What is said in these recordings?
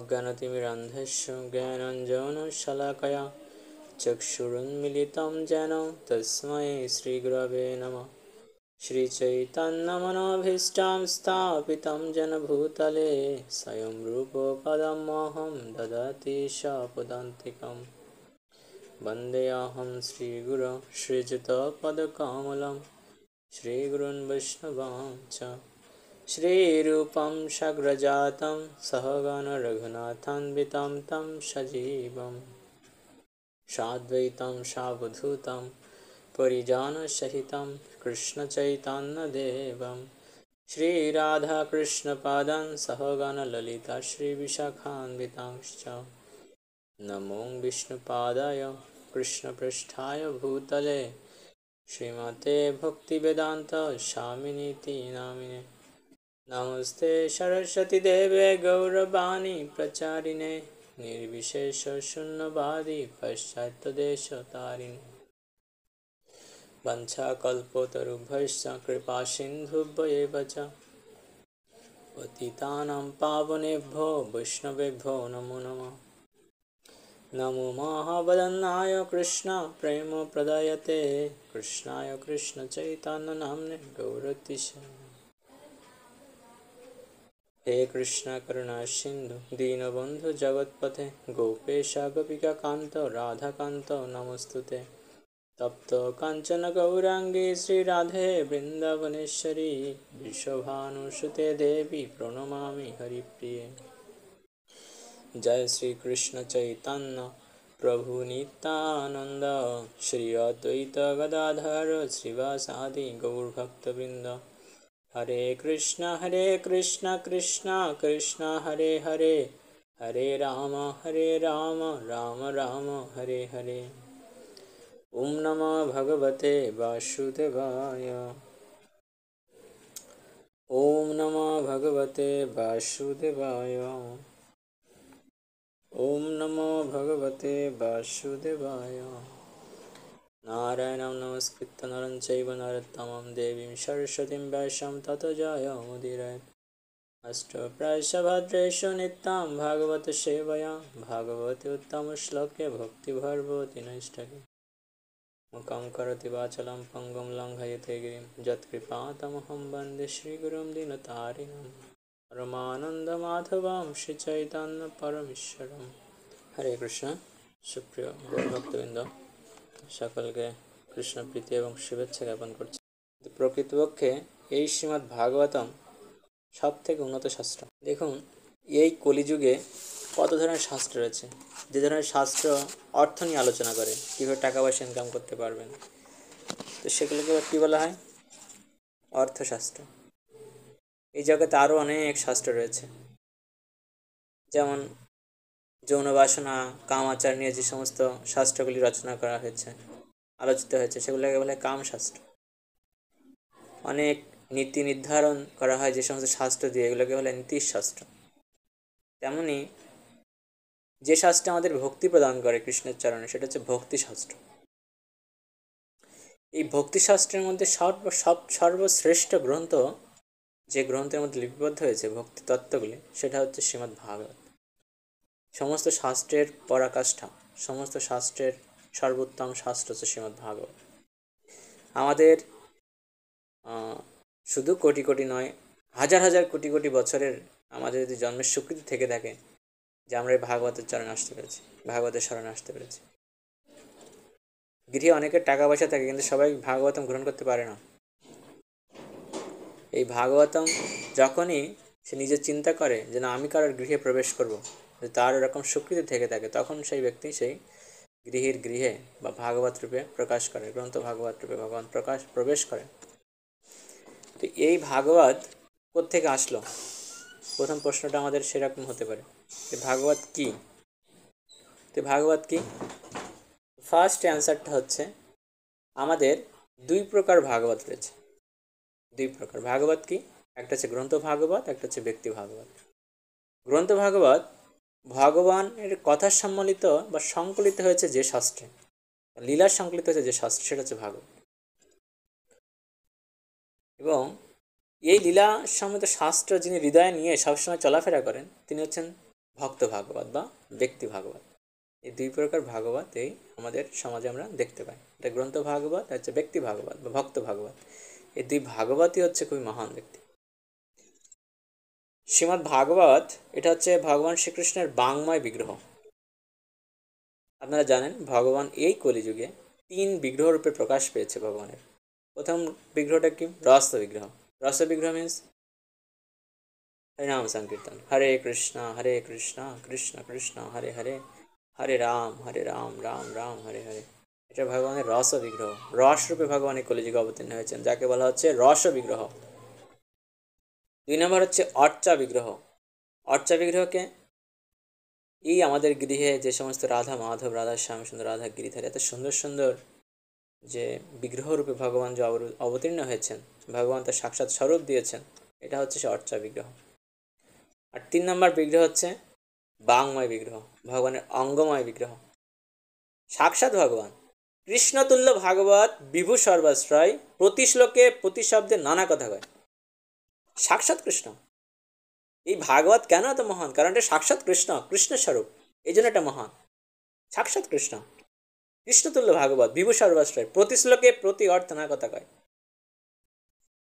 अज्ञानतिमिरान्धस्य ज्ञानाञ्जनशलाकया चक्षुरुन्मीलितं येन तस्मै श्रीगुरवे नमः। श्रीचैतन्यमनोभीष्टं स्थापितं येन भूतले स्वयं रूपपदमहं ददाति स्वपदान्तिकं। वन्देऽहं श्रीगुरो श्रीयुतपदकमलं श्रीगुरून् वैष्णवांश्च श्रीरूपं साग्रजातं सहगण रघुनाथान्वितं तं सजीवं साद्वैतं सावधूतं परिजनसहितं कृष्णचैतन्यदेवं श्रीराधाकृष्णपादान् सहगण ललिता श्रीविशाखान्वितांश्च नमो विष्णुपादाय कृष्णपृष्ठाय भूतले श्रीमते भक्तिवेदान्त स्वामिनीति नामिने। नमस्ते सरस्वती देवे गौरवाणी प्रचारिणे निर्विशेष शून्यवादी पाश्चात्यदेशतारिणे। वंशाकल्पतरुभ्यश्च कृपासिन्धुभ्येव च पतितानां पावनेभ्यो वैष्णवेभ्यो नमो नमः। नमो महावदन्नाय कृष्ण प्रेम प्रदायते कृष्णाय कृष्ण चैतन्य नाम्ने गौरतिशय। हे कृष्ण करुणा सिंधु दीनबंधु जगत्पथे गोपेश गोपिका कांत राधा कांत नमस्तुते। तप्त कांचन गौरांगी श्री राधे वृंदावनेश्वरी वृषभानुसुते देवी प्रणमामि हरिप्रिये। जय श्री कृष्ण चैतन्य प्रभु नित्यानंद श्री अद्वैत गदाधर श्रीवासादि गौरभक्तवृंद। हरे कृष्ण कृष्ण कृष्ण हरे हरे हरे राम राम राम हरे हरे। ओम नमो भगवते वासुदेवाय। ओम नमो भगवते वासुदेवाय। ओम नमो भगवते वासुदेवाय। नारायणं नमस्कृत्य नरं चैव नरोत्तमं देवीं सरस्वतीं व्यासं ततो जयमुदीरयेत्। अष्टप्रश्नभद्रेषु नित्यं भागवत सेवया भागवते उत्तमश्लोके भक्तिभर्वति नैष्ठिकी। मुखं करोति वाचालं पङ्गुं लङ्घयते गिरिं यत्कृपातमहं वन्दे श्रीगुरुं दीनतारिणं। परमानन्दमाधवं श्रीचैतन्य परमेश्वरं। हरे कृष्ण। सुप्रिय गौरभक्तवृंद সকলকে কৃষ্ণ প্রীতি এবং শুভেচ্ছা জ্ঞাপন করছি। প্রকৃতপক্ষে এই শ্রীমদ্ ভাগবতম সব থেকে উন্নত শাস্ত্র। দেখুন, এই কলিযুগে কত ধরনের শাস্ত্র রয়েছে। যে ধরনের শাস্ত্র অর্থ নিয়ে আলোচনা করে, কীভাবে টাকা পয়সা ইনকাম করতে পারবেন, তো সেগুলোকে কী বলা হয়? অর্থশাস্ত্র। এই জগতে আরও অনেক শাস্ত্র রয়েছে, যেমন যৌন বাসনা কামাচার নিয়ে যে সমস্ত শাস্ত্রগুলি রচনা করা হয়েছে, আলোচিত হয়েছে, সেগুলোকে বলে কামশাস্ত্র। অনেক নীতি নির্ধারণ করা হয় যে সমস্ত শাস্ত্র দিয়ে, এগুলোকে বলে নীতিশাস্ত্র। তেমনি যে শাস্ত্রে আমাদের ভক্তি প্রদান করে কৃষ্ণের চরণে, সেটা হচ্ছে ভক্তিশাস্ত্র। এই ভক্তিশাস্ত্রের মধ্যে সর্বশ্রেষ্ঠ গ্রন্থ, যে গ্রন্থের মধ্যে লিপিবদ্ধ হয়েছে ভক্তি তত্ত্বগুলি, সেটা হচ্ছে শ্রীমদ্ ভাগবত। সমস্ত শাস্ত্রের পরাকাষ্ঠা, সমস্ত শাস্ত্রের সর্বোত্তম শাস্ত্র হচ্ছে শ্রীমদ্ ভাগবত। আমাদের শুধু কোটি কোটি নয়, হাজার হাজার কোটি কোটি বছরের আমাদের যদি জন্মের স্বীকৃতি থেকে থাকে যে আমরা এই ভাগবতের চরণে আসতে পেরেছি, ভাগবতের শরণে আসতে পেরেছি। গৃহে অনেকের টাকা পয়সা থাকে, কিন্তু সবাই ভাগবতম গ্রহণ করতে পারে না। এই ভাগবতম যখনই সে নিজে চিন্তা করে যে না, আমি কারোর গৃহে প্রবেশ করব, তার এরকম স্বীকৃতি থেকে থাকে, তখন সেই ব্যক্তি সেই গৃহের গৃহে বা ভাগবত রূপে প্রকাশ করে, গ্রন্থ ভাগবত রূপে ভগবান প্রবেশ করে। তো এই ভাগবত কোত্থেকে আসলো? প্রথম প্রশ্নটা আমাদের সেরকম হতে পারে, ভাগবত কি? তো ভাগবত কি? ফার্স্ট অ্যান্সারটা হচ্ছে, আমাদের দুই প্রকার ভাগবত রয়েছে। দুই প্রকার ভাগবত কি? একটা হচ্ছে গ্রন্থ ভাগবত, একটা হচ্ছে ব্যক্তি ভাগবত। গ্রন্থ ভাগবত ভগবানের কথা সম্মিলিত বা সংকলিত হয়েছে যে শাস্ত্রে, লীলার সংকলিত হয়েছে যে শাস্ত্র, সেটা হচ্ছে ভাগবত। এবং এই লীলা সম্মিলিত শাস্ত্র যিনি হৃদয়ে নিয়ে সবসময় চলাফেরা করেন, তিনি হচ্ছেন ভক্ত ভাগবত বা ব্যক্তি ভাগবত। এই দুই প্রকার ভাগবত এই আমাদের সমাজে আমরা দেখতে পাই। এটা গ্রন্থ ভাগবত আর হচ্ছে ব্যক্তি ভাগবত বা ভক্ত ভাগবত। এই দুই ভাগবতই হচ্ছে খুবই মহান ব্যক্তি। শ্রীমদ্ ভাগবত এটা হচ্ছে ভগবান শ্রীকৃষ্ণের বাংময় বিগ্রহ। আপনারা জানেন ভগবান এই কলিযুগে 3 বিগ্রহ রূপে প্রকাশ পেয়েছে ভগবানের। প্রথম বিগ্রহটা কি? রস বিগ্রহ। রস বিগ্রহ মিন্স হরিনাম সংকীর্তন, হরে কৃষ্ণ কৃষ্ণ কৃষ্ণ হরে হরে, হরে রাম রাম রাম হরে হরে। এটা ভগবানের রস বিগ্রহ। রস রূপে ভগবান এই কলিযুগে অবতীর্ণ হয়েছেন, যাকে বলা হচ্ছে রস বিগ্রহ। 2 নম্বর হচ্ছে অর্চা বিগ্রহ। অর্চা বিগ্রহকে এই আমাদের গৃহে যে সমস্ত রাধা মাধব, রাধা শ্যাম সুন্দর, রাধা গিরিধারী এত সুন্দর সুন্দর যে বিগ্রহ রূপে ভগবান যে অবতীর্ণ হয়েছেন, ভগবান তার সাক্ষাৎ স্বরূপ দিয়েছেন, এটা হচ্ছে সে অর্চা বিগ্রহ। আর 3 নম্বর বিগ্রহ হচ্ছে বাংময় বিগ্রহ, ভগবানের অঙ্গময় বিগ্রহ। সাক্ষাৎ ভগবান কৃষ্ণতুল্য ভাগবত বিভু সর্বাশ্রয়, প্রতি শ্লোকে প্রতি শব্দে নানা কথা কয়। সাক্ষাৎ কৃষ্ণ। এই ভাগবত কেন এত মহান? কারণ এটা সাক্ষাৎ কৃষ্ণ, কৃষ্ণ স্বরূপ, এই জন্য এটা মহান। সাক্ষাৎ কৃষ্ণ, কৃষ্ণতুল্য ভাগবত বিভু সর্বাশ্রয়, প্রতি শ্লোকে প্রতি অর্থ নানা কথা কয়।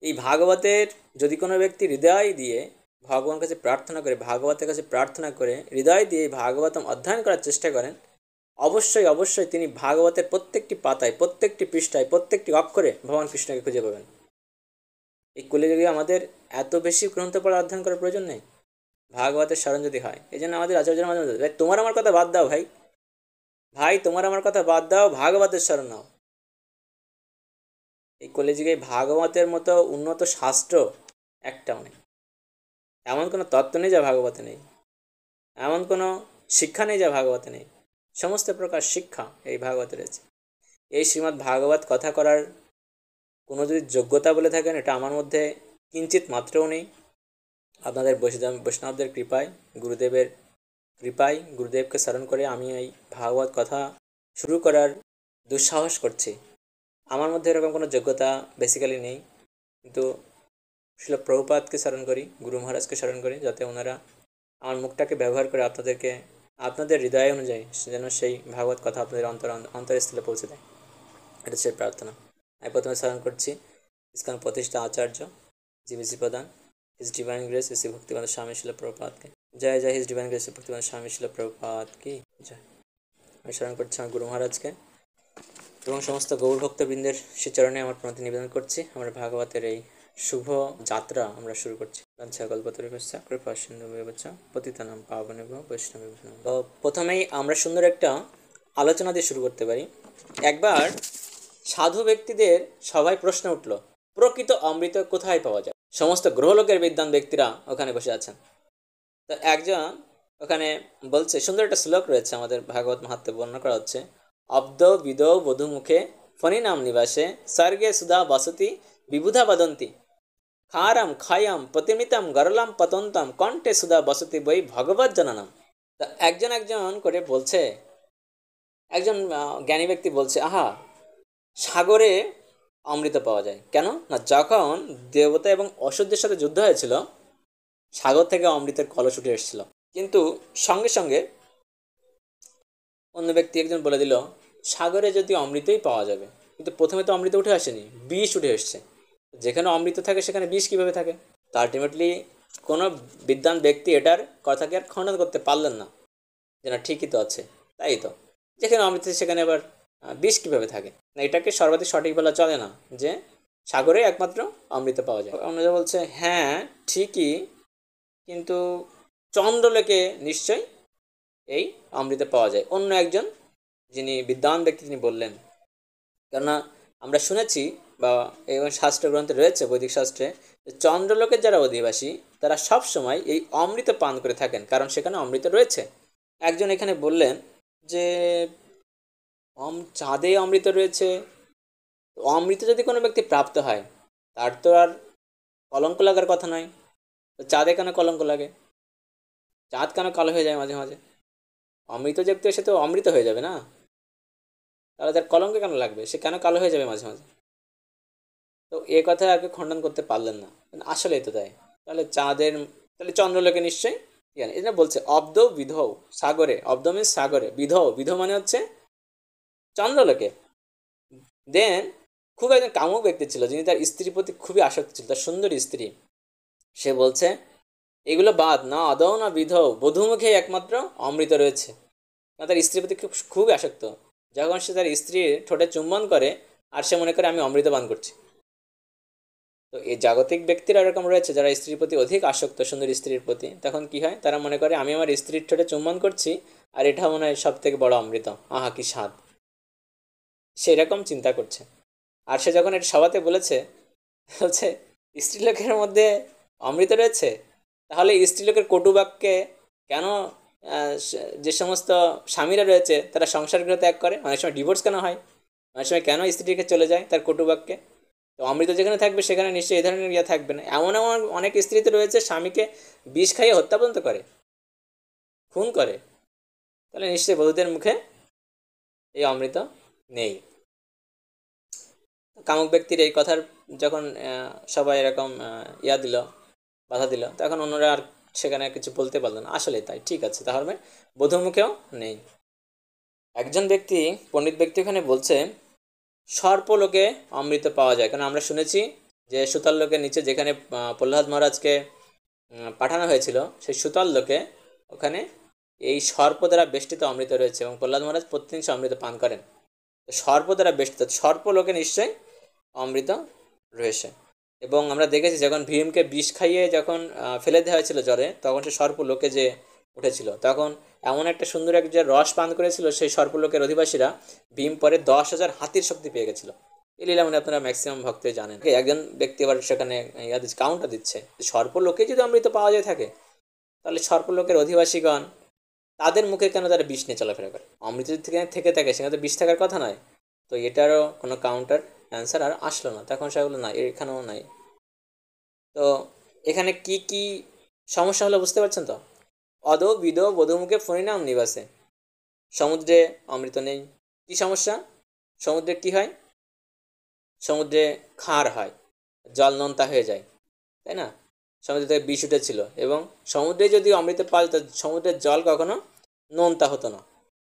এই ভাগবতের যদি কোনো ব্যক্তি হৃদয় দিয়ে ভগবানের কাছে প্রার্থনা করে, ভাগবতের কাছে প্রার্থনা করে হৃদয় দিয়ে ভাগবতম অধ্যয়ন করার চেষ্টা করেন, অবশ্যই অবশ্যই তিনি ভাগবতের প্রত্যেকটি পাতায়, প্রত্যেকটি পৃষ্ঠায়, প্রত্যেকটি অক্ষরে ভগবান কৃষ্ণকে খুঁজে পাবেন। এই কলিযুগে আমাদের এত বেশি গ্রন্থ পড়া অধ্যয়ন করার প্রয়োজন নেই, ভাগবতের স্মরণ যদি হয়। এই জন্য আমাদের আচার্যের মাঝে মাঝে, ভাই তোমার আমার কথা বাদ দাও, ভাই তোমার আমার কথা বাদ দাও, ভাগবতের স্মরণ নাও। এই কলিযুগে ভাগবতের মতো উন্নত শাস্ত্র একটাও নেই। এমন কোনো তত্ত্ব নেই যা ভাগবতে নেই, এমন কোনো শিক্ষা নেই যা ভাগবতে নেই। সমস্ত প্রকার শিক্ষা এই ভাগবতে রয়েছে। এই শ্রীমদ্ ভাগবত কথা করার কোনো যদি যোগ্যতা বলে থাকেন, এটা আমার মধ্যে কিঞ্চিত মাত্রও নেই। আপনাদের বৈষ্ণবদের কৃপায়, গুরুদেবের কৃপায়, গুরুদেবকে স্মরণ করে আমি এই ভাগবত কথা শুরু করার দুঃসাহস করছি। আমার মধ্যে এরকম কোনো যোগ্যতা বেসিক্যালি নেই, কিন্তু শিল প্রভুপাদকে স্মরণ করি, গুরু মহারাজকে স্মরণ করি, যাতে ওনারা আমার মুখটাকে ব্যবহার করে আপনাদেরকে আপনাদের হৃদয় অনুযায়ী যেন সেই ভাগবত কথা আপনাদের অন্তরস্থলে পৌঁছে দেয়, এটা সেই প্রার্থনা। আমি প্রথমে স্মরণ করছি ইসকন প্রতিষ্ঠা আচার্য জিবিসি প্রধান, his divine grace Shri Bhaktivedanta Swami শিল প্রভুপাদকে জয় জয়, his divine grace Shri Bhaktivedanta Swami শিল প্রভুপাদ কি জয়। আমি স্মরণ করছি আমার গুরু মহারাজকে এবং সমস্ত গৌর ভক্তবৃন্দের শ্রীচরণে আমার প্রণতি নিবেদন করছি। আমরা ভাগবতের এই শুভ যাত্রা আমরা শুরু করছি। কৃপা সিন্ধু পতিতানাং পাবনেভ্যো বৈষ্ণবেভ্যো নমঃ। তো প্রথমেই আমরা সুন্দর একটা আলোচনা দিয়ে শুরু করতে পারি। একবার সাধু ব্যক্তিদের সভায় প্রশ্ন উঠল, প্রকৃত অমৃত কোথায় পাওয়া যায়? সমস্ত গ্রহলোকের বিদ্বান ব্যক্তিরা ওখানে বসে আছেন। তো একজন ওখানে বলছে, সুন্দর একটা শ্লোক রয়েছে আমাদের ভাগবত মাহাত্ম্যে বর্ণনা করা হচ্ছে, অব্দ বিদ বধূ মুখে ফণি নাম নিবাসে স্বর্গে সুধা বসতি বিবুধা বদন্তি খারাম খায়াম প্রতিমিতাম গরলাম পতন্তম কণ্ঠে সুধা বসতি বই ভগবত জননম। তা একজন একজন করে বলছে, একজন জ্ঞানী ব্যক্তি বলছে, আহা, সাগরে অমৃত পাওয়া যায় কেন? না, যখন দেবতা এবং অসুরদের সাথে যুদ্ধ হয়েছিল, সাগর থেকে অমৃতের কলস উঠে এসেছিল। কিন্তু সঙ্গে সঙ্গে অন্য ব্যক্তি একজন বলে দিল, সাগরে যদি অমৃতই পাওয়া যাবে, কিন্তু প্রথমে তো অমৃত উঠে আসেনি, বিষ উঠে এসছে। যেখানে অমৃত থাকে সেখানে বিষ কীভাবে থাকে? তো আলটিমেটলি কোনো বিদ্বান ব্যক্তি এটার কথাকে আর খণ্ডন করতে পারলেন না, যে না ঠিকই তো আছে, তাই তো, যেখানে অমৃত সেখানে আবার বিষ কীভাবে থাকে? না, এটাকে সর্বাধিক সঠিক বলা চলে না যে সাগরে একমাত্র অমৃত পাওয়া যায়। অন্যরা বলছে, হ্যাঁ ঠিকই, কিন্তু চন্দ্রলোকে নিশ্চয়ই এই অমৃত পাওয়া যায়। অন্য একজন যিনি বিদ্বান ব্যক্তি তিনি বললেন, কেননা আমরা শুনেছি বা এবং শাস্ত্র গ্রন্থে রয়েছে, বৈদিক শাস্ত্রে, চন্দ্রলোকের যারা অধিবাসী তারা সব সময় এই অমৃত পান করে থাকেন, কারণ সেখানে অমৃত রয়েছে। একজন এখানে বললেন যে চাঁদে অমৃত রয়েছে, অমৃত যদি কোনো ব্যক্তি প্রাপ্ত হয় তার তো আর কলঙ্ক লাগার কথা নয়, তো চাঁদে কেন কলঙ্ক লাগে? চাঁদ কেন কালো হয়ে যায় মাঝে মাঝে? অমৃত যেহেতু সে তো অমৃত হয়ে যাবে না, তাহলে তার কলঙ্ক কেন লাগবে? সে কেন কালো হয়ে যাবে মাঝে মাঝে? তো এ কথা আর কি খণ্ডন করতে পারলেন না, আসলেই তো তাই। তাহলে চন্দ্রলোকে নিশ্চয়ই ঠিক আছে, এটা বলছে অব্দ বিধৌ সাগরে, অব্দ মিন্স সাগরে, বিধৌ, বিধৌ মানে হচ্ছে চন্দ্রলোকে। দেন খুব একজন কামুক ব্যক্তি ছিল, যিনি তার স্ত্রীর প্রতি খুবই আসক্ত ছিল, তার সুন্দরী স্ত্রী। সে বলছে এগুলো বাদ না, আদৌ না বিধৌ, বধূমুখে একমাত্র অমৃত রয়েছে। না, তার স্ত্রীর প্রতি খুব খুবই আসক্ত। যখন সে তার স্ত্রীর ঠোঁটে চুম্বন করে, আর সে মনে করে আমি অমৃত পান করছি। তো এই জাগতিক ব্যক্তিরা এরকম রয়েছে যারা স্ত্রীর প্রতি অধিক আসক্ত, সুন্দর স্ত্রীর প্রতি। তখন কি হয়, তারা মনে করে আমি আমার স্ত্রীর ঠোঁটে চুম্বন করছি, আর এটা মনে হয় সব থেকে বড় অমৃত, আহা কি স্বাদ। সে এরকম চিন্তা করছে। আর সে যখন এটা সবাতে বলেছে, বলছে স্ত্রীলোকের মধ্যে অমৃত রয়েছে, তাহলে স্ত্রীলোকের কটু বাক্যে কেন যে সমস্ত স্বামীরা রয়েছে তারা সংসার গৃহ ত্যাগ করে, অনেক সময় ডিভোর্স কেন হয়, অনেক সময় কেন স্ত্রীকে চলে যায় তার কটু বাক্যে? তো অমৃত যেখানে থাকবে সেখানে নিশ্চয়ই এই ধরনের ইয়ে থাকবে না। এমন এমন অনেক স্ত্রী তো রয়েছে স্বামীকে বিষ খাইয়ে হত্যা পর্যন্ত করে, খুন করে। তাহলে নিশ্চয়ই বধূদের মুখে এই অমৃত নেই। কামুক ব্যক্তির এই কথার যখন সবাই এরকম ইয়া দিল, বাধা দিল, তখন অন্যরা আর সেখানে কিছু বলতে পারলো না। আসলে তাই, ঠিক আছে, তাহলে বধূর মুখেও নেই। একজন ব্যক্তি, পণ্ডিত ব্যক্তি ওখানে বলছে সর্পলোকে অমৃত পাওয়া যায়। কারণ আমরা শুনেছি যে সুতল লোকের নিচে যেখানে প্রহ্লাদ মহারাজকে পাঠানো হয়েছিল, সেই সুতল লোকে ওখানে এই সর্প দ্বারা বেষ্টিত অমৃত রয়েছে, এবং প্রহ্লাদ মহারাজ প্রতিদিন সে অমৃত পান করেন। সর্প দ্বারা বেষ্টিত সর্পলোকে নিশ্চয়ই অমৃত রয়েছে। এবং আমরা দেখেছি যখন ভীমকে বিষ খাইয়ে যখন ফেলে দেওয়া হয়েছিল জলে, তখন সে সর্পলোকে যে উঠেছিল, তখন এমন একটা সুন্দর এক যে রস পান করেছিল সেই সর্পলোকের অধিবাসীরা, ভীম পরে 10,000 হাতির শক্তি পেয়ে গেছিল। এই লীলা মানে আপনারা ম্যাক্সিমাম ভক্তই জানেন। একজন ব্যক্তি আবার সেখানে কাউন্টার দিচ্ছে, সর্পলোকে যদি অমৃত পাওয়া যায় থাকে, তাহলে সর্পলোকের অধিবাসীগণ তাদের মুখে কেন তারা বিষ নিয়ে চলাফেরা করে? অমৃত যদি থেকে থাকে সেখানে তো বিষ থাকার কথা নয়। তো এটারও কোনো কাউন্টার অ্যান্সার আর আসলো না। তখন সেগুলো নাই, এখানেও নাই। তো এখানে কি কি সমস্যা হলো বুঝতে পারছেন তো? অদ বিদ বধুমুখে ফণিনাম নিবাসে, সমুদ্রে অমৃত নেই। কি সমস্যা? সমুদ্রে কি হয়? সমুদ্রে খার হয়, জল নোনতা হয়ে যায়, তাই না? সমুদ্র থেকে বিষ উঠেছিল, এবং সমুদ্রে যদি অমৃত পাওয়া যেত, সমুদ্রের জল কখনো নোনতা হতো না।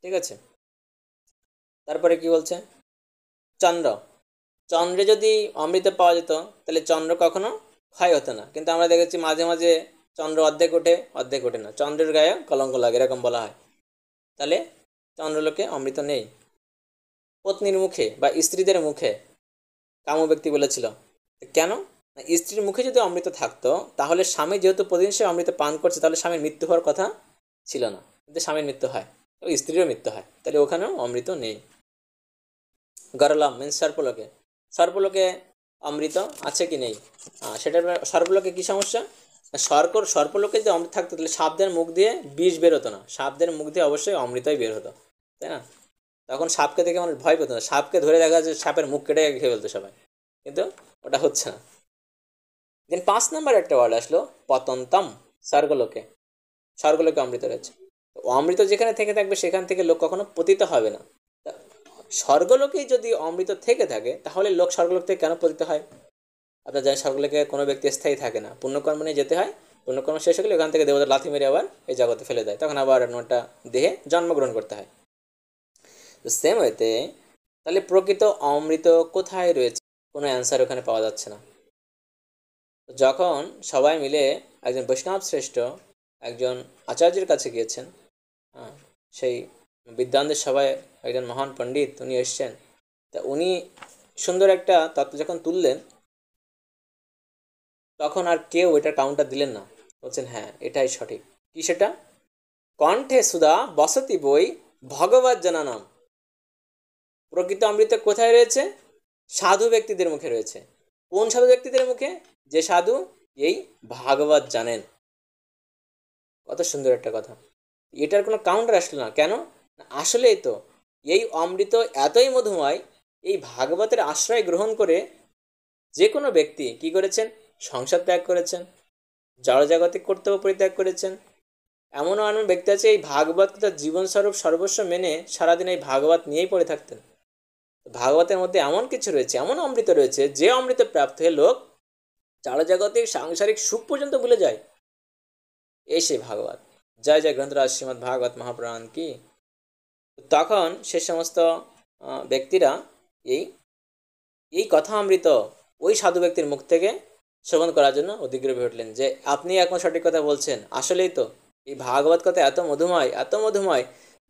ঠিক আছে, তারপরে কি বলছে? চন্দ্র, চন্দ্রে যদি অমৃত পাওয়া যেত তাহলে চন্দ্র কখনো ক্ষয় হতো না। কিন্তু আমরা দেখেছি মাঝে মাঝে চন্দ্র অর্ধেক ওঠে, অর্ধেক ওঠে না, চন্দ্রের গায়ে কলঙ্ক লাগে, এরকম বলা হয়। তাহলে চন্দ্রলোকে অমৃত নেই। পত্নীর মুখে বা স্ত্রীদের মুখে কাম ব্যক্তি বলেছিল, কেন? স্ত্রীর মুখে যদি অমৃত থাকতো, তাহলে স্বামী যেহেতু প্রতিদিন সে অমৃত পান করছে, তাহলে স্বামীর মৃত্যু হওয়ার কথা ছিল না। কিন্তু স্বামীর মৃত্যু হয়, ও স্ত্রীরও মৃত্যু হয়, তাহলে ওখানেও অমৃত নেই। গরলাম মিন্স সর্পলোকে, সর্পলোকে অমৃত আছে কি নেই? সেটার সর্পলোকে কি সমস্যা? সর্পলোকে যদি অমৃত থাকতো তাহলে সাপদের মুখ দিয়ে বিষ বের হতো না, সাপদের মুখ দিয়ে অবশ্যই অমৃতই বের হতো, তাই না? তখন সাপকে দেখে মানুষ ভয় পেত না, সাপকে ধরে দেখা যায় সাপের মুখ কেটে খেয়ে ফেলতো সবাই, কিন্তু ওটা হচ্ছে না। দেন 5 নম্বর একটা ওয়ার্ড আসলো পতন্তম, স্বর্গলোকে, স্বর্গলোকে অমৃত রয়েছে। অমৃত যেখানে থেকে থাকবে সেখান থেকে লোক কখনো পতিত হবে না। স্বর্গলোকেই যদি অমৃত থেকে থাকে, তাহলে লোক স্বর্গলোক থেকে কেন পতিত হয়? আপনার জানেন স্বর্গলোকে কোনো ব্যক্তি স্থায়ী থাকে না, পুণ্যকর্ম নিয়ে যেতে হয়। পুণ্যকর্ম শেষ হলে ওখান থেকে দেবতা লাথি মেরে আবার এই জগতে ফেলে দেয়, তখন আবার নটা দেহে জন্মগ্রহণ করতে হয়। তো সেম ওয়েতে তাহলে প্রকৃত অমৃত কোথায় রয়েছে? কোনো অ্যান্সার ওখানে পাওয়া যাচ্ছে না। যখন সবাই মিলে একজন বৈষ্ণব শ্রেষ্ঠ একজন আচার্যের কাছে গিয়েছেন, সেই বিদ্বানদের সবাই একজন মহান পণ্ডিত উনি এসছেন, তা উনি সুন্দর একটা তত্ত্ব যখন তুললেন, তখন আর কেউ এটার কাউন্টার দিলেন না। বলছেন হ্যাঁ এটাই সঠিক। কি সেটা? কণ্ঠে সুধা বসতি বই ভগবত জানানাম, প্রকৃত অমৃত কোথায় রয়েছে? সাধু ব্যক্তিদের মুখে রয়েছে। কোন সাধু ব্যক্তিদের মুখে? যে সাধু এই ভাগবত জানেন। কত সুন্দর একটা কথা। এটার কোনো কাউন্টার আসলো না, কেন? আসলেই তো এই অমৃত এতই মধুময়, এই ভাগবতের আশ্রয় গ্রহণ করে যে কোনো ব্যক্তি কি করেছেন? সংসার ত্যাগ করেছেন, জড়জাগতিক কর্তব্য পরিত্যাগ করেছেন। এমনও এমন ব্যক্তি আছে এই ভাগবতকে তার জীবনস্বরূপ সর্বস্ব মেনে সারাদিন এই ভাগবত নিয়েই পড়ে থাকতেন। ভাগবতের মধ্যে এমন কিছু রয়েছে, এমন অমৃত রয়েছে, যে অমৃত প্রাপ্ত হয়ে লোক জড়জাগতিক সাংসারিক সুখ পর্যন্ত ভুলে যায়। এই সেই ভাগবত। জয় জয় গ্রন্থরাজ শ্রীমদ্ ভাগবত মহাপুরাণ কি। তখন সে সমস্ত ব্যক্তিরা এই এই কথা অমৃত ওই সাধু ব্যক্তির মুখ থেকে শ্রবণ করার জন্য অধিগ্রহ হয়ে উঠলেন যে আপনি এখন সঠিক কথা বলছেন, আসলেই তো এই ভাগবত কথা এত মধুময়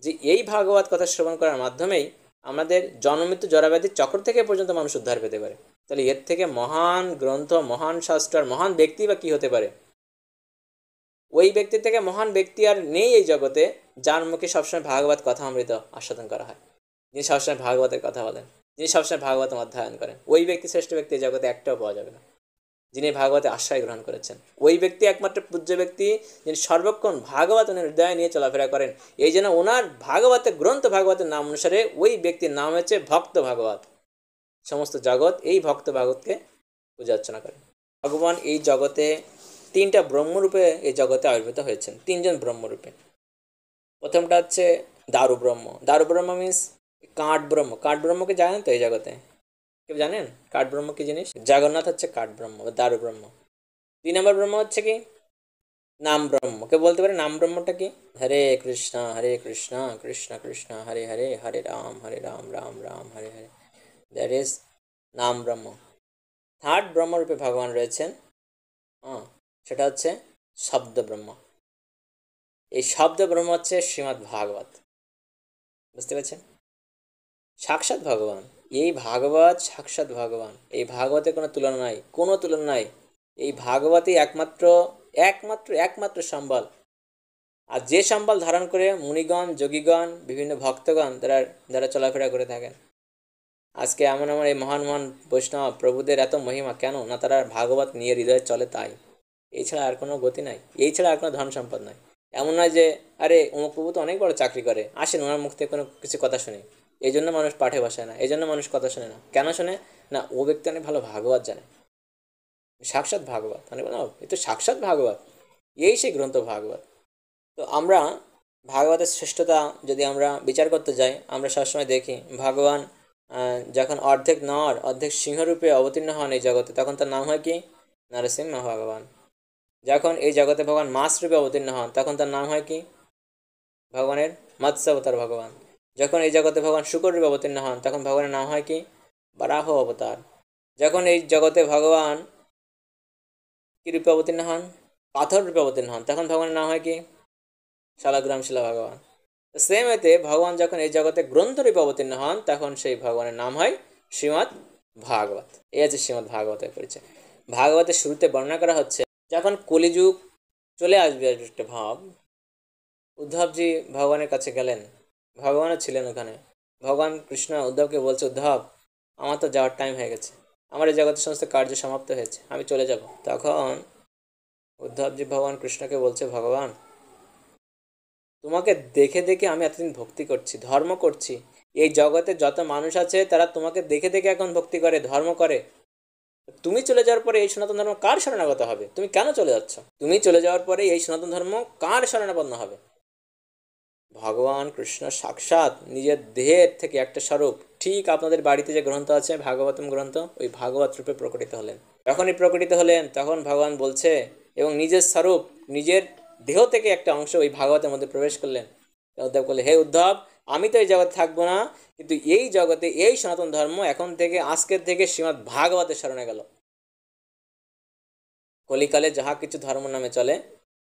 যে এই ভাগবত কথা শ্রবণ করার মাধ্যমেই আমাদের জন্মমৃত্যু জরাব্যাধির চক্র থেকে পর্যন্ত মানুষ উদ্ধার পেতে পারে। তাহলে এর থেকে মহান গ্রন্থ, মহান শাস্ত্র আর মহান ব্যক্তি বা কি হতে পারে? ওই ব্যক্তি থেকে মহান ব্যক্তি আর নেই এই জগতে, যার মুখে সবসময় ভাগবত কথা অমৃত আস্বাদন করা হয়, যিনি সবসময় ভাগবতের কথা বলেন, যিনি সবসময় ভাগবত অধ্যয়ন করেন। ওই ব্যক্তি শ্রেষ্ঠ ব্যক্তি এই জগতে একটাও পাওয়া যাবে না, যিনি ভাগবতে আশ্রয় গ্রহণ করেছেন। ওই ব্যক্তি একমাত্র পূজ্য ব্যক্তি, যিনি সর্বক্ষণ ভাগবত ওনার হৃদয় নিয়ে চলাফেরা করেন। এই জন্য ওনার ভাগবতের গ্রন্থ, ভাগবতের নাম অনুসারে ওই ব্যক্তির নাম হচ্ছে ভক্ত ভাগবত। সমস্ত জগৎ এই ভক্ত ভাগবতকে পূজা অর্চনা করে। ভগবান এই জগতে তিনটা ব্রহ্মরূপে এই জগতে আবির্ভূত হয়েছেন, তিনজন ব্রহ্মরূপে। প্রথমটা হচ্ছে দারু ব্রহ্ম। দারু ব্রহ্ম মিন্স কাঠ ব্রহ্ম। কাঠ ব্রহ্মকে জানেন তো এই জগতে? কেউ জানেন কাঠ ব্রহ্ম কি জিনিস? জগন্নাথ হচ্ছে কাঠ ব্রহ্ম বা দারু ব্রহ্ম। 2 নম্বর ব্রহ্ম হচ্ছে কি? নাম ব্রহ্ম। কেউ বলতে পারে নাম ব্রহ্মটা কি? হরে কৃষ্ণ কৃষ্ণ কৃষ্ণ হরে হরে, হরে রাম রাম রাম হরে হরে। দ্যাট ইজ নাম ব্রহ্ম। থার্ড ব্রহ্মরূপে ভগবান রয়েছেন, সেটা হচ্ছে শব্দ ব্রহ্ম। এই শব্দ ব্রহ্ম হচ্ছে শ্রীমদ্ ভাগবত। বুঝতে পারছেন? সাক্ষাৎ ভগবান। এই ভাগবত সাক্ষাৎ ভগবান। এই ভাগবতে কোনো তুলনা নাই, কোনো তুলনা নাই। এই ভাগবতই একমাত্র একমাত্র একমাত্র সম্বল। আর যে সম্বল ধারণ করে মুনিগণ, যোগীগণ, বিভিন্ন ভক্তগণ যারা চলাফেরা করে থাকেন। আজকে এমন এমন এই মহান মহান বৈষ্ণব প্রভুদের এত মহিমা কেন না? তারা ভাগবত নিয়ে হৃদয়ে চলে তাই। এই ছাড়া আর কোনো গতি নাই, এই ছাড়া আর কোনো ধন সম্পদ নাই। এমন নয় যে আরে অমুক প্রভু তো অনেক বড় চাকরি করে, আসেন ওনার মুখ থেকে কোনো কিছু কথা শুনি। এই জন্য মানুষ পাঠে বসায় না, এই জন্য মানুষ কথা শোনে না। কেন শোনে না? ও ব্যক্তি অনেক ভালো ভাগবত জানে, সাক্ষাৎ ভাগবত। মানে বলো এ তো সাক্ষাৎ ভাগবত, এই সেই গ্রন্থ ভাগবত। তো আমরা ভাগবতের শ্রেষ্ঠতা যদি আমরা বিচার করতে যাই, আমরা সবসময় দেখি ভগবান যখন অর্ধেক নর অর্ধেক সিংহরূপে অবতীর্ণ হন এই জগতে, তখন তার নাম হয় কি? নরসিংহ ভগবান। যখন এই জগতে ভগবান মাছ রূপে অবতীর্ণ হন, তখন তার নাম হয় কি? ভগবানের মৎস্য অবতার ভগবান। যখন এই জগতে ভগবান শুকর রূপে অবতীর্ণ হন, তখন ভগবানের নাম হয় কি? বারাহ অবতার। যখন এই জগতে ভগবান কি রূপে অবতীর্ণ হন? পাথর রূপে অবতীর্ণ হন, তখন ভগবানের নাম হয় কি? শালাগ্রাম শিলা ভগবান। সেম এতে ভগবান যখন এই জগতে গ্রন্থ রূপে অবতীর্ণ হন, তখন সেই ভগবানের নাম হয় শ্রীমদ্ ভাগবত। এই আছে শ্রীমদ্ ভাগবতের পরিচয়। ভাগবতের শুরুতে বর্ণনা করা হচ্ছে যখন কলিযুগ চলে আসবে একটা ভাব, উদ্ধবজি ভগবানের কাছে গেলেন, ভগবানও ছিলেন ওখানে। ভগবান কৃষ্ণ উদ্ধবকে বলছে, উদ্ধব আমার তো যাওয়ার টাইম হয়ে গেছে, আমার এই জগতের সমস্ত কার্য সমাপ্ত হয়েছে, আমি চলে যাব। তখন উদ্ধবজি ভগবান কৃষ্ণকে বলছে, ভগবান তোমাকে দেখে দেখে আমি এতদিন ভক্তি করছি, ধর্ম করছি। এই জগতে যত মানুষ আছে তারা তোমাকে দেখে দেখে এখন ভক্তি করে, ধর্ম করে। তুমি চলে যাওয়ার পরে এই সনাতন ধর্ম কার শরণাগত হবে? তুমি কেন চলে যাচ্ছ? তুমি চলে যাওয়ার পরে এই সনাতন ধর্ম কার শরণাপন্ন হবে? ভগবান কৃষ্ণ সাক্ষাৎ নিজের দেহের থেকে একটা স্বরূপ, ঠিক আপনাদের বাড়িতে যে গ্রন্থ আছে ভাগবতম গ্রন্থ, ওই ভাগবত রূপে প্রকটিত হলেন। যখনই প্রকটিত হলেন তখন ভগবান বলছে, এবং নিজের স্বরূপ নিজের দেহ থেকে একটা অংশ ওই ভাগবতের মধ্যে প্রবেশ করলেন। উদ্ধব বললে, হে উদ্ধব, আমি তো এই জগতে থাকবো না, কিন্তু এই জগতে এই সনাতন ধর্ম এখন থেকে আজকের থেকে শ্রীমদ্ ভাগবতের শরণে গেল। কলিকালে যাহা কিছু ধর্ম নামে চলে,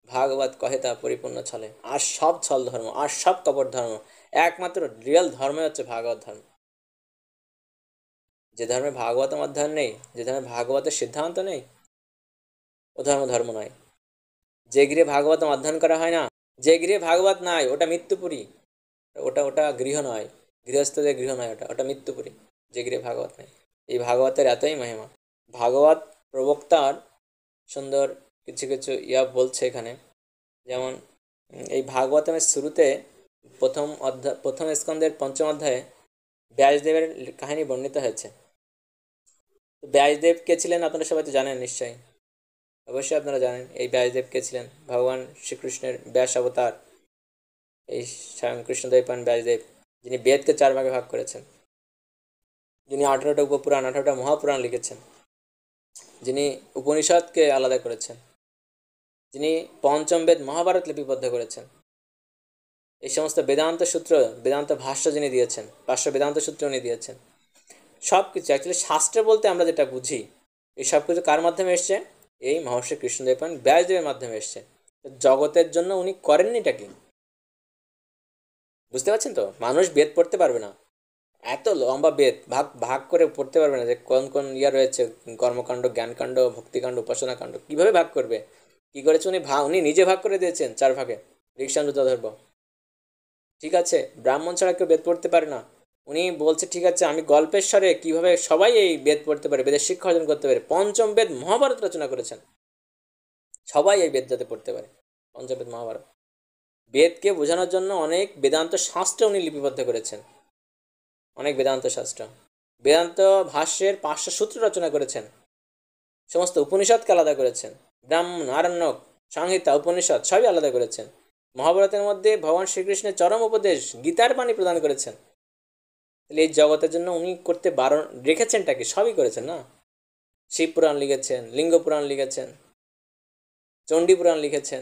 ভাগবত কহে তা পরিপূর্ণ চলে। আর সব ছল ধর্ম, আর সব কপট ধর্ম, একমাত্র রিয়েল ধর্মই হচ্ছে ভাগবত ধর্ম। যে ধর্মে ভাগবতম অধ্যয়ন নেই, যে ধর্মে ভাগবতের সিদ্ধান্ত নেই, ও ধর্ম ধর্ম নয়। যে গৃহে ভাগবতম অধ্যয়ন করা হয় না, যে গৃহে ভাগবত নাই, ওটা মৃত্যুপুরী। ওটা ওটা গৃহ নয়, গৃহস্থদের গৃহ নয়, ওটা ওটা মৃত্যুপুরী, যে গৃহে ভাগবত নেই। এই ভাগবতের এতই মহিমা। ভাগবত প্রবক্তার সুন্দর কিছু কিছু বলছে এখানে। যেমন এই ভাগবতমের শুরুতে প্রথম স্কন্ধের 5ম অধ্যায়ে ব্যাসদেবের কাহিনী বর্ণিত হয়েছে। ব্যাসদেব কে ছিলেন আপনারা সবাই তো জানেন নিশ্চয়ই, অবশ্যই আপনারা জানেন এই ব্যাসদেব কে ছিলেন। ভগবান শ্রীকৃষ্ণের ব্যাস অবতার এই স্বয়ং কৃষ্ণদ্বৈপায়ন ব্যাসদেব, যিনি বেদকে 4 ভাগে ভাগ করেছেন, যিনি 18টা উপপুরাণ 18টা মহাপুরাণ লিখেছেন, যিনি উপনিষদকে আলাদা করেছেন, যিনি পঞ্চম বেদ মহাভারত লিপিবদ্ধ করেছেন, এই সমস্ত বেদান্ত সূত্র, বেদান্ত ভাষ্য যিনি দিয়েছেন, ভাষ্য বেদান্ত সূত্র উনি দিয়েছেন, সব কিছু অ্যাকচুয়ালি শাস্ত্র বলতে আমরা যেটা বুঝি, এই সব কিছু কার মাধ্যমে এসছে? এই মহর্ষি কৃষ্ণদেব ব্যাসদেবের মাধ্যমে এসছে। জগতের জন্য উনি করেননিটা কি? বুঝতে পারছেন তো? মানুষ বেদ পড়তে পারবে না, এত লম্বা বেদ ভাগ ভাগ করে পড়তে পারবে না যে কোন কোন ইয়া রয়েছে, কর্মকাণ্ড, জ্ঞানকাণ্ড, ভক্তিকাণ্ড, উপাসনাকাণ্ড, কীভাবে ভাগ করবে? কী করেছে উনি? উনি নিজে ভাগ করে দিয়েছেন 4 ভাগে, ঋক্সাণরুদ্রধর্ম। ঠিক আছে, ব্রাহ্মণ ছাড়া কেউ বেদ পড়তে পারে না। উনি বলছে ঠিক আছে, আমি গল্পের স্বরে কীভাবে সবাই এই বেদ পড়তে পারে, বেদের শিক্ষা অর্জন করতে পারে। পঞ্চম বেদ মহাভারত রচনা করেছেন, সবাই এই বেদ যাতে পড়তে পারে। পঞ্চবেদ মহাভারত, বেদকে বোঝানোর জন্য অনেক বেদান্ত শাস্ত্র উনি লিপিবদ্ধ করেছেন, অনেক বেদান্ত শাস্ত্র। বেদান্ত ভাষ্যের 500 সূত্র রচনা করেছেন, সমস্ত উপনিষদকে আলাদা করেছেন, ব্রাহ্মণ, আরণ্যক, সংহিতা, উপনিষদ সবই আলাদা করেছেন। মহাভারতের মধ্যে ভগবান শ্রীকৃষ্ণের চরম উপদেশ, গীতার বাণী প্রদান করেছেন। তাহলে এই জগতের জন্য উনি করতে বারণ রেখেছেনটা কি? সবই করেছেন না? শিব পুরাণ লিখেছেন, লিঙ্গ পুরাণ লিখেছেন, চণ্ডী পুরাণ লিখেছেন,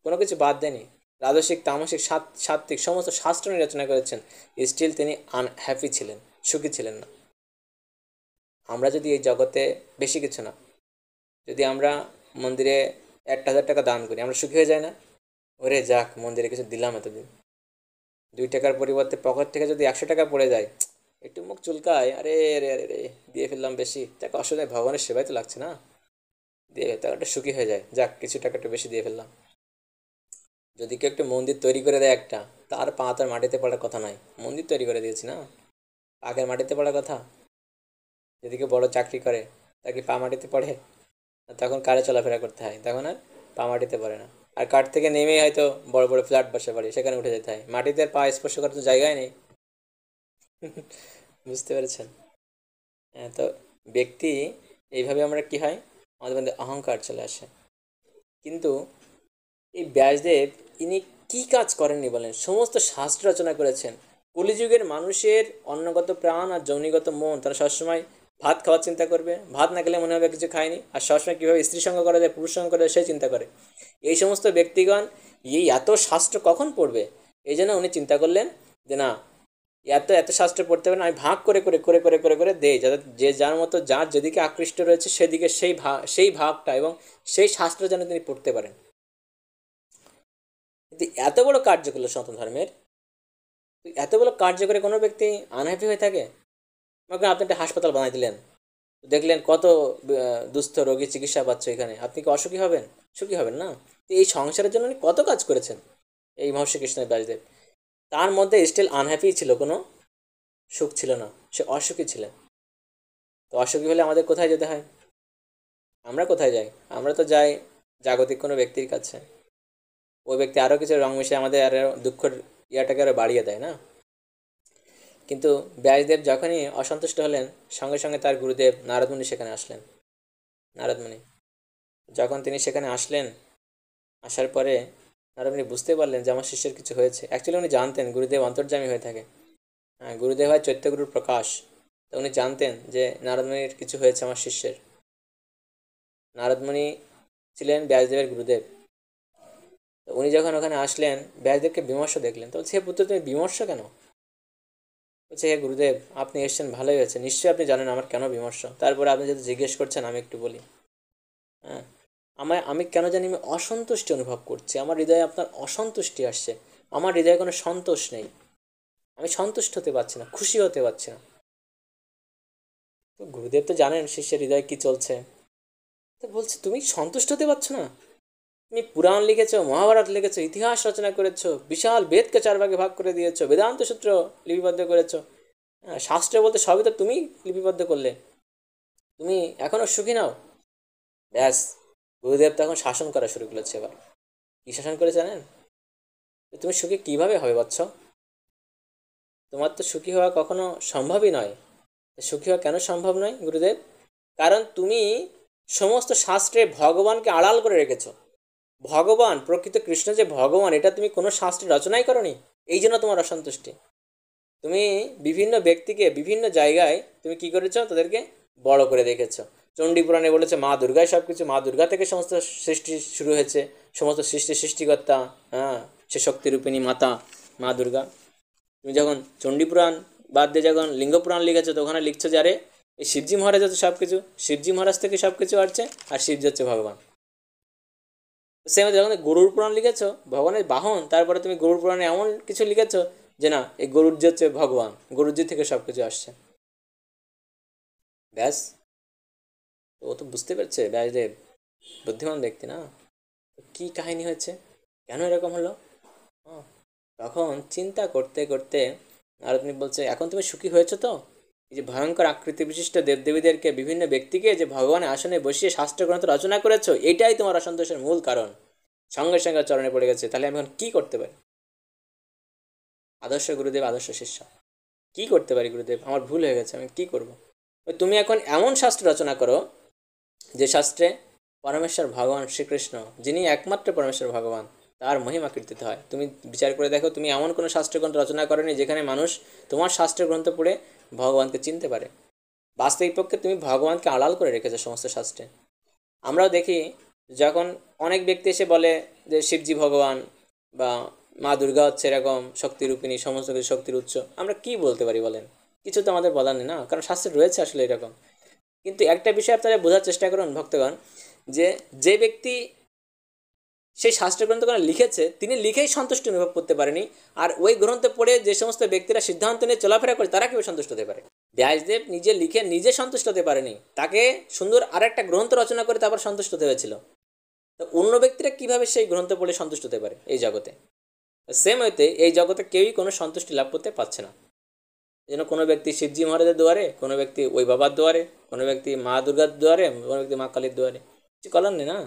কোনো কিছু বাদ দেয়নি। রাজসিক, তামসিক, সাত্ত্বিক সমস্ত শাস্ত্র উনি রচনা করেছেন। স্টিল তিনি আনহ্যাপি ছিলেন, সুখী ছিলেন না। আমরা যদি এই জগতে বেশি কিছু না, যদি আমরা মন্দিরে 1,000 টাকা দান করি, আমরা সুখী হয়ে যাই না? ওরে যাক, মন্দিরে কিছু দিলাম এতদিন। 2 টাকার পরিবর্তে পকেট থেকে যদি 100 টাকা পড়ে যায়, একটু মুখ চুলকায়, আরে রে আরে রে দিয়ে ফেললাম বেশি, তাকে অসুবিধায় ভগবানের সেবাই তো লাগছে না, দিয়ে তাকে একটা সুখী হয়ে যায়, যাক কিছু টাকা একটু বেশি দিয়ে ফেললাম। যদি কেউ একটু মন্দির তৈরি করে দেয় একটা, তার পা তার মাটিতে পড়ার কথা নয়, মন্দির তৈরি করে দিয়েছি না, পাকের মাটিতে পড়ার কথা। যদি কেউ বড় চাকরি করে, তাকে পা মাটিতে পড়ে, তখন কারে চলাফেরা করতে হয়, তখন আর পা মাটিতে পড়ে না। আর কাঠ থেকে নেমেই হয়তো বড় বড় ফ্ল্যাট বাসা বাড়ি, সেখানে উঠে যেতে হয়, মাটিতে পা স্পর্শ করার তো জায়গায় নেই। বুঝতে পেরেছেন? হ্যাঁ, তো ব্যক্তি এইভাবে আমরা কি হয়, আমাদের মধ্যে অহংকার চলে আসে। কিন্তু এই ব্যাসদেব ইনি কি কাজ করেননি বলেন? সমস্ত শাস্ত্র রচনা করেছেন। কলিযুগের মানুষের অন্নগত প্রাণ আর যৌনিগত মন, তারা সবসময় ভাত খাওয়ার চিন্তা করবে, ভাত না খেলে মনে হবে কিছু খায়নি, আর সবসময় কীভাবে স্ত্রী সঙ্গ করা যায়, পুরুষ সঙ্গ করা যায় সেই চিন্তা করে। এই সমস্ত ব্যক্তিগণ এই এত শাস্ত্র কখন পড়বে? এই জন্য উনি চিন্তা করলেন যে না, এত এত শাস্ত্র পড়তে হবে না, আমি ভাগ করে করে করে করে করে করে দেই, যাতে যে যার মতো যার যেদিকে আকৃষ্ট রয়েছে সেদিকে সেই ভাগটা এবং সেই শাস্ত্র যেন তিনি পড়তে পারেন। কিন্তু এত বড় কার্য করলো সনাতন ধর্মের, এত বড় কার্য করে কোনো ব্যক্তি আনহ্যাপি হয়ে থাকে? আপনি একটা হাসপাতাল বানাই দিলেন, দেখলেন কত দুস্থ রোগী চিকিৎসা পাচ্ছে এখানে, আপনি কি অসুখী হবেন? সুখী হবেন না? এই সংসারের জন্য উনি কত কাজ করেছেন এই মহর্ষি কৃষ্ণদেব ব্যাসদেব, তার মধ্যে স্টিল আনহ্যাপি ছিল, কোনো সুখ ছিল না, সে অসুখী ছিলেন। তো অসুখী হলে আমাদের কোথায় যেতে হয়? আমরা কোথায় যাই? আমরা তো যাই জাগতিক কোনো ব্যক্তির কাছে। ওই ব্যক্তি আরও কিছু রং মিশিয়ে আমাদের আরও দুঃখের ইয়াটাকে আরও বাড়িয়ে দেয় না? কিন্তু ব্যাসদেব যখনই অসন্তুষ্ট হলেন, সঙ্গে সঙ্গে তার গুরুদেব নারদমুনি সেখানে আসলেন। নারদমুনি যখন তিনি সেখানে আসলেন, আসার পরে নারদমুনি বুঝতে পারলেন যে আমার শিষ্যের কিছু হয়েছে। অ্যাকচুয়ালি উনি জানতেন গুরুদেব অন্তর্যামী হয়ে থাকে, হ্যাঁ, গুরুদেব হয় চৈত্যগুরুর প্রকাশ। তো উনি জানতেন যে নারদমুনির কিছু হয়েছে আমার শিষ্যের। নারদমুনি ছিলেন ব্যাসদেবের গুরুদেব। তো উনি যখন ওখানে আসলেন, ব্যাসদেবকে বিমর্ষ দেখলেন, তো সে পুত্র তুমি বিমর্ষ কেন? বলছে হে গুরুদেব, আপনি এসছেন ভালোই হয়েছে, নিশ্চয়ই আপনি জানেন আমার কেন বিমর্ষ। তারপরে আপনি যদি জিজ্ঞেস করছেন আমি একটু বলি। হ্যাঁ, আমি কেন জানি আমি অসন্তুষ্টি অনুভব করছি, আমার হৃদয়ে আপনার অসন্তুষ্টি আসছে, আমার হৃদয়ে কোনো সন্তোষ নেই, আমি সন্তুষ্ট হতে পারছি না, খুশি হতে পারছি না। তো গুরুদেব তো জানেন শিষ্যের হৃদয়ে কী চলছে। তো বলছে তুমি সন্তুষ্ট হতে পারছো না? তুমি পুরাণ লিখেছো, মহাভারত লিখেছো, ইতিহাস রচনা করেছো, বিশাল বেদকে 4 ভাগে ভাগ করে দিয়েছো, বেদান্ত সূত্র লিপিবদ্ধ করেছো, হ্যাঁ, শাস্ত্র বলতে সবই তো তুমি লিপিবদ্ধ করলে, তুমি এখনও সুখী নাও? ব্যাস, গুরুদেব তখন শাসন করা শুরু করেছে। এবার কী শাসন করে জানেন? তুমি সুখী কীভাবে হবে বৎস? তোমার তো সুখী হওয়া কখনো সম্ভবই নয়। সুখী হওয়া কেন সম্ভব নয় গুরুদেব? কারণ তুমি সমস্ত শাস্ত্রে ভগবানকে আড়াল করে রেখেছো। ভগবান, প্রকৃত কৃষ্ণ যে ভগবান, এটা তুমি কোনো শাস্ত্রে রচনাই করনি, এই জন্য তোমার অসন্তুষ্টি। তুমি বিভিন্ন ব্যক্তিকে বিভিন্ন জায়গায় তুমি কি করেছো, তাদেরকে বড় করে দেখেছো। চণ্ডী পুরাণে বলেছে মা দুর্গাই সব কিছু, মা দুর্গা থেকে সমস্ত সৃষ্টি শুরু হয়েছে, সমস্ত সৃষ্টিকর্তা, হ্যাঁ, সে শক্তিরূপিণী মাতা। মা দুর্গা। তুমি যখন চণ্ডীপুরাণ বাদ দিয়ে যখন লিঙ্গপুরাণ লিখেছো তো ওখানে লিখছো যে আরে এই শিবজি মহারাজ হচ্ছে সব কিছু, শিবজি মহারাজ থেকে সব কিছু আসছে, আর শিবজি হচ্ছে ভগবান। সেম যখন গরুর পুরাণ লিখেছো ভগবানের বাহন, তারপরে তুমি গরুর পুরাণে এমন কিছু লিখেছো যে না এই গরুর যে হচ্ছে ভগবান, গরুর জি থেকে সব কিছু আসছে। ব্যাস, ও তো বুঝতে পারছে ব্যাসদেব বুদ্ধিমান ব্যক্তি না, কি কাহিনী হয়েছে, কেন এরকম হলো। হ্যাঁ, তখন চিন্তা করতে করতে নারদমুনি বলছে এখন তুমি সুখী হয়েছো তো, এই যে ভয়ঙ্কর আকৃতি বিশিষ্ট দেবদেবীদেরকে বিভিন্ন ব্যক্তিকে যে ভগবানের আসনে বসিয়ে শাস্ত্রগ্রন্থ রচনা করেছো, এটাই তোমার অসন্তোষের মূল কারণ। সঙ্গে সঙ্গে চরণে পড়ে গেছে, তাহলে আমি এখন কি করতে পারি? আদর্শ গুরুদেব আদর্শ শিষ্য, কি করতে পারি গুরুদেব, আমার ভুল হয়ে গেছে, আমি কি করব? তুমি এখন এমন শাস্ত্র রচনা করো যে শাস্ত্রে পরমেশ্বর ভগবান শ্রীকৃষ্ণ, যিনি একমাত্র পরমেশ্বর ভগবান, তার মহিমা কীর্তিত হয়। তুমি বিচার করে দেখো, তুমি এমন কোনো শাস্ত্রগ্রন্থ রচনা করোনি যেখানে মানুষ তোমার শাস্ত্রগ্রন্থ পড়ে ভগবানকে চিনতে পারে। বাস্তবিক পক্ষে তুমি ভগবানকে আড়াল করে রেখেছো সমস্ত শাস্ত্রে। আমরাও দেখি যখন অনেক ব্যক্তি এসে বলে যে শিবজি ভগবান বা মা দুর্গা হচ্ছে এরকম শক্তিরূপিণী, সমস্ত কিছু শক্তির উৎস, আমরা কি বলতে পারি বলেন? কিছু তো আমাদের বলার নেই না, কারণ শাস্ত্রে রয়েছে আসলে এরকম। কিন্তু একটা বিষয় আপনারা বোঝার চেষ্টা করুন ভক্তগণ, যে যে ব্যক্তি সেই শাস্ত্রগ্রন্থগুলো লিখেছে তিনি লিখেই সন্তুষ্টি অনুভব করতে পারেনি, আর ওই গ্রন্থ পড়ে যে সমস্ত ব্যক্তিরা সিদ্ধান্ত নিয়ে চলাফেরা করে তারা কীভাবে সন্তুষ্ট হতে পারে? ব্যাসদেব নিজে লিখে নিজে সন্তুষ্ট হতে পারেনি, তাকে সুন্দর আর একটা গ্রন্থ রচনা করে তারপর সন্তুষ্ট হতে হয়েছিল। তো অন্য ব্যক্তিরা কিভাবে সেই গ্রন্থ পড়ে সন্তুষ্ট হতে পারে এই জগতে? সেম হইতে এই জগতে কেউই কোনো সন্তুষ্টি লাভ করতে পারছে না। এই জন্য কোনো ব্যক্তি শিবজি মহারাজের দুয়ারে, কোনো ব্যক্তি ওই বাবার দুয়ারে, কোনো ব্যক্তি মা দুর্গার দুয়ারে, কোনো ব্যক্তি মা কালীর দুয়ারে, কিছু করার নেই না।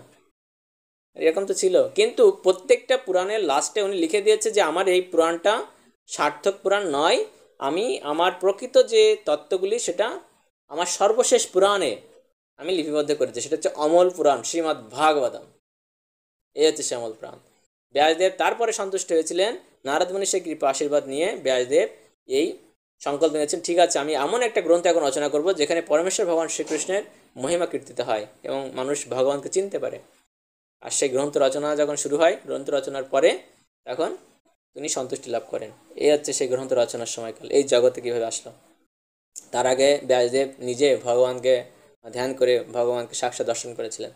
এরকম তো ছিল, কিন্তু প্রত্যেকটা পুরাণের লাস্টে উনি লিখে দিয়েছে যে আমার এই পুরাণটা সার্থক পুরাণ নয়, আমি আমার প্রকৃত যে তত্ত্বগুলি সেটা আমার সর্বশেষ পুরাণে আমি লিপিবদ্ধ করেছি, সেটা হচ্ছে অমল পুরাণ শ্রীমদ্ ভাগবতম। এই হচ্ছে সে অমল পুরাণ। ব্যাসদেব তারপরে সন্তুষ্ট হয়েছিলেন, নারদ মুনির সেই কৃপা আশীর্বাদ নিয়ে ব্যাসদেব এই সংকল্প নিয়েছেন, ঠিক আছে আমি এমন একটা গ্রন্থ এখন রচনা করব যেখানে পরমেশ্বর ভগবান শ্রীকৃষ্ণের মহিমা কীর্তিত হয় এবং মানুষ ভগবানকে চিনতে পারে। আর সেই গ্রন্থ রচনা যখন শুরু হয়, গ্রন্থ রচনার পরে তখন তিনি সন্তুষ্টি লাভ করেন। এই হচ্ছে সেই গ্রন্থ রচনার সময়কাল, এই জগতে কীভাবে আসলো। তার আগে ব্যাসদেব নিজে ভগবানকে ধ্যান করে ভগবানকে সাক্ষাৎ দর্শন করেছিলেন।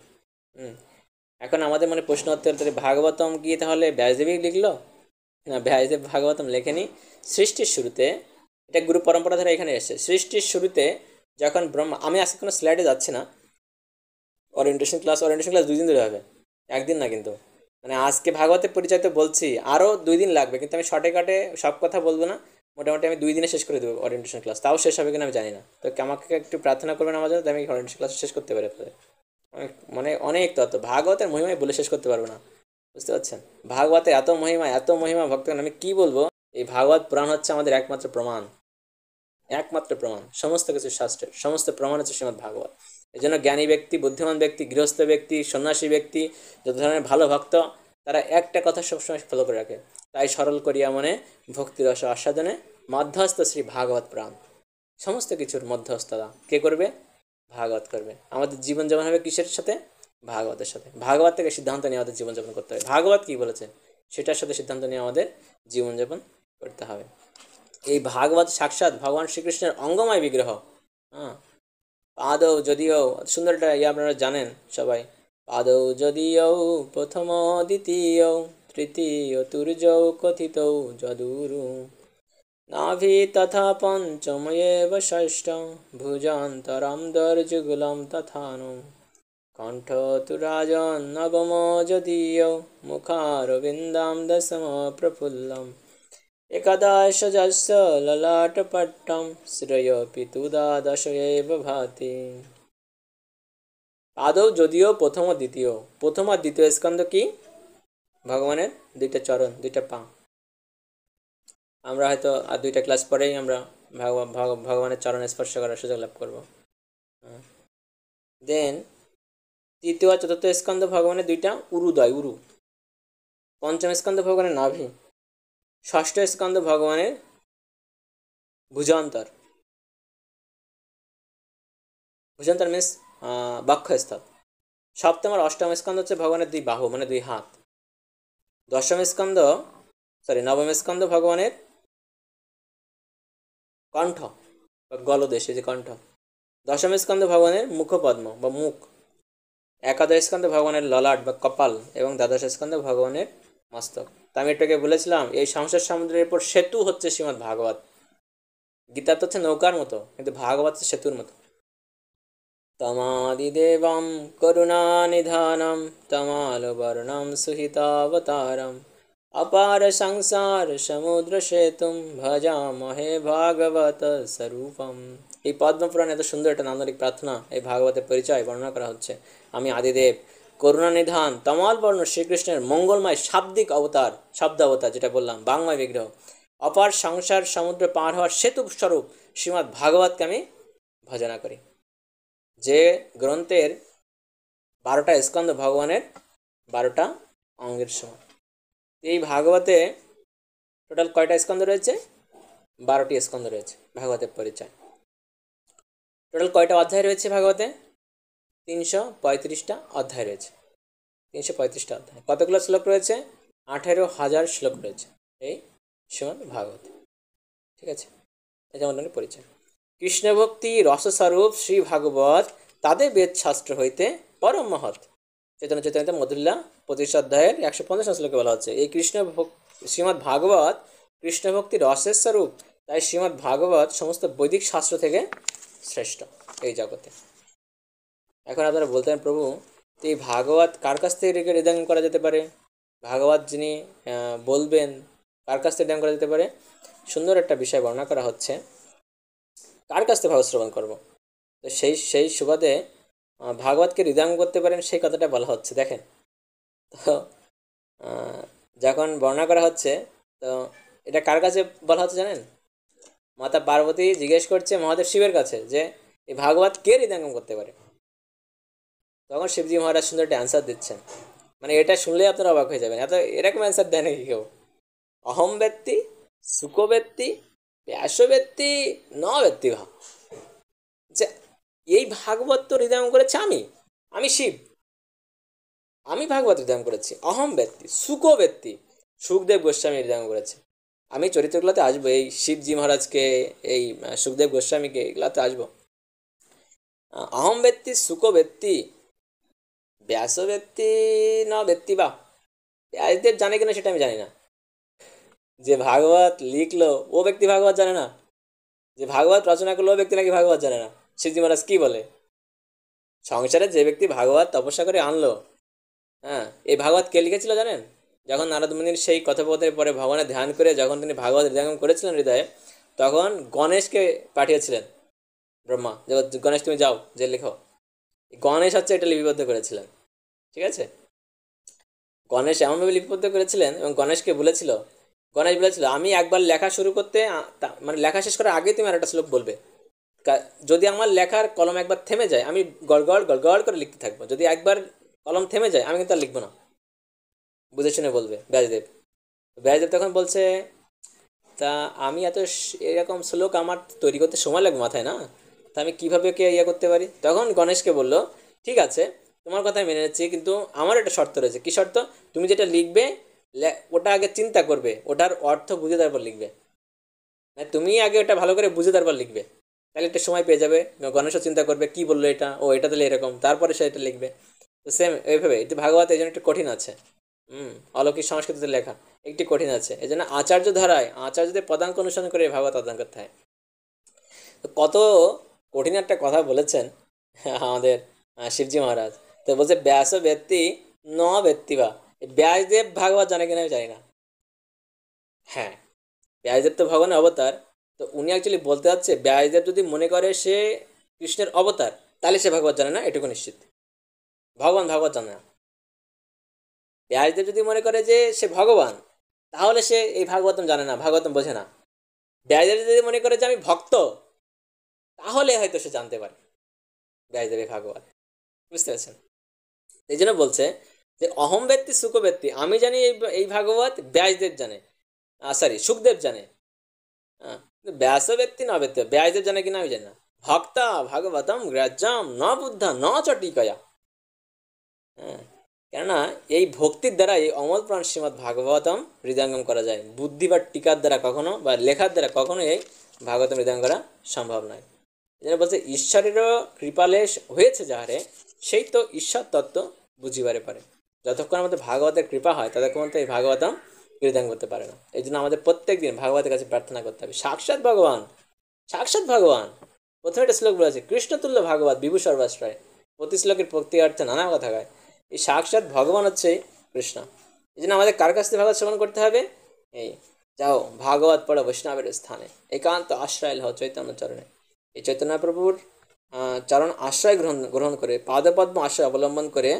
এখন আমাদের মনে প্রশ্ন হতে হলে ভাগবতম গিয়ে তাহলে ব্যাসদেবই লিখলো? না, ব্যাসদেব ভাগবতম লেখেনি। সৃষ্টির শুরুতে, এটা গুরু পরম্পরা ধরে এখানে এসেছে, সৃষ্টির শুরুতে যখন ব্রহ্মা, আমি আজকে কোনো স্লাইডে যাচ্ছি না, ওরিয়েন্টেশন ক্লাস 2 দিন ধরে হবে, একদিন না কিন্তু। মানে আজকে ভাগবতের পরিচয় তো বলছি, আরও 2 দিন লাগবে, কিন্তু আমি শর্টে কাটে সব কথা বলবো না, মোটামুটি আমি 2 দিনে শেষ করে দেবো ওরিয়েন্টেশন ক্লাস, তাও শেষ হবে কিনা আমি জানি না। তো আমাকে একটু প্রার্থনা করবেন আমার জন্য, আমি ওরিয়েন্টেশন ক্লাস শেষ করতে পারি। অনেক মানে অনেক তত্ত্ব ভাগবতের মহিমায় বলে শেষ করতে পারবো না, বুঝতে পারছেন? ভাগবতে এত মহিমা, এত মহিমা ভক্তগণ, আমি কি বলবো। এই ভাগবত পুরাণ হচ্ছে আমাদের একমাত্র প্রমাণ, একমাত্র প্রমাণ সমস্ত কিছু শাস্ত্রের, সমস্ত প্রমাণ হচ্ছে শ্রীমদ্ ভাগবত। এই জন্য জ্ঞানী ব্যক্তি, বুদ্ধিমান ব্যক্তি, গৃহস্থ ব্যক্তি, সন্ন্যাসী ব্যক্তি, যত ধরনের ভালো ভক্ত, তারা একটা কথা সবসময় ফলো করে রাখে, তাই সরল করিয়া মনে ভক্তিরস আস্বাদনে মধ্যস্থ শ্রী ভাগবত প্রাণ। সমস্ত কিছুর মধ্যস্থতা কে করবে? ভাগবত করবে। আমাদের জীবনযাপন হবে কিসের সাথে? ভাগবতের সাথে। ভাগবত থেকে সিদ্ধান্ত নিয়ে আমাদের জীবনযাপন করতে হবে, ভাগবত কী বলেছে সেটার সাথে সিদ্ধান্ত নিয়ে আমাদের জীবনযাপন করতে হবে। এই ভাগবত সাক্ষাৎ ভগবান শ্রীকৃষ্ণের অঙ্গময় বিগ্রহ। হ্যাঁ, পাদৌ যদিও, সুন্দর একটা ইয়ে আপনারা জানেন সবাই, পাদৌ যদিও প্রথম দ্বিতীয় তৃতীয় তুর্যৌ কথিত যদুরু নাভি তথা পঞ্চময়েব ষষ্ঠ ভুজান্তরম দর্যুগুলম তথানু কণ্ঠ তু রাজন নবম যদীয় মুখারবিন্দাম দশম প্রফুল্লম একাদশযস্য ললাটপট্টম শ্রেয়োপি তু দ্বাদশ এব ভাতি। আদৌ যদিও প্রথম ও দ্বিতীয়, প্রথম আর দ্বিতীয় স্কন্ধ কি? ভগবানের দুইটা চরণ, দুইটা পা। আমরা হয়তো আর 2টা ক্লাস পরেই আমরা ভগবানের চরণে স্পর্শ করার সুযোগ লাভ করবো। দেন তৃতীয় আর চতুর্থ স্কন্ধ ভগবানের 2টা উরুদয়, উরু। পঞ্চম স্কন্ধ ভগবানের নাভি। ষষ্ঠ স্কন্ধ ভগবানের ভুজান্তর। ভুজান্তর মিন্স বক্ষস্থল। সপ্তম আর অষ্টম স্কন্ধ হচ্ছে ভগবানের 2 বাহু, মানে 2 হাত। দশম স্কন্ধ নবম স্কন্ধ ভগবানের কণ্ঠ বা গলদেশ, এই যে কণ্ঠ। দশম স্কন্ধ ভগবানের মুখপদ্ম বা মুখ। একাদশ স্কন্ধে ভগবানের ললাট বা কপাল এবং দ্বাদশ স্কন্ধে ভগবানের মস্তক। তা আমি এটাকে বলেছিলাম এই সংসার সমুদ্রের উপর সেতু হচ্ছে শ্রীমদ্ ভাগবত। গীতা তো হচ্ছে নৌকার মতো, কিন্তু ভাগবত সেতুর মতো। তমাদিদেবম করুণানিধানম তমালবর্ণম সুহিতাবতারম अपार সংসার সমুদ্র সেতুম ভজামহে ভাগবত স্বরূপম। এই পদ্মপুরাণ এত সুন্দর একটা নান্দনিক প্রার্থনা, এই ভাগবতের পরিচয় বর্ণনা করা হচ্ছে। আমি আদিদেব, করুণানিধান, তমাল বর্ণ শ্রীকৃষ্ণের মঙ্গলময় শাব্দিক অবতার, শব্দ অবতার যেটা বললাম, বাংময় বিগ্রহ, অপার সংসার সমুদ্র পার হওয়ার সেতু স্বরূপ শ্রীমদ্ ভাগবতকে আমি ভজনা করি। যে গ্রন্থের 12টা স্কন্ধ ভগবানের 12টা অঙ্গের সমান। এই ভাগবতে টোটাল কয়টা স্কন্ধ রয়েছে? 12টি স্কন্ধ রয়েছে ভাগবতের পরিচয়। টোটাল কয়টা অধ্যায় রয়েছে ভাগবতে? 335টা অধ্যায় রয়েছে। 335টা অধ্যায়। কতগুলো শ্লোক রয়েছে? 18,000 শ্লোক রয়েছে এই শ্রীমদ্ ভাগবত। ঠিক আছে, এটা আমাদের পরিচয়। কৃষ্ণ ভক্তি রসস্বরূপ শ্রী ভাগবত তাদের বেদ শাস্ত্র হইতে পরম মহৎ। চৈতন্য চৈতন্য মধুল্লা 25 অধ্যায়ের 150 শ্লোকে বলা হচ্ছে এই শ্রীমদ্ ভাগবত কৃষ্ণ ভক্তি রসের স্বরূপ, তাই শ্রীমদ্ ভাগবত সমস্ত বৈদিক শাস্ত্র থেকে শ্রেষ্ঠ এই জগতে। এখন আপনারা বলতেন, প্রভু এই ভাগবত কার কাছ থেকে হৃদয়ঙ্গম করা যেতে পারে? ভাগবত যিনি বলবেন কার কাছ থেকে হৃদয়ঙ্গম করা যেতে পারে? সুন্দর একটা বিষয় বর্ণনা করা হচ্ছে, কার কাছ থেকে ভাগবত শ্রবণ করবো। তো সেই সুবাদে ভাগবতকে হৃদয়ঙ্গম করতে পারেন সেই কথাটা বলা হচ্ছে। দেখেন তো যখন বর্ণনা করা হচ্ছে, তো এটা কার কাছে বলা হচ্ছে জানেন? মাতা পার্বতী জিজ্ঞেস করছে মহাদেব শিবের কাছে যে এই ভাগবত কে হৃদয়ঙ্গম করতে পারে। তখন শিবজি মহারাজ সুন্দর একটা অ্যান্সার দিচ্ছেন, মানে এটা শুনলে আপনারা অবাক হয়ে যাবেন, এত এরকম অ্যান্সার দেয় নাকি কেউ? অহম ব্যক্তি সুখ ব্যক্তি ব্যাস ব্যক্তি ন ব্যক্তি ভাব, যে এই ভাগবত তো হৃদয়ঙ্গম করেছে আমি শিব, আমি ভাগবত হৃদয়ঙ্গম করেছি। অহম ব্যক্তি সুখ ব্যক্তি সুখদেব গোস্বামী হৃদয়ঙ্গম করেছে। আমি চরিত্রগুলোতে আসবো, এই শিবজি মহারাজকে, এই সুখদেব গোস্বামীকে, এগুলাতে আসবো। অহম ব্যক্তি সুখ ব্যক্তি ব্যাস ব্যক্তি ন ব্যক্তি বা। ব্যাসদেব জানে কিনা সেটা আমি জানি না, যে ভাগবত লিখলো ও ব্যক্তি ভাগবত জানে না, যে ভাগবত রচনা করলো ও ব্যক্তি নাকি ভাগবত জানে না। শিবজি মহারাজ কি বলে, সংসারে যে ব্যক্তি ভাগবত তপস্যা করে আনলো, হ্যাঁ, এই ভাগবত কে লিখেছিল জানেন? যখন নারদ মুনির সেই কথোপকথনের পরে ভগবানের ধ্যান করে যখন তিনি ভাগবত হৃদয়ঙ্গম করেছিলেন হৃদয়ে, তখন গণেশকে পাঠিয়েছিলেন ব্রহ্মা, যে গণেশ তুমি যাও যে লেখো। গণেশ হচ্ছে এটা লিপিবদ্ধ করেছিলেন। ঠিক আছে, গণেশ এমনভাবে লিপিবদ্ধ করেছিলেন এবং গণেশ বলেছিল আমি একবার লেখা শুরু করতে, মানে লেখা শেষ করার আগে তুমি আর একটা শ্লোক বলবে। যদি আমার লেখার কলম একবার থেমে যায় আমি গড়গড় গড়গড় করে লিখতে থাকবো, যদি একবার কলম থেমে যায় আমি কিন্তু আর লিখবো না। বুঝে শুনে বলবে ব্যাসদেব তখন বলছে, তা আমি এরকম শ্লোক আমার তৈরি করতে সময় লাগবে মাথায় না, তা আমি কীভাবে করতে পারি? তখন গণেশকে বলল, ঠিক আছে তোমার কথাই মেনে নিচ্ছি, কিন্তু আমার একটা শর্ত রয়েছে। কী শর্ত? তুমি যেটা লিখবে ওটা আগে চিন্তা করবে, ওটার অর্থ বুঝে তারপর লিখবে। মানে তুমি আগে ওটা ভালো করে বুঝে তারপর লিখবে, তাহলে একটা সময় পেয়ে যাবে। গণেশও চিন্তা করবে কি বললো এটা, ও এটা তাহলে এরকম, তারপরে সে এটা লিখবে। তো সেম এইভাবে এটা ভাগবত এই জন্য একটু কঠিন আছে। অলৌকিক সংস্কৃতিতে লেখা একটি কঠিন আছে, এই জন্য আচার্যদের পদাঙ্ক অনুসরণ করে ভাগবত অধ্যয়ন করতে হয়। তো কত কঠিন একটা কথা বলেছেন আমাদের শিবজি মহারাজ। তো বলছে ব্যাস ব্যক্তি ন ব্যক্তি বা। ব্যাসদেব ভাগবত জানে কিনা আমি জানি না। হ্যাঁ, ব্যাসদেব তো ভগবানের অবতার, তো উনি অ্যাকচুয়ালি বলতে যাচ্ছে ব্যাসদেব যদি মনে করে সে কৃষ্ণের অবতার তাহলে সে ভাগবত জানে না, এটুকু নিশ্চিত। ভাগবত জানে না। ব্যাসদেব যদি মনে করে যে সে ভগবান তাহলে সে এই ভাগবতম জানে না, ভাগবতম বোঝে না। ব্যাসদেব যদি মনে করে যে আমি ভক্ত তাহলে হয়তো সে জানতে পারে ব্যাসদেব এই ভাগবত। বুঝতে পারছেন? এই জন্য বলছে যে অহম ব্যক্তি সুখ ব্যক্তি, আমি জানি এই ভাগবত ব্যাসদেব জানে, সুখদেব জানে। হ্যাঁ, ব্যাস ব্যক্তি না ব্যক্তি, ব্যাসদেব জানে কিনা আমি জানি না। ভক্তা ভাগবতম গ্রাহ্যম ন বুদ্ধা ন চ টিকয়া। হ্যাঁ, কেননা এই ভক্তির দ্বারা এই অমল প্রাণ শ্রীমদ্ ভাগবতম হৃদয়ঙ্গম করা যায়। বুদ্ধি বা টিকার দ্বারা কখনো বা লেখার দ্বারা কখনো এই ভাগবতম হৃদয়ঙ্গম করা সম্ভব নয়। এই জন্য বলছে ঈশ্বরেরও কৃপালেশ হয়েছে যাহারে, সেই তো ঈশ্বর তত্ত্ব বুঝিবারে পারে। যতক্ষণ আমাদের ভাগবতের কৃপা হয় ততক্ষণ তো এই ভাগবতম হৃদয়ঙ্গম করতে পারে না। এই জন্য আমাদের প্রত্যেক দিন ভাগবতের কাছে প্রার্থনা করতে হবে। সাক্ষাৎ ভগবান, সাক্ষাৎ ভগবান। প্রথমে একটা শ্লোক বলেছে কৃষ্ণতুল্য ভাগবত বিভূ সর্বাশ্রয়। প্রতি শ্লোকের প্রতি অর্থে নানা কথা হয়। এই সাক্ষাৎ ভগবান হচ্ছে কৃষ্ণ। এই জন্য আমাদের কার কাছ থেকে ভাগবত শ্রবণ করতে হবে? এই যাও ভাগবত পড়ো বৈষ্ণবের স্থানে, একান্ত আশ্রয় লহ চৈতন্য চরণে। এই চৈতন্য প্রভুর চরণ আশ্রয় গ্রহণ করে, পাদপদ্ম আশ্রয় অবলম্বন করে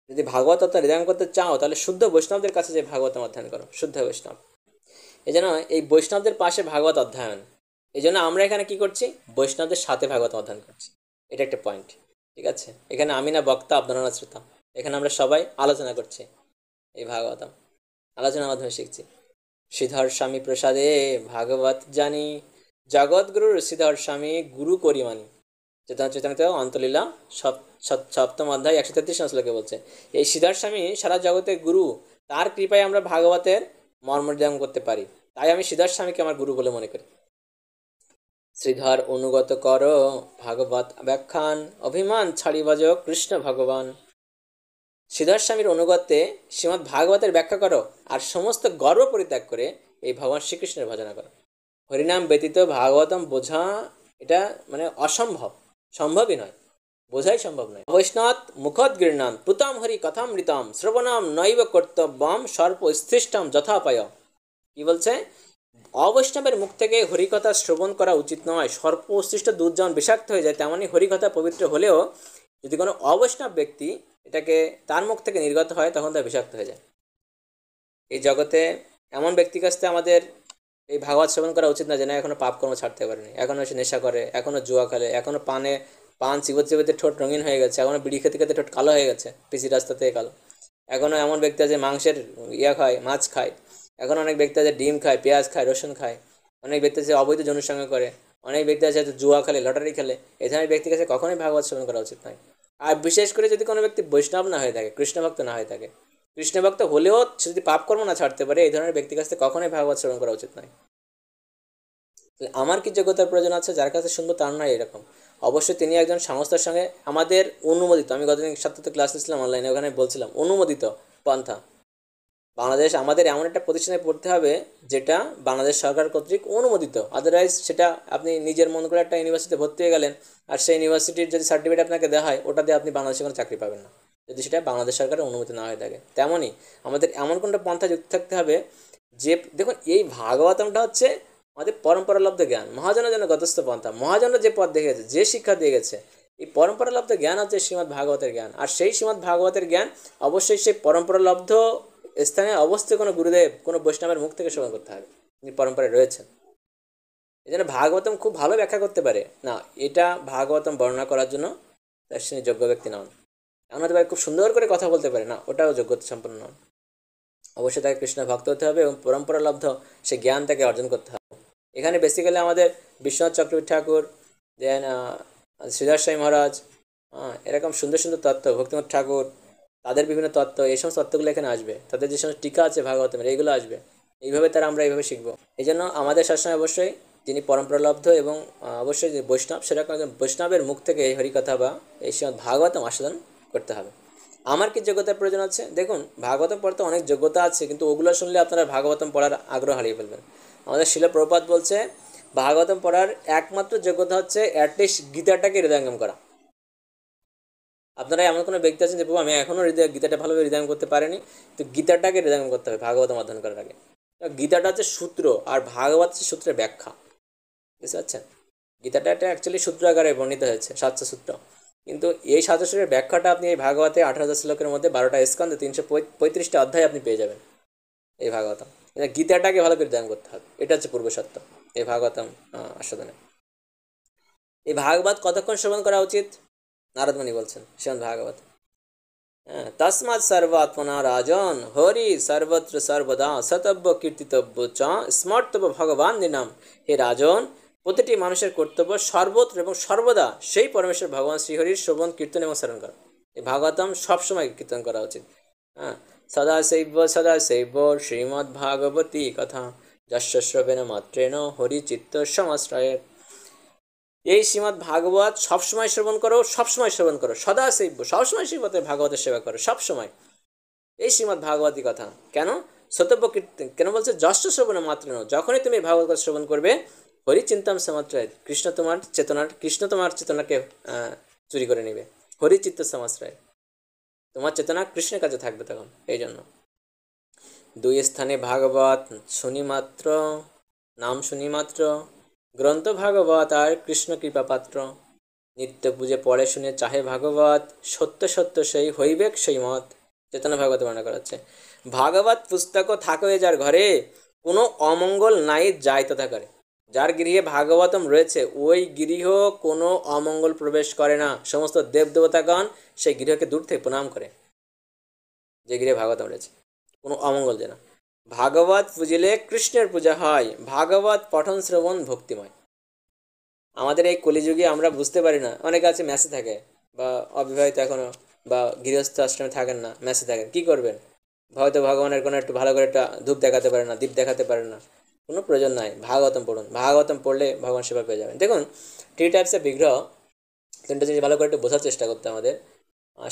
যদি ভাগবত তত্ত্ব হৃদয়ঙ্গম করতে চাও, তাহলে শুদ্ধ বৈষ্ণবদের কাছে যে ভাগবতম অধ্যয়ন করো, শুদ্ধ বৈষ্ণব। এই জন্য এই বৈষ্ণবদের পাশে ভাগবত অধ্যয়ন। এই জন্য আমরা এখানে কি করছি? বৈষ্ণবদের সাথে ভাগবত অধ্যয়ন করছি। এটা একটা পয়েন্ট, ঠিক আছে? এখানে আমি না বক্তা, আপনারা না শ্রোতা। এখানে আমরা সবাই আলোচনা করছি এই ভাগবতম, আলোচনার মাধ্যমে শিখছি। শ্রীধর স্বামী প্রসাদে ভাগবত জানি, জগৎগুরুর শ্রীধর স্বামী গুরু করি মানি। চৈতন্য অন্তলীলা সপ্তম অধ্যায় 133 শ্লোকে বলছে এই শ্রীধর স্বামী সারা জগতের গুরু, তার কৃপায় আমরা ভাগবতের মর্মহৃদয়ঙ্গম করতে পারি। তাই আমি শ্রীধর স্বামীকে আমার গুরু বলে মনে করি। শ্রীধর অনুগত কর ভাগবত ব্যাখ্যান, অভিমান ছাড়ি ভজ কৃষ্ণ ভগবান। শ্রীধর স্বামীর অনুগত্যে শ্রীমদ্ ভাগবতের ব্যাখ্যা করো, আর সমস্ত গর্ব পরিত্যাগ করে এই ভগবান শ্রীকৃষ্ণের ভজনা করো। হরিনাম ব্যতীত ভাগবতম বোঝা এটা মানে অসম্ভব, সম্ভবই নয়, বোঝাই সম্ভব নয়। বৈষ্ণব মুখদ গৃহ্ণাম পুতম হরি কথামৃতম শ্রবণম নৈব কর্তব্যম সর্প স্থিষ্টম যথাপায়। কি বলছে? অবৈষ্ণবের মুখ থেকে হরিকথা শ্রবণ করা উচিত নয়। সর্প সৃষ্ট দুধ যেমন বিষাক্ত হয়ে যায়, তেমনই হরিকথা পবিত্র হলেও যদি কোনো অবৈষ্ণব ব্যক্তি এটাকে তার মুখ থেকে নির্গত হয়, তখন তা বিষাক্ত হয়ে যায়। এই জগতে এমন ব্যক্তির কাছ থেকে আমাদের এই ভাগবত শ্রবণ করা উচিত না, যে না এখনো পাপ কর্ম ছাড়তে পারেনি, এখনো সে নেশা করে, এখনো জুয়া খেলে, এখনো পান চিবোতে চিবোতে ঠোঁট রঙিন হয়ে গেছে, এখনো বিড়ি খেতে খেতে ঠোঁট কালো হয়ে গেছে, পিসি রাস্তা থেকে কালো। এখনো এমন ব্যক্তি আছে মাংসের খায়, মাছ খায়। এখন অনেক ব্যক্তি আছে ডিম খায়, পেঁয়াজ খায়, রসুন খায়। অনেক ব্যক্তি আছে অবৈধ যৌনসঙ্গ করে। অনেক ব্যক্তি আছে জুয়া খেলে, লটারি খেলে। এই ধরনের ব্যক্তির কাছে কখনোই ভাগবত শ্রবণ করা উচিত নয়। আর বিশেষ করে যদি কোনো ব্যক্তি বৈষ্ণব না হয়ে থাকে, কৃষ্ণ ভক্ত না হয়ে থাকে, কৃষ্ণ ভক্ত হলেও সে যদি পাপ কর্ম না ছাড়তে পারে, এই ধরনের ব্যক্তির কাছে কখনোই ভাগবত শ্রবণ করা উচিত নয়। আমার কি যোগ্যতার প্রয়োজন আছে? যার কাছে শুনবো তার নয় এরকম। অবশ্যই তিনি একজন সংস্থার সঙ্গে আমাদের অনুমোদিত, আমি গতদিন সাথে ক্লাস নিচ্ছিলাম অনলাইনে, ওখানে বলছিলাম অনুমোদিত পন্থা। বাংলাদেশ আমাদের এমন একটা প্রতিষ্ঠানে পড়তে হবে যেটা বাংলাদেশ সরকার কর্তৃক অনুমোদিত। আদারওয়াইজ সেটা আপনি নিজের মন করে একটা ইউনিভার্সিটিতে ভর্তি হয়ে গেলেন, আর সেই ইউনিভার্সিটির যদি সার্টিফিকেট আপনাকে দেওয়া হয়, ওটা দিয়ে আপনি বাংলাদেশে কোনো চাকরি পাবেন না, যদি সেটা বাংলাদেশ সরকারের অনুমতি না হয়ে থাকে। তেমনই আমাদের এমন কোনটা পন্থা যুক্ত থাকতে হবে যে, দেখুন এই ভাগবতমটা হচ্ছে আমাদের পরম্পরালব্ধ জ্ঞান, মহাজনের জন্য গতস্থ পন্থা। মহাজনরা যে পথ দেখে গেছে, যে শিক্ষা দিয়ে গেছে, এই পরম্পরালব্ধ জ্ঞান হচ্ছে শ্রীমদ্ ভাগবতের জ্ঞান। আর সেই শ্রীমদ্ ভাগবতের জ্ঞান অবশ্যই সেই পরম্পরালব্ধ স্থানে অবশ্যই কোনো গুরুদেব, কোনো বৈষ্ণবের মুখ থেকে শ্রবণ করতে হবে, তিনি পরম্পরায় রয়েছেন। এই জন্য ভাগবতম খুব ভালো ব্যাখ্যা করতে পারে না, এটা ভাগবতম বর্ণনা করার জন্য তার সে যোগ্য ব্যক্তি নন। এমন হতে পারে খুব সুন্দর করে কথা বলতে পারে না, ওটাও যোগ্যতা সম্পন্ন নন। অবশ্যই তাকে কৃষ্ণ ভক্ত হতে হবে এবং পরম্পরালব্ধ সে জ্ঞান তাকে অর্জন করতে হবে। এখানে বেসিক্যালি আমাদের বিশ্বনাথ চক্রবর্তী ঠাকুর, দেন শ্রীধর স্বামী মহারাজ, এরকম সুন্দর সুন্দর তত্ত্ব, ভক্তিনাথ ঠাকুর, তাদের বিভিন্ন তত্ত্ব, এই সমস্ত তত্ত্বগুলো এখানে আসবে। তাদের যে সমস্ত টিকা আছে ভাগবতের, এইগুলো আসবে। এইভাবে তারা আমরা এইভাবে শিখবো। এই জন্য আমাদের সবসময় অবশ্যই যিনি পরম্পরালব্ধ এবং অবশ্যই যে বৈষ্ণব, সেরকম একজন বৈষ্ণবের মুখ থেকে এই হরিকথা বা এই শ্রীমদ্ ভাগবতম আস্বাদন করতে হবে। আমার কি যোগ্যতার প্রয়োজন আছে? দেখুন ভাগবতম পড়তে অনেক যোগ্যতা আছে, কিন্তু ওগুলো শুনলে আপনারা ভাগবতম পড়ার আগ্রহ হারিয়ে ফেলবেন। আমাদের শিল প্রভুপাদ বলছে ভাগবতম পড়ার একমাত্র যোগ্যতা হচ্ছে অ্যাটলিস্ট গীতাটাকে হৃদয়ঙ্গম করা। আপনারা এমন কোনো ব্যক্তি আছেন যে প্রভু আমি এখনও গীতাটা ভালোভাবে হৃদয়ঙ্গম করতে পারিনি, তো গীতাটাকে হৃদয়ঙ্গম করতে হবে ভাগবতম অধ্যয়ন করার আগে। গীতাটা হচ্ছে সূত্র, আর ভাগবত হচ্ছে সূত্রের ব্যাখ্যা, বুঝতে পারছেন? গীতাটা একটা অ্যাকচুয়ালি সূত্র আকারে বর্ণিত হয়েছে, 700 সূত্র, কিন্তু এই 700 সূত্রের ব্যাখ্যাটা আপনি এই ভাগবতে 18,000 শ্লোকের মধ্যে 12টা স্কন্ধে 335টা অধ্যায় আপনি পেয়ে যাবেন এই ভাগবতম। গীতাটাকে ভালো করে ধ্যান করতে হবে, এটা হচ্ছে পূর্ব সত্য এই ভাগবতম আস্বাদনে। এই ভাগবত কতক্ষণ শ্রবণ করা উচিত? নারদমণি বলছেন শ্রীমদ্ ভাগবত, তস্মাৎ সর্বাত্মনা রাজন হরি সর্বত্র সর্বদা সতব্য কীর্তিতব্য চ স্মর্তব্য ভগবান নিনাম। হে রাজন, প্রতিটি মানুষের কর্তব্য সর্বত্র এবং সর্বদা সেই পরমেশ্বর ভগবান শ্রীহরির শ্রবণ কীর্তন এবং স্মরণ করা। এই ভাগবতম সবসময় কীর্তন করা উচিত। হ্যাঁ, সদা শৈব শ্রীমদ্ ভাগবতী কথা যস্য শ্রবেণ মাত্রেণ হরিচিত্ত সমাশ্রয়ে। এই শ্রীমদ্ ভাগবত সবসময় শ্রবণ করো, সবসময় শ্রবণ করো, সদা শৈব সবসময় শ্রীমতের ভাগবতের সেবা করো সবসময়। এই শ্রীমদ্ ভাগবতী কথা কেন সতব্য কীর্তন কেন বলছে? যশ্চ শ্রবণ মাত্র ন, যখনই তুমি ভাগবত কথা শ্রবণ করবে, হরিচিন্তাম সমাশ্রয়, কৃষ্ণ তোমার চেতনাকে চুরি করে নেবে। হরিচিত্ত সমাশ্রয়, তোমার চেতনা কৃষ্ণের কাছে থাকবে তখন। এই জন্য দুই স্থানে ভাগবত শুনি মাত্র, নাম শুনি মাত্র, গ্রন্থ ভাগবত আর কৃষ্ণ কৃপা পাত্র, নিত্য পূজে পড়ে শুনে চাহে ভাগবত, সত্য সত্য সেই হইবেক সেই মত। চেতনা ভাগবত বর্ণনা করা হচ্ছে। ভাগবত পুস্তক থাকে যার ঘরে, কোনো অমঙ্গল নাই যায় তথা করে। যার গৃহে ভাগবতম রয়েছে ওই গৃহ কোনো অমঙ্গল প্রবেশ করে না। সমস্ত দেবদেবতাগণ সেই গৃহকে দূর থেকে প্রণাম করে, যে গৃহে ভাগবতম রয়েছে কোনো অমঙ্গল যেন। ভাগবত পুজিলে কৃষ্ণের পূজা হয়, ভাগবত পঠন শ্রবণ ভক্তিময়। আমাদের এই কলিযুগে আমরা বুঝতে পারি না, অনেকে আছে মেসে থাকে বা অবিবাহিত এখনো বা গৃহস্থ আশ্রমে থাকেন না, মেসে থাকেন, কি করবেন? হয়তো ভগবানের কোনো একটু ভালো করে একটা ধূপ দেখাতে পারে না, দীপ দেখাতে পারে না, কোনো প্রয়োজন নাই, ভাগবতম পড়ুন। ভাগবতম পড়লে ভগবান সেবা পেয়ে যাবেন। দেখুন, থ্রি টাইপসের বিগ্রহ, তিনটা জিনিস ভালো করে একটু বোঝার চেষ্টা করতে আমাদের।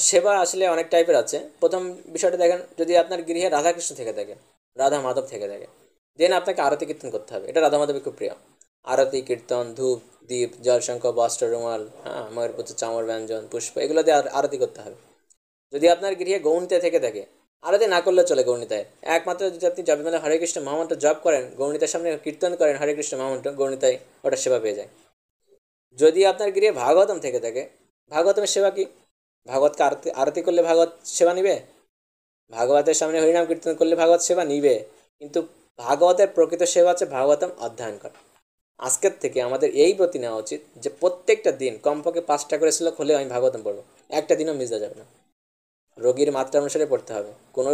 সেবা আসলে অনেক টাইপের আছে। প্রথম বিষয়টা দেখেন, যদি আপনার গৃহে রাধাকৃষ্ণ থেকে থাকে, রাধা মাধব থেকে থাকে, দেন আপনাকে আরতি কীর্তন করতে হবে। এটা রাধা মাধবের খুব প্রিয়। আরতি কীর্তন, ধূপ দীপ জলশঙ্খ বস্ত্র রুমাল, হ্যাঁ, ময়ূরপুচ্ছ চামর ব্যঞ্জন পুষ্প, এগুলো দিয়ে আরতি করতে হবে। যদি আপনার গৃহে গৌণিতায় থেকে থাকে, আরতি না করলে চলে গৌণিতায়। একমাত্র যদি আপনি জপ মানে হরে কৃষ্ণ মহামন্ত্র জপ করেন, গৌণিতার সামনে কীর্তন করেন হরে কৃষ্ণ মহামন্ত্র, গৌণিতায় ওটা সেবা পেয়ে যায়। যদি আপনার গৃহে ভাগবতম থেকে থাকে, ভাগবতমের সেবা কি? ভাগবতকে আরতি আরতি করলে ভাগবত সেবা নিবে? ভাগবতের সামনে হরিনাম কীর্তন করলে ভাগবত সেবা নিবে, কিন্তু ভাগবতের প্রকৃত সেবা হচ্ছে ভাগবতম অধ্যয়ন করা। আজকের থেকে আমাদের এই প্রতি নেওয়া উচিত যে প্রত্যেকটা দিন কমপক্ষে 5টা করে শ্লোক হলেও আমি ভাগবতম পড়বো, একটা দিনও মিস যাবে না। রোগীর মাত্রা অনুসারে পড়তে হবে। কোনো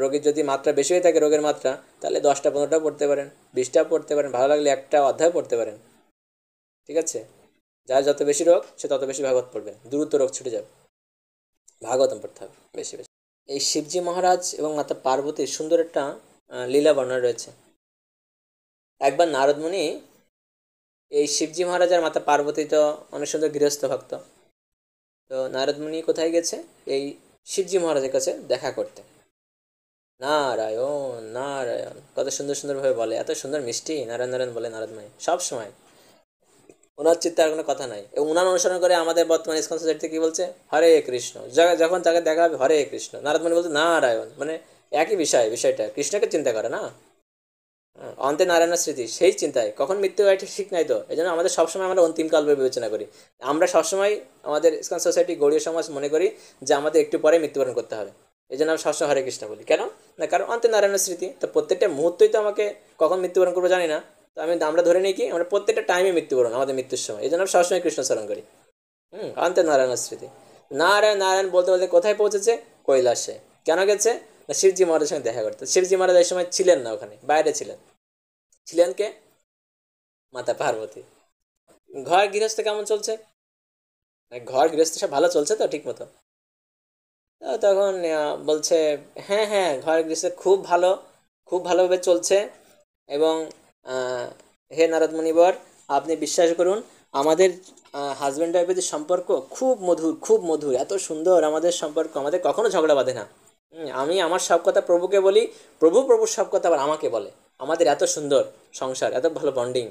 রোগীর যদি মাত্রা বেশি হয়ে থাকে, রোগের মাত্রা, তাহলে 10টা 15টাও পড়তে পারেন, 20টা পড়তে পারেন, ভালো লাগলে একটা অধ্যায় পড়তে পারেন। ঠিক আছে? যার যত বেশি রোগ সে তত বেশি ভাগবত পড়বে, দ্রুত রোগ ছুটে যাবে। ভাগবতম পড়তে হবে বেশি বেশি। এই শিবজি মহারাজ এবং মাতা পার্বতীর সুন্দর একটা লীলা বর্ণনা রয়েছে। একবার নারদমুনি, এই শিবজি মহারাজ আর মাতা পার্বতী তো অনেক সুন্দর গৃহস্থ ভক্ত, তো নারদমুনি কোথায় গেছে? এই শিবজি মহারাজের কাছে দেখা করতে। নারায়ণ নারায়ণ কত সুন্দর সুন্দরভাবে বলে, এত সুন্দর মিষ্টি নারায়ণ নারায়ণ বলে নারদমুনি সব সময়। ওনার চিত্তে আর কোনো কথা নাই। এবং ওনার অনুসরণ করে আমাদের বর্তমান ইসকন সোসাইটিতে কি বলছে? হরে কৃষ্ণ। যখন তাকে দেখা হবে হরে কৃষ্ণ, নারদমুনি বলছে নারায়ণ, মানে একই বিষয়টা কৃষ্ণকে চিন্তা করে না। অন্তে নারায়ণের স্মৃতি, সেই চিন্তায় কখন মৃত্যু হয় ঠিক নাই। তো এই জন্য আমাদের সবসময় আমরা অন্তিমকাল বিবেচনা করি। আমরা সবসময় আমাদের ইসকন সোসাইটি গৌড়ীয় সমাজ মনে করি যে আমাদের একটু পরে মৃত্যুবরণ করতে হবে। এই জন্য আমরা সবসময় হরে কৃষ্ণ বলি। কেন না? কারণ অন্তে নারায়ণের স্মৃতি। তো প্রত্যেকটা মুহূর্তেই তো আমাকে কখন মৃত্যুবরণ করবো জানি না, তো আমরা ধরে নিই কি আমরা প্রত্যেকটা টাইমে মৃত্যুবরণ আমাদের মৃত্যুর সময়। এই জন্য আমরা সবসময় কৃষ্ণ স্মরণ করি। অন্তে নারায়ণের স্মৃতি। নারায়ণ নারায়ণ বলতে বলতে কোথায় পৌঁছেছে? কৈলাসে। কেন গেছে? না শিবজি মহারাজের সঙ্গে দেখা করতে। শিবজি মহারাজ এই সময় ছিলেন না ওখানে, বাইরে ছিলেন। ছিলেন কে? মাতা পার্বতী। ঘর গৃহস্থ কেমন চলছে? ঘর গৃহস্থ সব ভালো চলছে তো ঠিক মতো? তখন বলছে হ্যাঁ হ্যাঁ, ঘর গৃহস্থ খুব ভালো, খুব ভালোভাবে চলছে। এবং হে নারদ মুনিবর, আপনি বিশ্বাস করুন, আমাদের হাজব্যান্ড ওয়াইফের সম্পর্ক খুব মধুর, খুব মধুর, এত সুন্দর আমাদের সম্পর্ক, আমাদের কখনো ঝগড়া বাঁধে না। আমি আমার সব কথা প্রভুকে বলি, প্রভুর সব কথা আবার আমাকে বলে। আমাদের এত সুন্দর সংসার, এত ভালো বন্ডিং।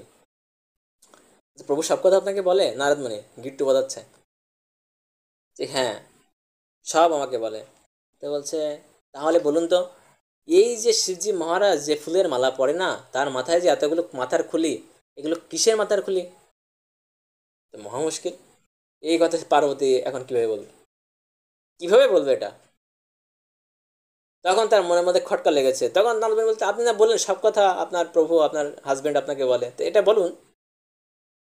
প্রভু সব কথা আপনাকে বলে? নারদমণি গিট্টু বাজাচ্ছে যে হ্যাঁ, সব আমাকে বলে। তো বলছে তাহলে বলুন তো, এই যে শিবজি মহারাজ যে ফুলের মালা পরে না, তার মাথায় যে এতগুলো মাথার খুলি, এগুলো কিসের মাথার খুলি? তো মহা মুশকিল। এই কথা পার্বতী এখন কিভাবে বলবে? কিভাবে বলবে এটা? তখন তার মনের মধ্যে খটকা লেগেছে। তখন নারদমণি বলতে আপনি না বললেন সব কথা আপনার প্রভু, আপনার হাজব্যান্ড আপনাকে বলে, তো এটা বলুন,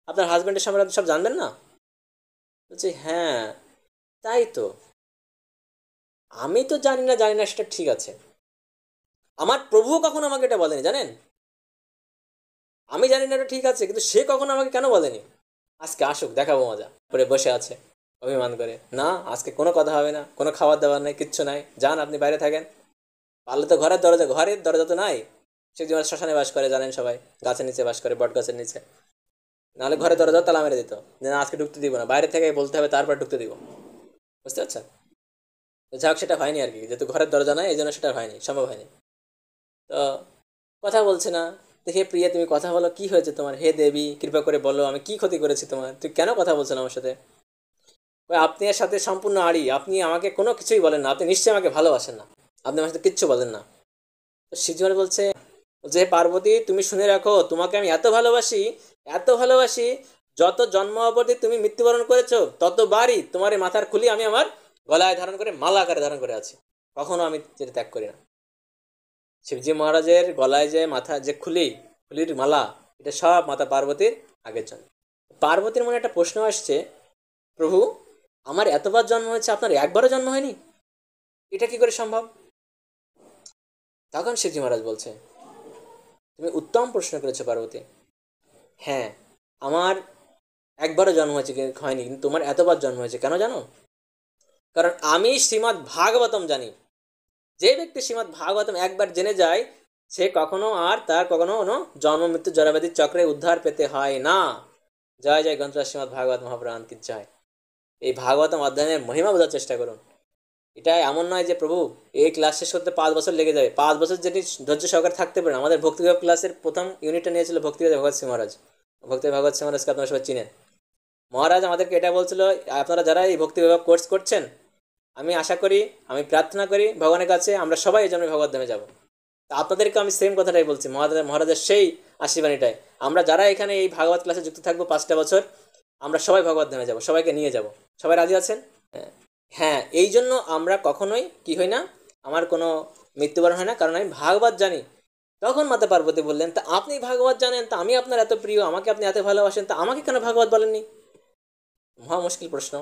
আপনার হাজব্যান্ডের সামনে আপনি সব জানবেন না? বলছে হ্যাঁ, তাই তো। আমি তো জানি না সেটা ঠিক আছে, আমার প্রভুও কখনো আমাকে এটা বলেনি জানেন। আমি জানি না এটা ঠিক আছে, কিন্তু সে কখনো আমাকে কেন বলেনি? আজকে আসুক, দেখাবো মজা। পরে বসে আছে, অভিমান করে, না আজকে কোনো কথা হবে না, কোনো খাবার দাবার নেই, কিচ্ছু নাই, যান আপনি বাইরে থাকেন। পারলে তো ঘরের দরজা তো নাই। সে যেমন শ্মশানে বাস করে জানেন সবাই, গাছের নিচে বাস করে, বট গাছের নিচে। নাহলে ঘরের দরজা তালা মেরে দিত, যে না আজকে ঢুকতে দিব না, বাইরে থেকে বলতে হবে তারপর ঢুকতে দিব। বুঝতে পারছেন? যাই হোক, সেটা হয়নি আর কি, যেহেতু ঘরের দরজা নাই এই জন্য সেটা হয়নি, সম্ভব হয়নি। তো কথা বলছে না। তো হে প্রিয়া, তুমি কথা বলো, কি হয়েছে তোমার? হে দেবী, কৃপা করে বলো, আমি কি ক্ষতি করেছি তোমার? তুই কেন কথা বলছো না আমার সাথে? ওই আপনি এর সাথে সম্পূর্ণ আড়ি, আপনি আমাকে কোনো কিছুই বলেন না, আপনি নিশ্চয়ই আমাকে ভালোবাসেন না, আপনি আমার সাথে কিচ্ছু বলেন না। তো শিবজি বলছে যে পার্বতী, তুমি শুনে রাখো, তোমাকে আমি এত ভালোবাসি, এত ভালোবাসি, যত জন্ম অবধি তুমি মৃত্যুবরণ করেছো ততবারই তোমার এই মাথার খুলি আমি আমার গলায় ধারণ করে মালা আকারে ধারণ করে আছি, কখনো আমি যেটা ত্যাগ করি না। শিবজি মহারাজের গলায় যে মাথা যে খুলির মালা, এটা সব মাতা পার্বতীর আগের জন্য। পার্বতীর মনে একটা প্রশ্ন আসছে, প্রভু আমার এতবার জন্ম হয়েছে, আপনার একবারও জন্ম হয়নি, এটা কি করে সম্ভব? তখন শিবজি মহারাজ বলছে, তুমি উত্তম প্রশ্ন করেছো পার্বতী। হ্যাঁ, আমার একবারও জন্ম হয়েছে হয়নি, কিন্তু তোমার এতবার জন্ম হয়েছে, কেন জানো? কারণ আমি শ্রীমদ্ ভাগবতম জানি। যে ব্যক্তি শ্রীমদ্ ভাগবতম একবার জেনে যায়, সে কখনো আর তার কখনো কোনো জন্ম মৃত্যু জরাব্যাধির চক্রে উদ্ধার পেতে হয় না। জয় জয় গ্রন্থরাজ শ্রীমদ্ ভাগবত মহাপুরাণ কি জয়। এই ভাগবতম অধ্যয়নের মহিমা বোঝার চেষ্টা করুন। এটা এমন নয় যে প্রভু এই ক্লাস শেষ করতে 5 বছর লেগে যাবে, 5 বছর যেটি ধৈর্য সহকারে থাকতে পারেন। আমাদের ভক্তিবিভাগ ক্লাসের প্রথম ইউনিটটা নিয়েছিল ভক্তিবিভাগ ভগৎ সিং মহারাজ। ভক্তি ভগৎ সিং মহারাজকে আপনারা সবাই চিনেন। মহারাজ আমাদেরকে এটা বলছিল, আপনারা যারা এই ভক্তি বিভাগ কোর্স করছেন, আমি আশা করি, আমি প্রার্থনা করি ভগবানের কাছে, আমরা সবাই এই জন্য ভগবদ্ধামে যাব। তা আপনাদেরকে আমি সেম কথাটাই বলছি, মহারাজের সেই আশীর্বাণীটাই। আমরা যারা এখানে এই ভাগবত ক্লাসে যুক্ত থাকবো 5টা বছর, আমরা সবাই ভগবদ্ধামে যাব, সবাইকে নিয়ে যাব। সবাই রাজি আছেন? হ্যাঁ। হ্যাঁ, এই জন্য আমরা কখনোই কি হই না, আমার কোনো মৃত্যুবরণ হয় না, কারণ আমি ভাগবত জানি। তখন মাতা পার্বতী বললেন, তা আপনি ভাগবত জানেন, তা আমি আপনার এত প্রিয়, আমাকে আপনি এত ভালোবাসেন, তা আমাকে কেন ভাগবত বলেননি? মহা মুশকিল প্রশ্ন।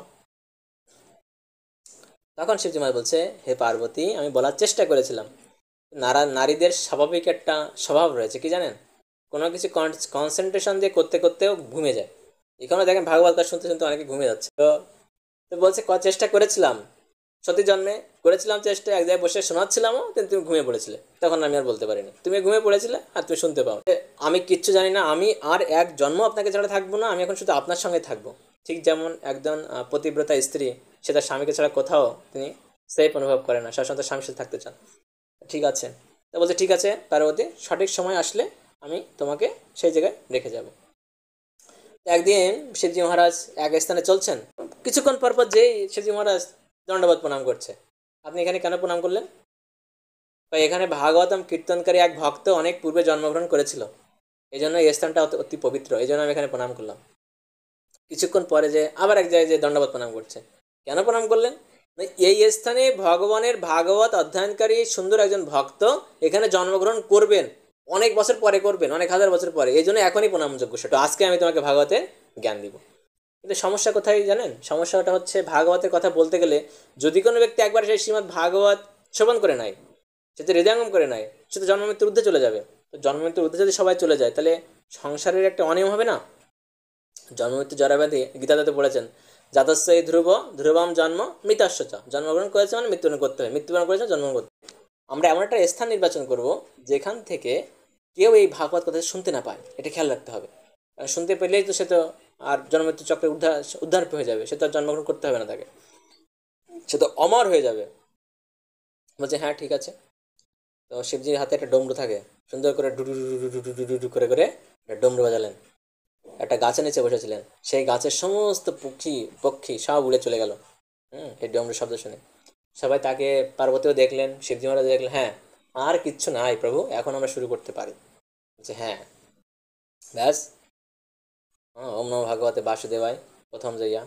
তখন শিবজি মহারাজ বলছে, হে পার্বতী, আমি বলার চেষ্টা করেছিলাম, নারীদের স্বাভাবিক একটা স্বভাব রয়েছে, কি জানেন? কোনো কিছু কনসেন্ট্রেশন দিয়ে করতে করতেও ঘুমে যায়। এখানে দেখেন ভাগবত কথা শুনতে শুনতে অনেকে ঘুমে যাচ্ছে। তো তো বলছে চেষ্টা করেছিলাম, সতী জন্মে করেছিলাম চেষ্টা, এক জায়গায় বসে শোনাচ্ছিলামও, কিন্তু তুমি ঘুমিয়ে পড়েছিলে, তখন আমি আর বলতে পারিনি, তুমি ঘুমিয়ে পড়েছিলে আর তুমি শুনতে পাও। আমি কিচ্ছু জানি না, আমি আর এক জন্ম আপনাকে ছাড়া থাকবো না, আমি এখন শুধু আপনার সঙ্গে থাকবো। ঠিক যেমন একজন পতিব্রতা স্ত্রী, সে তার স্বামীকে ছাড়া কোথাও তিনি সেফ অনুভব করে না, সবসময় তার স্বামীর সাথে থাকতে চান। ঠিক আছে। তো বলছে ঠিক আছে পার্বতী, সঠিক সময় আসলে আমি তোমাকে সেই জায়গায় রেখে যাব। একদিন শিবজি মহারাজ এক স্থানে চলছেন, কিছুক্ষণ পর পর যেই শিবজি মহারাজ দণ্ডবোধ প্রণাম করছে। আপনি এখানে কেন প্রণাম করলেন? বা এখানে ভাগবতম কীর্তনকারী এক ভক্ত অনেক পূর্বে জন্মগ্রহণ করেছিল, এই জন্য এই স্থানটা অতি পবিত্র, এই জন্য আমি এখানে প্রণাম করলাম। কিছুক্ষণ পরে যে আবার এক জায়গায় যে দণ্ডবোধ প্রণাম করছে, কেন প্রণাম করলেন? এই স্থানে ভগবানের ভাগবত অধ্যয়নকারী সুন্দর একজন ভক্ত এখানে জন্মগ্রহণ করবেন, অনেক বছর পরে করবেন, অনেক হাজার বছর পরে, এই জন্য এখনই প্রণামযোগ্য সেটা, আজকে আমি তোমাকে ভাগবতের জ্ঞান দিব। কিন্তু সমস্যা কোথায় জানেন? সমস্যাটা হচ্ছে ভাগবতের কথা বলতে গেলে যদি কোনো ব্যক্তি একবার সেই শ্রীমদ্ ভাগবত শ্রবণ করে নেয়, সে তো হৃদয়ঙ্গম করে নেয়, সে তো জন্মমৃত্যুর ঊর্ধ্বে চলে যাবে। তো জন্মমৃত্যুর ঊর্ধ্বে যদি সবাই চলে যায়, তাহলে সংসারের একটা অনিয়ম হবে না? জন্মমৃত্যু জরাব্যাধি গীতাতে পড়েছেন, জাতস্য এই ধ্রুব ধ্রুবম জন্ম মৃতাস্য চ, জন্মগ্রহণ করেছে মানে মৃত্যুবরণ করতে হবে, মৃত্যুবরণ করেছে জন্মগ্রহণ করতে হবে। আমরা এমন একটা স্থান নির্বাচন করব যেখান থেকে কেউ এই ভাগবত কথা শুনতে না পায়, এটা খেয়াল রাখতে হবে। কারণ শুনতে পেলেই তো সে তো আর জন্মমৃত্যু চক্রে উদ্ধার হয়ে যাবে, সে তো আর জন্মগ্রহণ করতে হবে না তাকে, সে তো অমর হয়ে যাবে। বলছে হ্যাঁ ঠিক আছে। তো শিবজির হাতে একটা ডমরু থাকে, সুন্দর করে ডুডু ডুডু ডুডু ডুডু ডুডু করে করে একটা ডমরু বাজালেন। একটা গাছের নিচে বসেছিলেন, সেই গাছের সমস্ত পক্ষী সব উড়ে চলে গেল এই ডমরু শব্দ শুনে। সবাই তাকে, পার্বতীও দেখলেন, শিবজি মহারাজ দেখলেন, হ্যাঁ আর কিচ্ছু নাই প্রভু, এখন আমরা শুরু করতে পারি। বলছে হ্যাঁ ব্যাস, ওম নমো ভাগবতে বাসুদেবায় প্রথম যাইয়া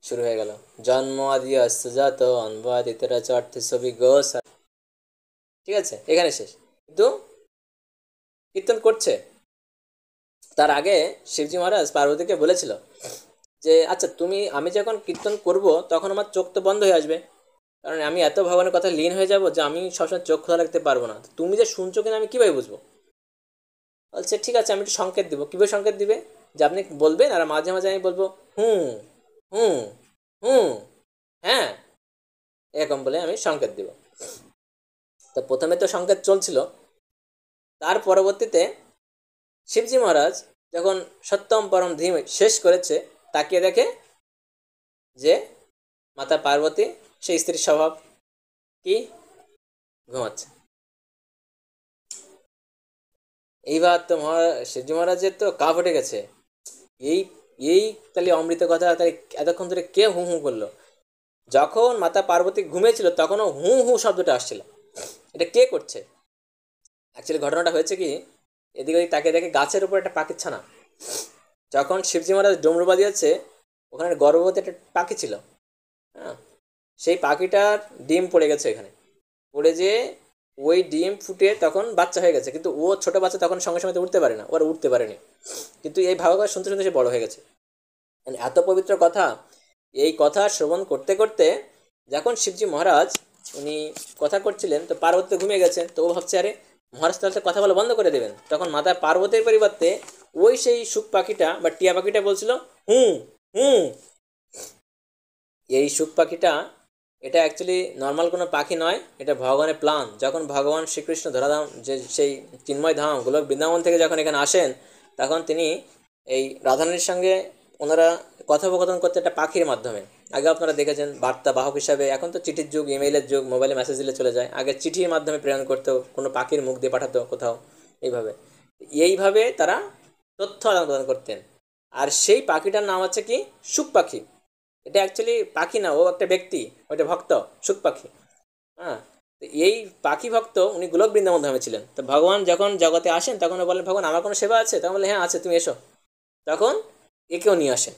শুরু হয়ে গেল। জন্ম আদি অস্তুজাত অনবাদ ইতরা চর্থে ছবি গোস। ঠিক আছে, এখানে শেষ। কিন্তু কীর্তন করছে তার আগে শিবজি মহারাজ পার্বতীকে বলেছিল যে আচ্ছা তুমি, আমি যখন কীর্তন করব তখন আমার চোখ তো বন্ধ হয়ে আসবে, কারণ আমি এত ভগবানের কথা লীন হয়ে যাব যে আমি সবসময় চোখ খোলা রাখতে পারবো না, তুমি যে শুনছো কিনা আমি কীভাবে বুঝবো? বলছে ঠিক আছে, আমি একটু সংকেত দিব। কীভাবে সংকেত দিবে? যে আপনি বলবেন আর মাঝে মাঝে আমি বলবো হুম হুম, হুম, হ্যাঁ, এরকম বলে আমি সংকেত দিব। তো প্রথমে তো সংকেত চলছিল, তার পরবর্তীতে শিবজি মহারাজ যখন সত্যম পরম ধীম শেষ করেছে, তাকিয়ে দেখে যে মাতা পার্বতী সেই স্ত্রীর স্বভাব কি, ঘুমাচ্ছে। এইবার তো শিবজি মহারাজের তো কাপ উঠে গেছে। এই এই তাহলে অমৃত কথা তাহলে এতক্ষণ ধরে কে হু হু করলো? যখন মাতা পার্বতী ঘুমিয়েছিল তখনও হু হু শব্দটা আসছিল, এটা কে করছে? অ্যাকচুয়ালি ঘটনাটা হয়েছে কি, এদিকে ওই তাকে দেখে গাছের উপর একটা পাখির ছানা। যখন শিবজি মহারাজ ডমরু বাজিয়েছে, ওখানে গর্ভবতী একটা পাখি ছিল। হ্যাঁ, সেই পাখিটার ডিম পড়ে গেছে এখানে, পড়ে যেয়ে ওই ডিম ফুটে তখন বাচ্চা হয়ে গেছে, কিন্তু ও ছোট বাচ্চা তখন সঙ্গে সঙ্গে তো উঠতে পারে না, ওরা উঠতে পারেনি। কিন্তু এই ভাগবত শুনতে শুনতে সে বড় হয়ে গেছে। মানে এত পবিত্র কথা, এই কথা শ্রবণ করতে করতে যখন শিবজি মহারাজ উনি কথা করছিলেন, তো পার্বতী ঘুমিয়ে গেছেন, তো ও ভাবছে আরে মহারাজ তাহলে কথা বলা বন্ধ করে দেবেন। তখন মাতা পার্বতীর পরিবর্তে ওই সেই সুখ পাখিটা বা টিয়া পাখিটা বলছিল হুম হুম। এই সুখ পাখিটা, এটা অ্যাকচুয়ালি নর্মাল কোনো পাখি নয়, এটা ভগবানের প্ল্যান। যখন ভগবান শ্রীকৃষ্ণ ধরাধাম যে সেই চিন্ময় ধাম গোলক বৃন্দাবন থেকে যখন এখানে আসেন, তখন তিনি এই রাধারানীর সঙ্গে ওনারা কথোপকথন করতে একটা পাখির মাধ্যমে। আগে আপনারা দেখেছেন বার্তা বাহক হিসাবে, এখন তো চিঠির যুগ, ইমেইলের যুগ, মোবাইলে মেসেজ দিলে চলে যায়, আগে চিঠির মাধ্যমে প্রেরণ করতো, কোনো পাখির মুখ দিয়ে পাঠাতো কোথাও, এইভাবে। এইভাবে তারা তথ্য আদান প্রদান করতেন। আর সেই পাখিটার নাম হচ্ছে কি, সুখ পাখি। এটা অ্যাকচুয়ালি পাখি না, ও একটা ব্যক্তি, ওইটা ভক্ত, সুখ পাখি। হ্যাঁ, তো এই পাখি ভক্ত উনি গোলক বৃন্দাবন ধামে ছিলেন। তো ভগবান যখন জগতে আসেন তখন বলেন ভগবান আমার কোনো সেবা আছে? তখন বলে হ্যাঁ আছে, তুমি এসো। তখন একেও নিয়ে আসেন,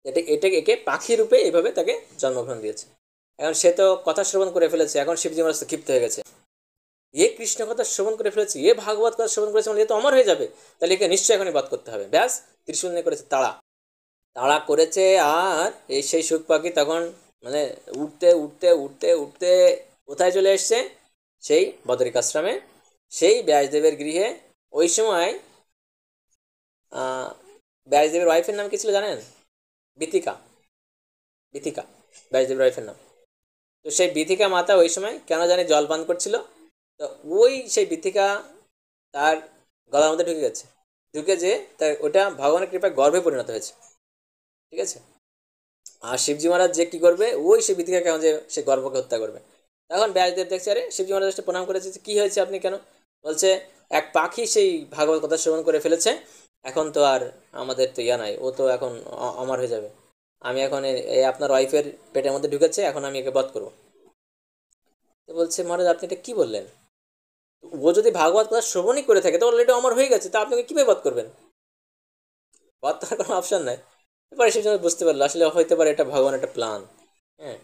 এটা এটা একে পাখি রূপে এইভাবে তাকে জন্মগ্রহণ দিয়েছে। এখন সে তো কথা শ্রবণ করে ফেলেছে, এখন শিবজি মহারাজ তো ক্ষিপ্ত হয়ে গেছে, এ কৃষ্ণ কথা শ্রবণ করে ফেলেছে, এ ভাগবত কথা শ্রবণ করেছে, মানে এ তো অমর হয়ে যাবে, তাহলে একে নিশ্চয়ই এখনই বধ করতে হবে। ব্যাস, ত্রিশূল নিয়ে করেছে তাড়া, তাড়া করেছে। আর এই সেই সুখ পাখি তখন মানে উঠতে উঠতে উঠতে উঠতে কোথায় চলে এসছে, সেই বদরিকাশ্রমে, সেই ব্যাসদেবের গৃহে। ওই সময় ব্যাসদেবের ওয়াইফের নাম কি ছিল জানেন? বিথিকা। বিথিকা ব্যাসদেবের ওয়াইফের নাম। তো সেই বিথিকা মাতা ওই সময় কেন জানি জল পান করছিল, তো ওই সেই বিথিকা তার গলার মধ্যে ঢুকে গেছে, ঢুকে যে তার ওটা ভগবানের কৃপায় গর্ভে পরিণত হয়েছে। ঠিক আছে, আর শিবজি মহারাজ যে কী করবে, ওই সে বিথিকা কেমন যে সে গর্ভকে হত্যা করবে। তখন ব্যাসদেব দেখছে, আরে শিবজি মহারাজ প্রণাম করেছে, কী হয়েছে আপনি কেন? বলছে এক পাখি সেই ভাগবত কথা শ্রবণ করে ফেলেছে, এখন তো আর আমাদের তো ইয়া নাই, ও তো এখন অমর হয়ে যাবে। আমি এখন এই আপনার ওয়াইফের পেটের মধ্যে ঢুকেছে, এখন আমি একে বধ করবো। তো বলছে মহারাজ আপনি এটা কী বললেন? ও যদি ভাগবত কথা শ্রবণই করে থাকে তো অলরেডি অমর হয়ে গেছে, তা আপনাকে কীভাবে বধ করবেন? বধ করার কোনো অপশন নাই। এরপরে সে সময় বুঝতে পারলো আসলে হইতে পারে এটা ভগবান একটা প্ল্যান। হ্যাঁ,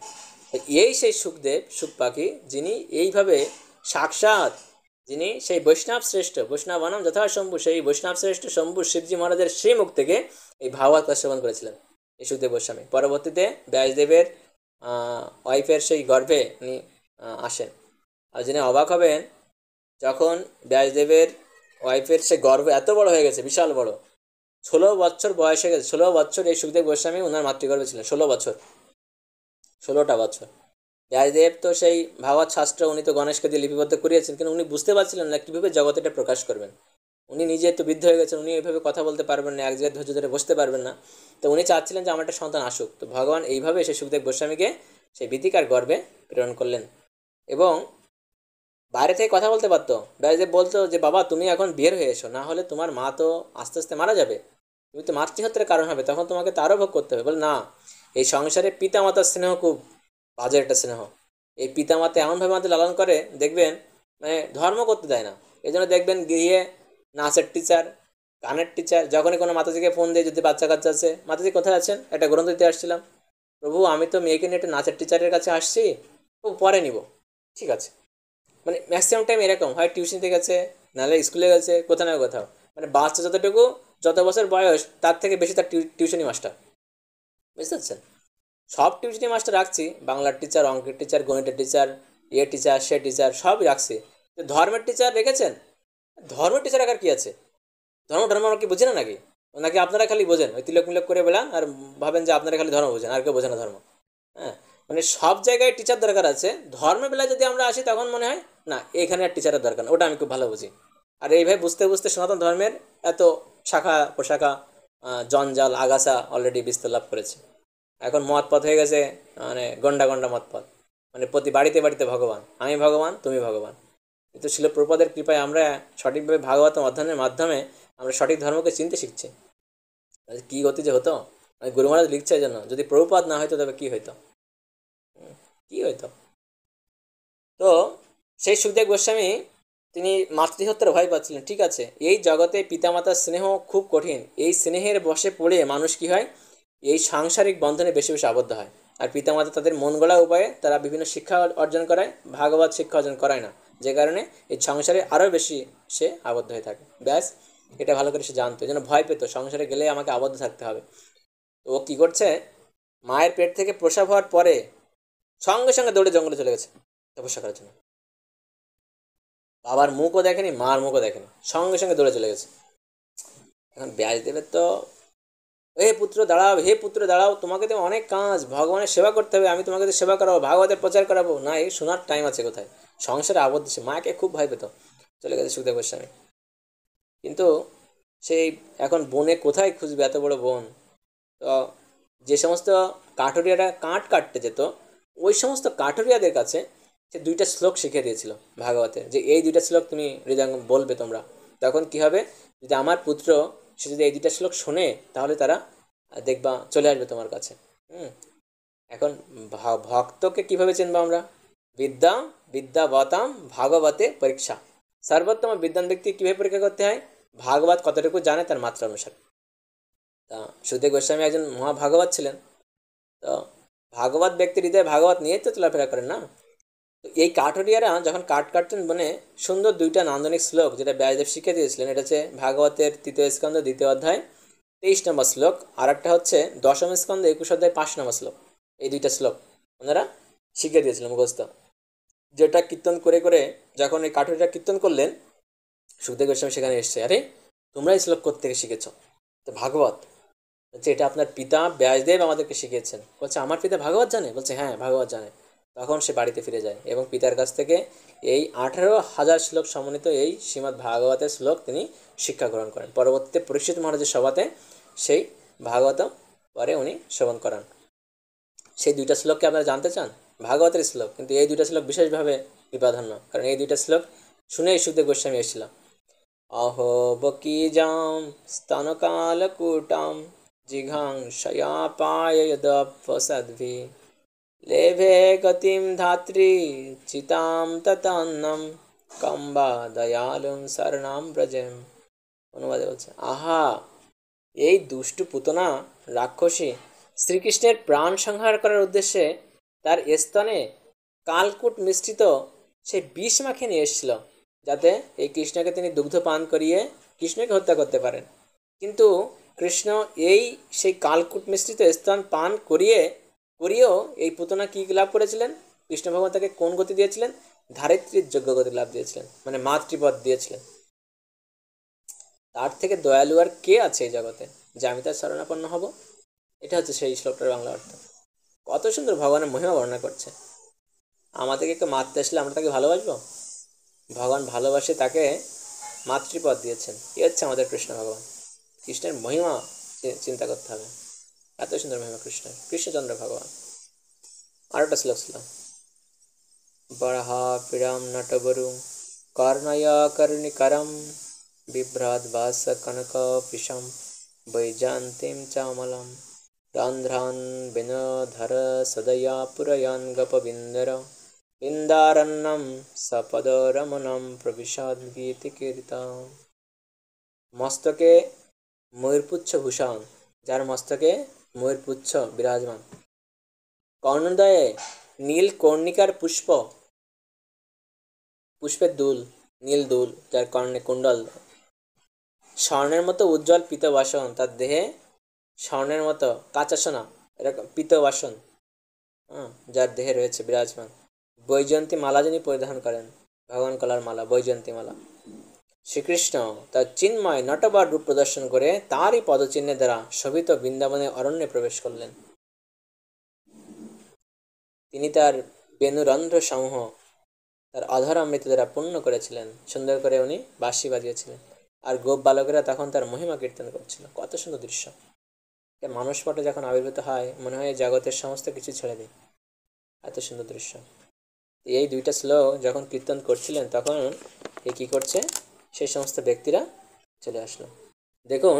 এই সেই সুখদেব, সুখ পাখি, যিনি এইভাবে সাক্ষাৎ, যিনি সেই বৈষ্ণব শ্রেষ্ঠ বৈষ্ণব বনাম যথা শম্ভু, সেই বৈষ্ণব শ্রেষ্ঠ শম্ভু শিবজি মহারাজের শ্রীমুখ থেকে এই ভাগবত কথা শ্রবণ করেছিলেন এই সুখদেব গোস্বামী। পরবর্তীতে ব্যাসদেবের ওয়াইফের সেই গর্ভে উনি আসেন। আর যিনি অবাক হবেন, যখন ব্যাসদেবের ওয়াইফের সে গর্ভ এত বড় হয়ে গেছে, বিশাল বড়, 16 বছর বয়স হয়ে গেছে, 16 বছর এই সুখদেব গোস্বামী ওনার মাতৃগর্ভে ছিলেন, 16 বছর, 16টা বছর। ব্যাসদেব তো সেই ভাগবত শাস্ত্র উনি তো গণেশকে দিয়ে লিপিবদ্ধ করিয়েছেন, কিন্তু উনি বুঝতে পারছিলেন না কীভাবে জগতে এটা প্রকাশ করবেন। উনি নিজে তো বৃদ্ধ হয়ে গেছেন, উনি এইভাবে কথা বলতে পারবেন না, এক জায়গায় ধৈর্য ধরে বসতে পারবেন না। তো উনি চাচ্ছিলেন যে আমার একটা সন্তান আসুক, তো ভগবান এইভাবে সেই সুখদেব গোস্বামীকে সেই বিতিকার গর্ভে প্রেরণ করলেন। এবং বাইরে থেকে কথা বলতে পারতো, ব্যাসদেব বলতো যে বাবা তুমি এখন বের হয়ে এসো, না হলে তোমার মা তো আস্তে আস্তে মারা যাবে, তুমি তো মাতৃহত্যার কারণ হবে, তখন তোমাকে তো আরও ভোগ করতে হবে। বলে না, এই সংসারে পিতামাতার স্নেহ খুব বাজে একটা স্নেহ। এই পিতামাতা এমনভাবে আমাদের লালন করে দেখবেন, মানে ধর্ম করতে দেয় না। এই জন্য দেখবেন গৃহে নাচের টিচার, গানের টিচার, যখনই কোনো মাতাজিকে ফোন দিয়ে যদি বাচ্চা কাচ্চা আছে, মাতাজি কোথায় আছেন, একটা গ্রন্থ দিতে আসছিলাম, প্রভু আমি তো মেয়েকে নিয়ে একটা নাচের টিচারের কাছে আসছি, ও পরে নিব, ঠিক আছে। মানে ম্যাক্সিমাম টাইম এরকম হয়, টিউশনিতে গেছে, নাহলে স্কুলে গেছে, কোথাও না কোথাও। মানে বাচ্চা যতটুকু, যত বছর বয়স তার থেকে বেশি তার টিউশনি মাস্টার, বুঝতে পারছেন? সব টিউশনি মাস্টার রাখছি, বাংলার টিচার, অঙ্কের টিচার, গণিতের teacher, a teacher say teacher সবই রাখছি। ধর্মের টিচার রেখেছেন? ধর্মের টিচার রাখার কী আছে? ধর্ম ধর্ম আমরা কি বুঝি না নাকি? ওনাকে আপনারা খালি বোঝেন, ওই তিলক মিলক করে বেড়ান আর ভাবেন যে আপনারা খালি ধর্ম বোঝেন, আর কেউ বোঝে না ধর্ম। হ্যাঁ, মানে সব জায়গায় টিচার দরকার আছে, ধর্মের বেলায় যদি আমরা আসি তখন মনে হয় না এখানে আর টিচারের দরকার না, ওটা আমি খুব ভালো বুঝি। আর এইভাবে বুঝতে বুঝতে সনাতন ধর্মের এত শাখা প্রশাখা, জঞ্জাল আগাছা অলরেডি বিস্তার লাভ করেছে। এখন মত পথ হয়ে গেছে মানে গন্ডা গন্ডা মত পথ, মানে প্রতি বাড়িতে বাড়িতে ভগবান, আমি ভগবান তুমি ভগবান। কিন্তু শিল প্রভুপাদের কৃপায় আমরা সঠিকভাবে ভাগবত অধ্যয়নের মাধ্যমে আমরা সঠিক ধর্মকে চিনতে শিখছি। কি গতি যে হতো, মানে গুরু মহারাজ লিখছে এই জন্য, যদি প্রভুপাদ না হইতো তবে কি হইতো, কি হইতো। তো সেই সুখদেব গোস্বামী তিনি মাতৃহত্যার ভয় পাচ্ছিলেন, ঠিক আছে, এই জগতে পিতামাতার স্নেহ খুব কঠিন, এই স্নেহের বশে পড়ে মানুষ কি হয়, এই সাংসারিক বন্ধনে বেশি বেশি আবদ্ধ হয়। আর পিতামাতা তাদের মন গড়া উপায়ে তারা বিভিন্ন শিক্ষা অর্জন করায়, ভাগবত শিক্ষা অর্জন করায় না, যে কারণে এই সংসারে আরও বেশি সে আবদ্ধ হয়ে থাকে। ব্যাস, এটা ভালো করে সে জানতো, এই জন্য ভয় পেত সংসারে গেলে আমাকে আবদ্ধ থাকতে হবে। তো ও কী করছে, মায়ের পেট থেকে প্রসব হওয়ার পরে সঙ্গে সঙ্গে দৌড়ে জঙ্গলে চলে গেছে তপস্যা করার জন্য। বাবার মুখও দেখেনি, মার মুখও দেখেনি, সঙ্গে সঙ্গে দৌড়ে চলে গেছে। এখন ব্যাসদেবের তো, হে পুত্র দাঁড়াও, হে পুত্র দাঁড়াও, তোমাকে তো অনেক কাজ, ভগবানের সেবা করতে হবে, আমি তোমাকে তো সেবা করাবো, ভাগবতের প্রচার করাবো না, এই শোনার টাইম আছে কোথায়, সংসারে আবদ্ধ। সে মাকে খুব ভয় পেত, চলে গেছে সুখদেব গোস্বামী। কিন্তু সেই এখন বনে কোথায় খুঁজবে এত বড় বন। তো যে সমস্ত কাঠুরিয়ারা কাঠ কাটতে যেত, ওই সমস্ত কাঠুরিয়াদের কাছে সে দুইটা শ্লোক শিখিয়ে দিয়েছিল ভাগবতে, যে এই দুইটা শ্লোক তুমি হৃদয়ঙ্গম বলবে তোমরা, তখন কি হবে, যদি আমার পুত্র সে যদি এই দুইটা শ্লোক শোনে তাহলে তারা দেখবা চলে আসবে তোমার কাছে। হুম। এখন ভক্তকে কিভাবে চিনবো আমরা, বিদ্যা বিদ্যাবতাম ভাগবতে পরীক্ষা, সর্বোত্তম বিদ্যান ব্যক্তি কীভাবে পরীক্ষা করতে হয়, ভাগবত কতটুকু জানে তার মাত্রা অনুসারে। তা সুখদেব গোস্বামী একজন মহাভাগবত ছিলেন। তো ভাগবত ব্যক্তির হৃদয়ে ভাগবত নিয়ে তো চলাফেরা করেন না। তো এই কাঠুরিয়ারা যখন কাঠ কাটতেন বনে, সুন্দর দুইটা নান্দনিক শ্লোক যেটা ব্যাসদেব শিখে দিয়েছিলেন, এটা হচ্ছে ভাগবতের তৃতীয় স্কন্ধ 2 অধ্যায় 23 নম্বর শ্লোক, আর একটা হচ্ছে দশম স্কন্ধ 21 অধ্যায় 5 নম্বর শ্লোক। এই দুইটা শ্লোক ওনারা শিখে দিয়েছিলেন মুখস্থ, যেটা কীর্তন করে করে যখন এই কাঠুরিয়া কীর্তন করলেন, সুখদেব গোস্বামী সেখানে এসছে, আরে তোমরা এই শ্লোক কোত্থেকে শিখেছ, তো ভাগবত। বলছে এটা আপনার পিতা ব্যাসদেব আমাদেরকে শিখিয়েছেন। বলছে আমার পিতা ভাগবত জানে, বলছে হ্যাঁ ভাগবত জানে। তখন সে বাড়িতে ফিরে যায় এবং পিতার কাছ থেকে এই 18,000 শ্লোক সমন্বিত এই শ্রীমদ্ ভাগবতের শ্লোক তিনি শিক্ষা গ্রহণ করেন। পরবর্তীতে পরীক্ষিত মহারাজের সভাতে সেই ভাগবত পরে উনি শ্রবণ করান। সেই দুইটা শ্লোককে আপনারা জানতে চান, ভাগবতের শ্লোক, কিন্তু এই দুইটা শ্লোক বিশেষভাবে বিবাধান্য, কারণ এই দুইটা শ্লোক শুনেই সুখদেব গোস্বামী এসেছিলাম। अहो बकीजां स्तनकालकूटां जिघांसयापाययदपसद्भिः लेभे गतिं धात्री चितां ततान्नं कम्बा दयालुं शरणां ব্রজেম। অনুবাদে বলছে, আহা, এই দুষ্টু পুতনা রাক্ষসী শ্রীকৃষ্ণের প্রাণ সংহার করার উদ্দেশ্যে তার স্তনে কালকূট মিশ্রিত সে বিষ মাখিয়ে নিয়ে এসেছিল, যাতে এই কৃষ্ণকে তিনি দুগ্ধ পান করিয়ে কৃষ্ণকে হত্যা করতে পারেন। কিন্তু কৃষ্ণ এই সেই কালকূট মিশ্রিত স্তন পান করিয়েও এই পুতনা কী লাভ করেছিলেন, কৃষ্ণ ভগবান তাকে কোন গতি দিয়েছিলেন, ধারিত্রীর যোগ্য গতি লাভ দিয়েছিলেন, মানে মাতৃপদ দিয়েছিলেন। তার থেকে দয়ালু আর কে আছে এই জগতে, যে আমি তার শরণাপন্ন হব। এটা হচ্ছে সেই শ্লোকটার বাংলা অর্থ। কত সুন্দর ভগবানের মহিমা বর্ণনা করছে। আমাদেরকে কেউ মারতে আসলে আমরা তাকে ভালোবাসবো, ভগবান ভালোবাসে তাকে মাতৃপদ দিয়েছেন। এ হচ্ছে আমাদের কৃষ্ণ ভগবান। কৃষ্ণের মহিমা চিন্তা করতে হবে, এত সুন্দর মহিমা কৃষ্ণের, কৃষ্ণচন্দ্র ভগবান। আর একটা শ্লোক ছিল, বরাহা পীড়াম নটবরু কর্ণয়া কর্ণিকরম বিভ্রাট বাস কনক পিশম বৈজান্তিম চামলম রন্ধ্রান বিনোধর সদয়া পুরয়ান গপবিন্দর বিন্দারণ্যম সপদরমণম প্রবিশাদ্গীতি কীর্তা। মস্তকে ময়ূরপুচ্ছ ভূষণ, যার মস্তকে ময়ূরপুচ্ছ বিরাজমান, কর্ণদয়ে নীল কর্ণিকার পুষ্প, পুষ্পের দুল, নীল দুল, যার কর্ণে কুণ্ডল, স্বর্ণের মতো উজ্জ্বল পীতবাসন, তার দেহে স্বর্ণের মতো কাঁচা সোনা এরকম পীতবাসন, যার দেহে রয়েছে বিরাজমান। বৈজয়ন্তী মালা যিনি পরিধান করেন, ভগবান কলার মালা, বৈজয়ন্তী মালা। শ্রীকৃষ্ণ তার চিন্ময় নটবর রূপ প্রদর্শন করে তারই পদচিহ্নের দ্বারা শোভিত বৃন্দাবনে অরণ্যে প্রবেশ করলেন। তিনি তার বেণুরন্ধ্র সমূহ তার অধর অমৃত দ্বারা পূর্ণ করেছিলেন। সুন্দর করে উনি বাঁশি বাজিয়েছিলেন, আর গোপ বালকেরা তখন তার মহিমা কীর্তন করছিল। কত সুন্দর দৃশ্য! মানুষ পটে যখন আবির্ভূত হয় মনে হয় জগতের সমস্ত কিছু ছেড়ে দিই, এত সুন্দর দৃশ্য। এই দুইটা শ্লোক যখন কীর্তন করছিলেন তখন এ কী করছে, সেই সমস্ত ব্যক্তিরা চলে আসলো। দেখুন,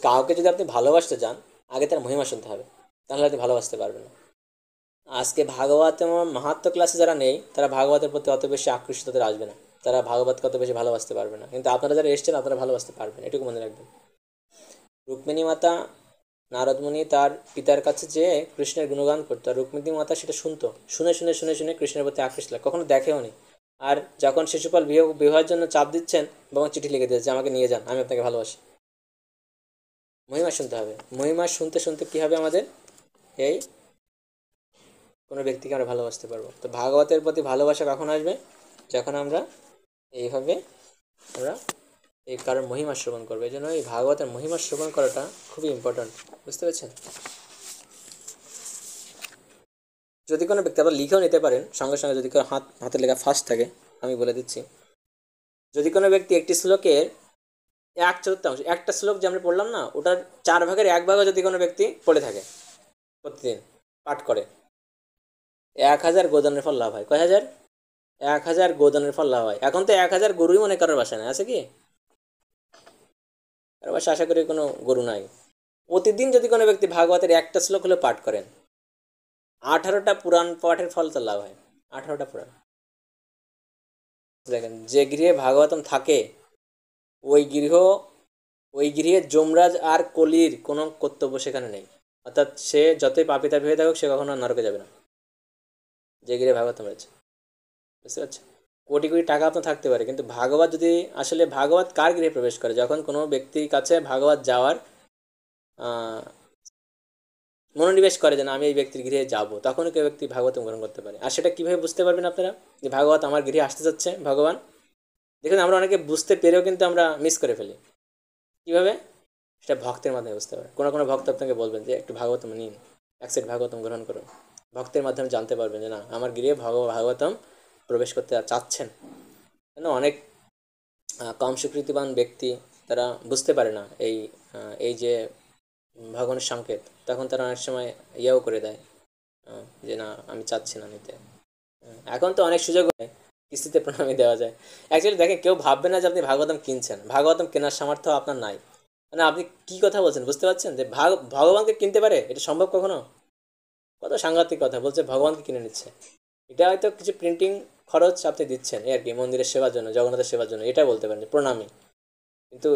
কাউকে যদি আপনি ভালোবাসতে চান আগে তার মহিমা শুনতে হবে, তাহলে আপনি ভালোবাসতে পারবেন না। আজকে ভাগবত মাহাত্ম ক্লাসে যারা নেই তারা ভাগবতের প্রতি অত বেশি আকৃষ্ট তাদের আসবে না, তারা ভাগবতকে অত বেশি ভালোবাসতে পারবে না। কিন্তু আপনারা যারা এসছেন আপনারা ভালোবাসতে পারবেন, এটুকু মনে রাখবেন। রুক্মিণী মাতা, নারদমুনি তার পিতার কাছে যেয়ে কৃষ্ণের গুণগান করতো, আর রুক্মিণী মাতা সেটা শুনতো, শুনে শুনে শুনে শুনে কৃষ্ণের প্রতি আকৃষ্ট লাগে, কখনো দেখেও নি। আর যখন শিশুপাল বিবাহের জন্য চাপ দিচ্ছেন, বাবা চিঠি লিখে দিয়েছে আমাকে নিয়ে যান, আমি আপনাকে ভালোবাসি। মহিমা শুনতে হবে, মহিমা শুনতে শুনতে কী হবে আমাদের, এই কোনো ব্যক্তিকে আমরা ভালোবাসতে পারবো। তো ভাগবতের প্রতি ভালোবাসা কখন আসবে, যখন আমরা এইভাবে আমরা এই কারোর মহিমা শ্রবণ করবো। এই জন্য এই ভাগবতের মহিমা শ্রবণ করাটা খুবই ইম্পর্ট্যান্ট, বুঝতে পেরেছেন? যদি কোনো ব্যক্তি, আবার লিখেও নিতে পারেন সঙ্গে সঙ্গে, যদি কেউ হাতের লেখা ফাস্ট থাকে, আমি বলে দিচ্ছি। যদি কোনো ব্যক্তি একটি শ্লোকের 1/4, একটা শ্লোক যে আমরা পড়লাম না, ওটার 1/4 যদি কোনো ব্যক্তি পড়ে থাকে, প্রতিদিন পাঠ করে, 1000 গোদানের ফল লাভ হয়। কয় হাজার? 1000 গোদানের ফল লাভ হয়। এখন তো 1000 গরুই মনে কারোর বাসায় নাই, আছে কি? কারোর বাসায় আশা করি কোনো গরু নাই। প্রতিদিন যদি কোনো ব্যক্তি ভাগবতের একটা শ্লোক হলে পাঠ করেন, 18টা পুরাণ পাঠের ফল তো লাভ হয়। 18টা পুরাণ। দেখেন, যে গৃহে ভাগবতম থাকে ওই গৃহে যমরাজ আর কলির কোনো কর্তব্য সেখানে নেই। অর্থাৎ সে যতই পাপিতা ভেবে থাকুক, সে কখনো নরকে যাবে না, যে গৃহে ভাগবতম রয়েছে। বুঝতে পারছেন? কোটি কোটি টাকা আপনার থাকতে পারে, কিন্তু ভাগবত যদি, আসলে ভাগবত কার গৃহে প্রবেশ করে, যখন কোনো ব্যক্তির কাছে ভাগবত যাওয়ার মনোনিবেশ করে যে না আমি এই ব্যক্তির গৃহে যাব, তখনই কেউ ব্যক্তি ভাগবত গ্রহণ করতে পারে। আর সেটা কীভাবে বুঝতে পারবেন আপনারা যে ভাগবত আমার গৃহে আসতে যাচ্ছে ভগবান? দেখুন, আমরা অনেকে বুঝতে পেরেও কিন্তু আমরা মিস করে ফেলি। কীভাবে? সেটা ভক্তের মাধ্যমে বুঝতে পারে। কোনো কোনো ভক্ত আপনাকে বলবেন যে একটু ভাগবতম নিন, এক সেট ভাগবতম গ্রহণ করুন। ভক্তের মাধ্যমে জানতে পারবেন যে না আমার গৃহে ভাগবতম প্রবেশ করতে চাচ্ছেন। কেন অনেক কম স্বীকৃতিবান ব্যক্তি তারা বুঝতে পারে না এই যে ভগবানের সংকেত, তখন তারা অনেক সময় ইয়েও করে দেয় যে না আমি চাচ্ছি না নিতে। এখন তো অনেক সুযোগ হয়, কিস্তিতে প্রণামী দেওয়া যায়। অ্যাকচুয়ালি দেখেন, কেউ ভাববে না যে আপনি ভাগবতম কিনছেন, ভাগবতম কেনার সামর্থ্য আপনার নাই। মানে আপনি কী কথা বলছেন, বুঝতে পারছেন যে ভগবানকে কিনতে পারে? এটা সম্ভব কখনো? কত সাংঘাতিক কথা বলছে, ভগবানকে কিনে নিচ্ছে। এটা হয়তো কিছু প্রিন্টিং খরচ আপনি দিচ্ছেন এই আর কি, মন্দিরের সেবার জন্য, জগন্নাথের সেবার জন্য, এটা বলতে পারেন যে প্রণামী। কিন্তু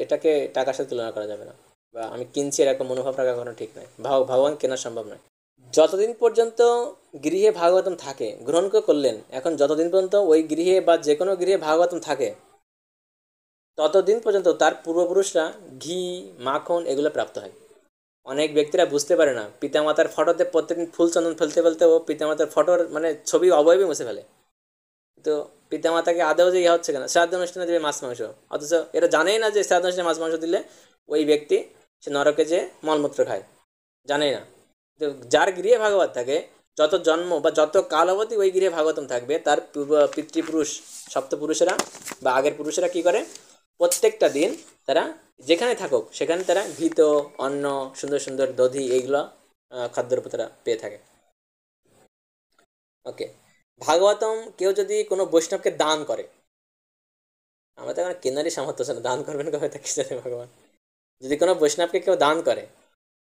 এটাকে টাকার সাথে তুলনা করা যাবে না, বা আমি কিনছি এরকম মনোভাব রাখা কখনো ঠিক নয়। ভগবান কেনা সম্ভব নয়। যতদিন পর্যন্ত গৃহে ভাগবতম থাকে, গ্রহণ করলেন, এখন যতদিন পর্যন্ত ওই গৃহে বা যে কোনো গৃহে ভাগবতম থাকে, ততদিন পর্যন্ত তার পূর্বপুরুষরা ঘি, মাখন এগুলো প্রাপ্ত হয়। অনেক ব্যক্তিরা বুঝতে পারে না, পিতামাতার ফটোতে প্রত্যেকদিন ফুল চন্দন ফেলতে ফেলতে ও পিতামাতার ফটোর মানে ছবি অবয়বই মুছে ফেলে। তো পিতামাতাকে আদেও যে ইয়া হচ্ছে কেন, শ্রাদ্ধ অনুষ্ঠানে দেবে মাছ মাংস, অথচ এরা জানেই না যে শ্রাদ্ধ অনুষ্ঠানে মাছ মাংস দিলে ওই ব্যক্তি সে নরকে যে মলমূত্র খায়, জানেই না। তো যার গৃহে ভাগবত থাকে, যত জন্ম বা যত কাল অবধি ওই গৃহে ভাগবতম থাকবে, তার পিতৃপুরুষ সপ্তপুরুষেরা বা আগের পুরুষেরা কী করে, প্রত্যেকটা দিন তারা যেখানে থাকুক সেখানে তারা ঘৃত, অন্ন, সুন্দর সুন্দর দধি, এইগুলো খাদ্যের উপর তারা পেয়ে থাকে। ওকে, ভাগবতম কেউ যদি কোনো বৈষ্ণবকে দান করে, আমাদের এখন কেনারই সামর্থ্য আছে না, দান করবেন কবে তা কি জানে ভগবান। যদি কোনো বৈষ্ণবকে কেউ দান করে,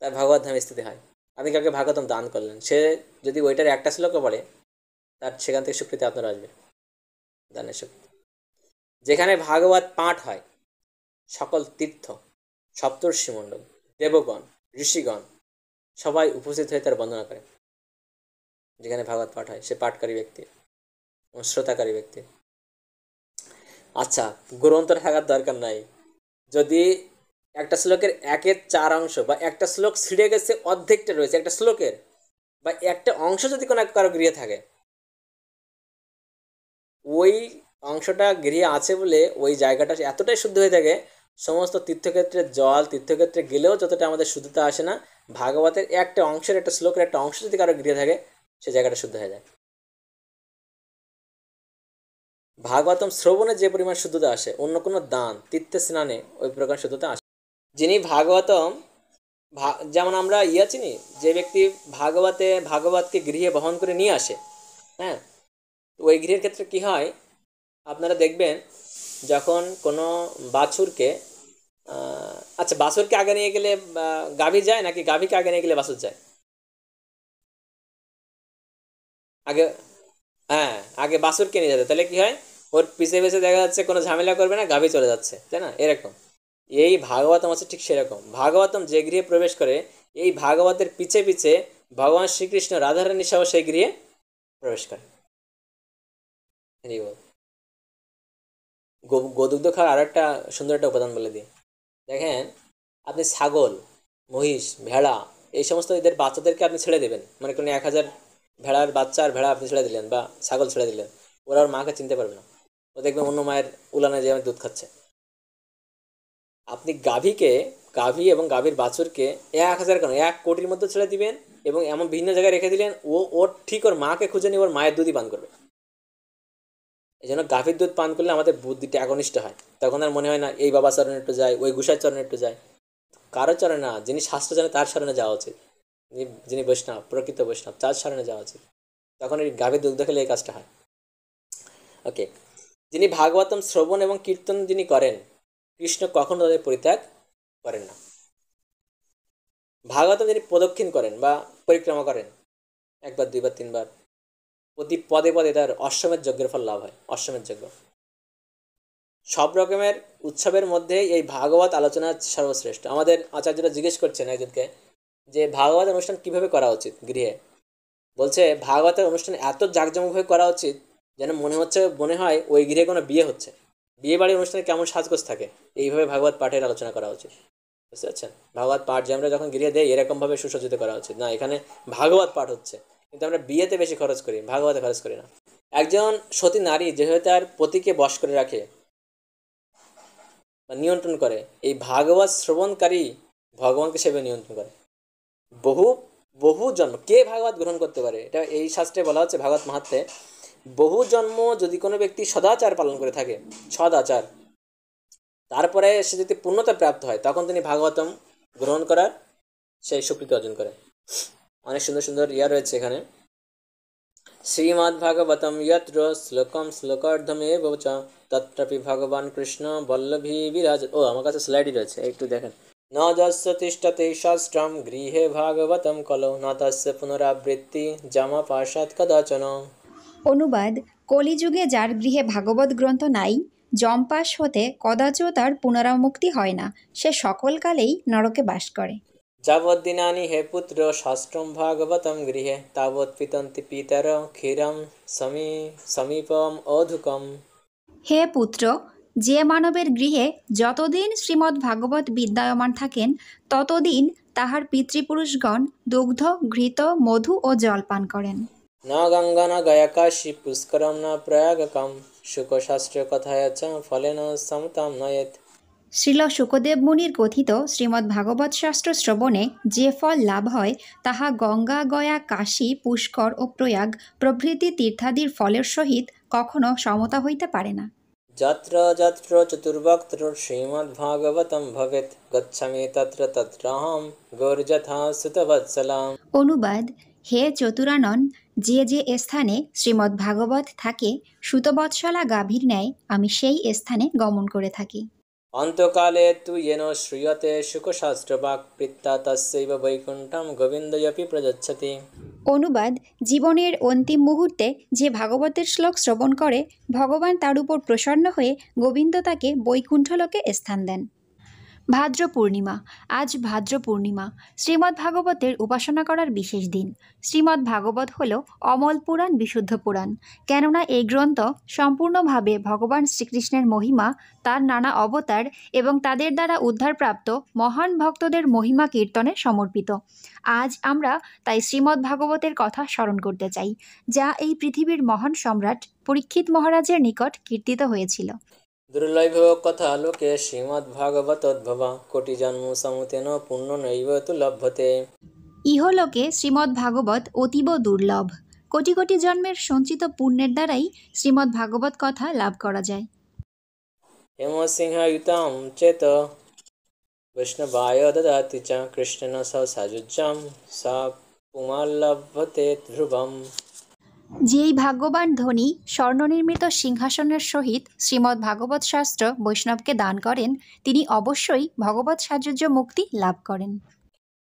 তার ভাগবত ধামে স্থিতি হয়। আপনি কাউকে ভাগবতম দান করলেন, সে যদি ওইটার একটা শ্লোকও পড়ে, তার সেখান থেকে স্বীকৃতি আপনার আসবে, দানের স্বীকৃতি। যেখানে ভাগবত পাঠ হয়, সকল তীর্থ, সপ্তর্ষিমণ্ডল, দেবগণ, ঋষিগণ সবাই উপস্থিত হয়ে তার বন্দনা করে। যেখানে ভাগবত পাঠ হয়, সে পাঠকারী ব্যক্তি, শ্রোতাকারী ব্যক্তি। আচ্ছা, গ্রন্থ থাকার দরকার নাই। যদি একটা শ্লোকের 1/4 বা একটা শ্লোক ছিঁড়ে গেছে, অর্ধেকটা রয়েছে একটা শ্লোকের, বা একটা অংশ যদি কোনো কারো গৃহে থাকে, ওই অংশটা গৃহে আছে বলে ওই জায়গাটা এতটাই শুদ্ধ হয়ে থাকে, সমস্ত তীর্থক্ষেত্রে জল তীর্থক্ষেত্রে গেলেও যতটা আমাদের শুদ্ধতা আসে না, ভাগবতের একটা অংশের একটা শ্লোকের একটা অংশ যদি কারো গৃহে থাকে সে জায়গাটা শুদ্ধ হয়ে যায়। ভাগবতম শ্রবণে যে পরিমাণ শুদ্ধতা আসে অন্য কোনো দান তীর্থে স্নানে ওই প্রকার শুদ্ধতা আসে। যিনি ভাগবতম যেমন আমরা চিনি, যে ব্যক্তি ভাগবতকে গৃহে বহন করে নিয়ে আসে, হ্যাঁ, ওই গৃহের ক্ষেত্রে কি হয় আপনারা দেখবেন, যখন কোনো বাছুরকে আচ্ছা, বাছুরকে আগে নিয়ে গেলে গাভী যায় নাকি গাভীকে আগে নিয়ে গেলে বাছুর যায়? আগে, হ্যাঁ, আগে বাছুরকে নিয়ে যেতে, তাহলে কি হয়, ওর পিছে পিছে দেখা যাচ্ছে কোনো ঝামেলা করবে না, গাভী চলে যাচ্ছে, তাই না? এরকম এই ভাগবতম আছে ঠিক সেরকম। ভাগবতম যে গৃহে প্রবেশ করে, এই ভাগবতের পিছে পিছে ভগবান শ্রীকৃষ্ণ রাধারানী সহ সেই গৃহে প্রবেশ করে। গোদুগ্ধ খাওয়ার আর একটা সুন্দর একটা উপাদান বলে দিই। দেখেন, আপনি ছাগল, মহিষ, ভেড়া এই সমস্ত এদের বাচ্চাদেরকে আপনি ছেড়ে দেবেন, মানে কোনো 1000 ভেড়ার বাচ্চা আর ভেড়া আপনি ছেড়ে দিলেন বা ছাগল ছেড়ে দিলেন, ওরা ওর মাকে চিনতে পারবে না, ও দেখবেন অন্য মায়ের উলানে যে দুধ খাচ্ছে। আপনি গাভী এবং গাভীর বাছুরকে 1000 কেন 1 কোটির মধ্যে ছেড়ে দিবেন এবং এমন ভিন্ন জায়গায় রেখে দিলেন, ওর ঠিক ওর মাকে খুঁজে নিয়ে ওর মায়ের দুধই পান করবে। এই জন্য গাভীর দুধ পান করলে আমাদের বুদ্ধিটা একনিষ্ঠ হয়, তখন আর মনে হয় না এই বাবা চরণে একটু যায়, ওই গুসার চরণে একটু যায়। কারো চরণে না, যিনি শাস্ত্র জানে তার শরণে যাওয়া উচিত, যিনি বৈষ্ণব, প্রকৃত বৈষ্ণব, তার শরণে যাওয়া উচিত। তখন এই গাভীর দুধ খেলে এই কাজটা হয়। ওকে, যিনি ভাগবতম শ্রবণ এবং কীর্তন যিনি করেন, কৃষ্ণ কখনো তাদের পরিত্যাগ করেন না। ভাগবতম যিনি প্রদক্ষিণ করেন বা পরিক্রমা করেন 1বার 2বার 3বার, প্রতি পদে পদে তার অশ্বমেধ যজ্ঞের ফল লাভ হয়। অশ্বমেধ যজ্ঞ সব রকমের উৎসবের মধ্যে এই ভাগবত আলোচনা সর্বশ্রেষ্ঠ। আমাদের আচার্যরা জিজ্ঞেস করছেন একজনকে যে ভাগবত অনুষ্ঠান কিভাবে করা উচিত গৃহে। বলছে ভাগবতের অনুষ্ঠান এত জাঁকজমকভাবে করা উচিত যেন মনে হয় ওই গৃহে কোনো বিয়ে হচ্ছে, বিয়ে বাড়ির অনুষ্ঠানে কেমন সাজগোজ থাকে, এইভাবে ভাগবত পাঠের আলোচনা করা উচিত। বুঝতে পারছেন? ভাগবত পাঠ যে আমরা যখন গৃহে দেই এরকমভাবে সুসজ্জিত করা উচিত না, এখানে ভাগবত পাঠ হচ্ছে কিন্তু আমরা বিয়েতে বেশি খরচ করি, ভাগবতে খরচ করি না। একজন সতী নারী যেভাবে তার পতিকে বশ করে রাখে বা নিয়ন্ত্রণ করে, এই ভাগবত শ্রবণকারী ভগবানকে সেভাবে নিয়ন্ত্রণ করে। বহু বহু জন্ম কে ভাগবত গ্রহণ করতে পারে, এটা এই শাস্ত্রে বলা হচ্ছে ভাগবত মাহাত্ম্যে, বহু জন্ম যদি কোনো ব্যক্তি সদাচার পালন করে থাকে, সদাচার, তারপরে সে যদি পূর্ণতা প্রাপ্ত হয় তখন তিনি ভাগবতম গ্রহণ করার সেই স্বীকৃতি অর্জন করে। অনেক সুন্দর সুন্দর রয়েছে এখানে। শ্রীমদ্ভাগবতম যত্র শ্লোকম শ্লোকার্ধমেব চ তত্রপি ভগবান কৃষ্ণ বল্লভী বিরাজ। ও, আমার কাছে স্লাইডই রয়েছে, একটু দেখেন। ন যস্য তিষ্ঠতে শাস্ত্রম গৃহে ভাগবতম কলৌ ন তস্য পুনরাবৃত্তি জামাপাশাৎ কদাচন। অনুবাদ: কলিযুগে যার গৃহে ভাগবত গ্রন্থ নাই, যমপাশ হতে কদাচ তার পুনরামুক্তি হয় না, সে সকলকালেই নরকে বাস করে। যাবৎ দিনানি হে পুত্র শাস্ত্রম ভাগবতম গৃহে তাবৎ পিতন্তি পিতর ক্ষীরম সমীপম অধুকম। হে পুত্র, যে মানবের গৃহে যতদিন শ্রীমদ্ ভাগবত বিদ্যায়মান থাকেন ততদিন তাহার পিতৃপুরুষগণ দুগ্ধ, ঘৃত, মধু ও জল পান করেন। ন গঙ্গা ন গয়া কাশী পুষ্করম ন প্রয়াগকম শুকশাস্ত্র কথায় চ ফলেন সমতাম নয়েত। শ্রীল শুকদেব মুনির কথিত শ্রীমদ্ ভাগবত শাস্ত্র শ্রবণে যে ফল লাভ হয় তাহা গঙ্গা, গয়া, কাশী, পুষ্কর ও প্রয়াগ প্রভৃতি তীর্থাদির ফলের সহিত কখনো সমতা হইতে পারে না। যত্র যত্র চতুর্বক্ত্র শ্রীমদ্ভাগবতম ভবেৎ গচ্ছামি তত্র তত্রাহম গৌরযথা সুতবৎসলাম। অনুবাদ: হে চতুরানন, যে যে স্থানে শ্রীমদ্ ভাগবত থাকে সুতবৎসলা গাভীর ন্যায় আমি সেই স্থানে গমন করে থাকি। অন্তকালে তু येन শ্রূয়তে শুকশাস্ত্রবাক্ প্রীত্যা তস্যৈব বৈকুণ্ঠম গোবিন্দয়পি প্রযচ্ছতি। অনুবাদ: জীবনের অন্তিম মুহূর্তে যে ভাগবতের শ্লোক শ্রবণ করে ভগবান তার উপর প্রসন্ন হয়ে গোবিন্দ তাকে বৈকুণ্ঠলোকে স্থান দেন। ভাদ্র পূর্ণিমা। আজ ভাদ্র পূর্ণিমা, শ্রীমদ্ ভাগবতের উপাসনা করার বিশেষ দিন। শ্রীমদ্ ভাগবত হল অমল পুরাণ, বিশুদ্ধ পুরাণ। কেননা এই গ্রন্থ সম্পূর্ণভাবে ভগবান শ্রীকৃষ্ণের মহিমা, তার নানা অবতার এবং তাদের দ্বারা উদ্ধারপ্রাপ্ত মহান ভক্তদের মহিমা কীর্তনে সমর্পিত। আজ আমরা তাই শ্রীমদ্ ভাগবতের কথা স্মরণ করতে চাই, যা এই পৃথিবীর মহান সম্রাট পরীক্ষিত মহারাজের নিকট কীর্তিত হয়েছিল। দুর্লভ কথা লোকে শ্রীমদ্ভাগবতোদ্ভবা কোটি জন্ম সমুতেন পুণ্য নৈব তু লভ্যতে। ইহলোকে শ্রীমদ্ ভাগবত অতীব দুর্লভ। কোটি কোটি জন্মের সঞ্চিত পুণ্যের দ্বারাই শ্রীমদ্ ভাগবত কথা লাভ করা যায়। হেমসিংহয়ুতাম চেত বৈষ্ণবায় দদাতি চ কৃষ্ণেন সহ সাযুজ্যম সা পুমাল্লভতে ধ্রুবম। যেই ভাগ্যবান ধনী স্বর্ণনির্মিত সিংহাসনের সহিত শ্রীমদ্ ভাগবত শাস্ত্র বৈষ্ণবকে দান করেন, তিনি অবশ্যই ভগবৎ সাযুজ্য মুক্তি লাভ করেন।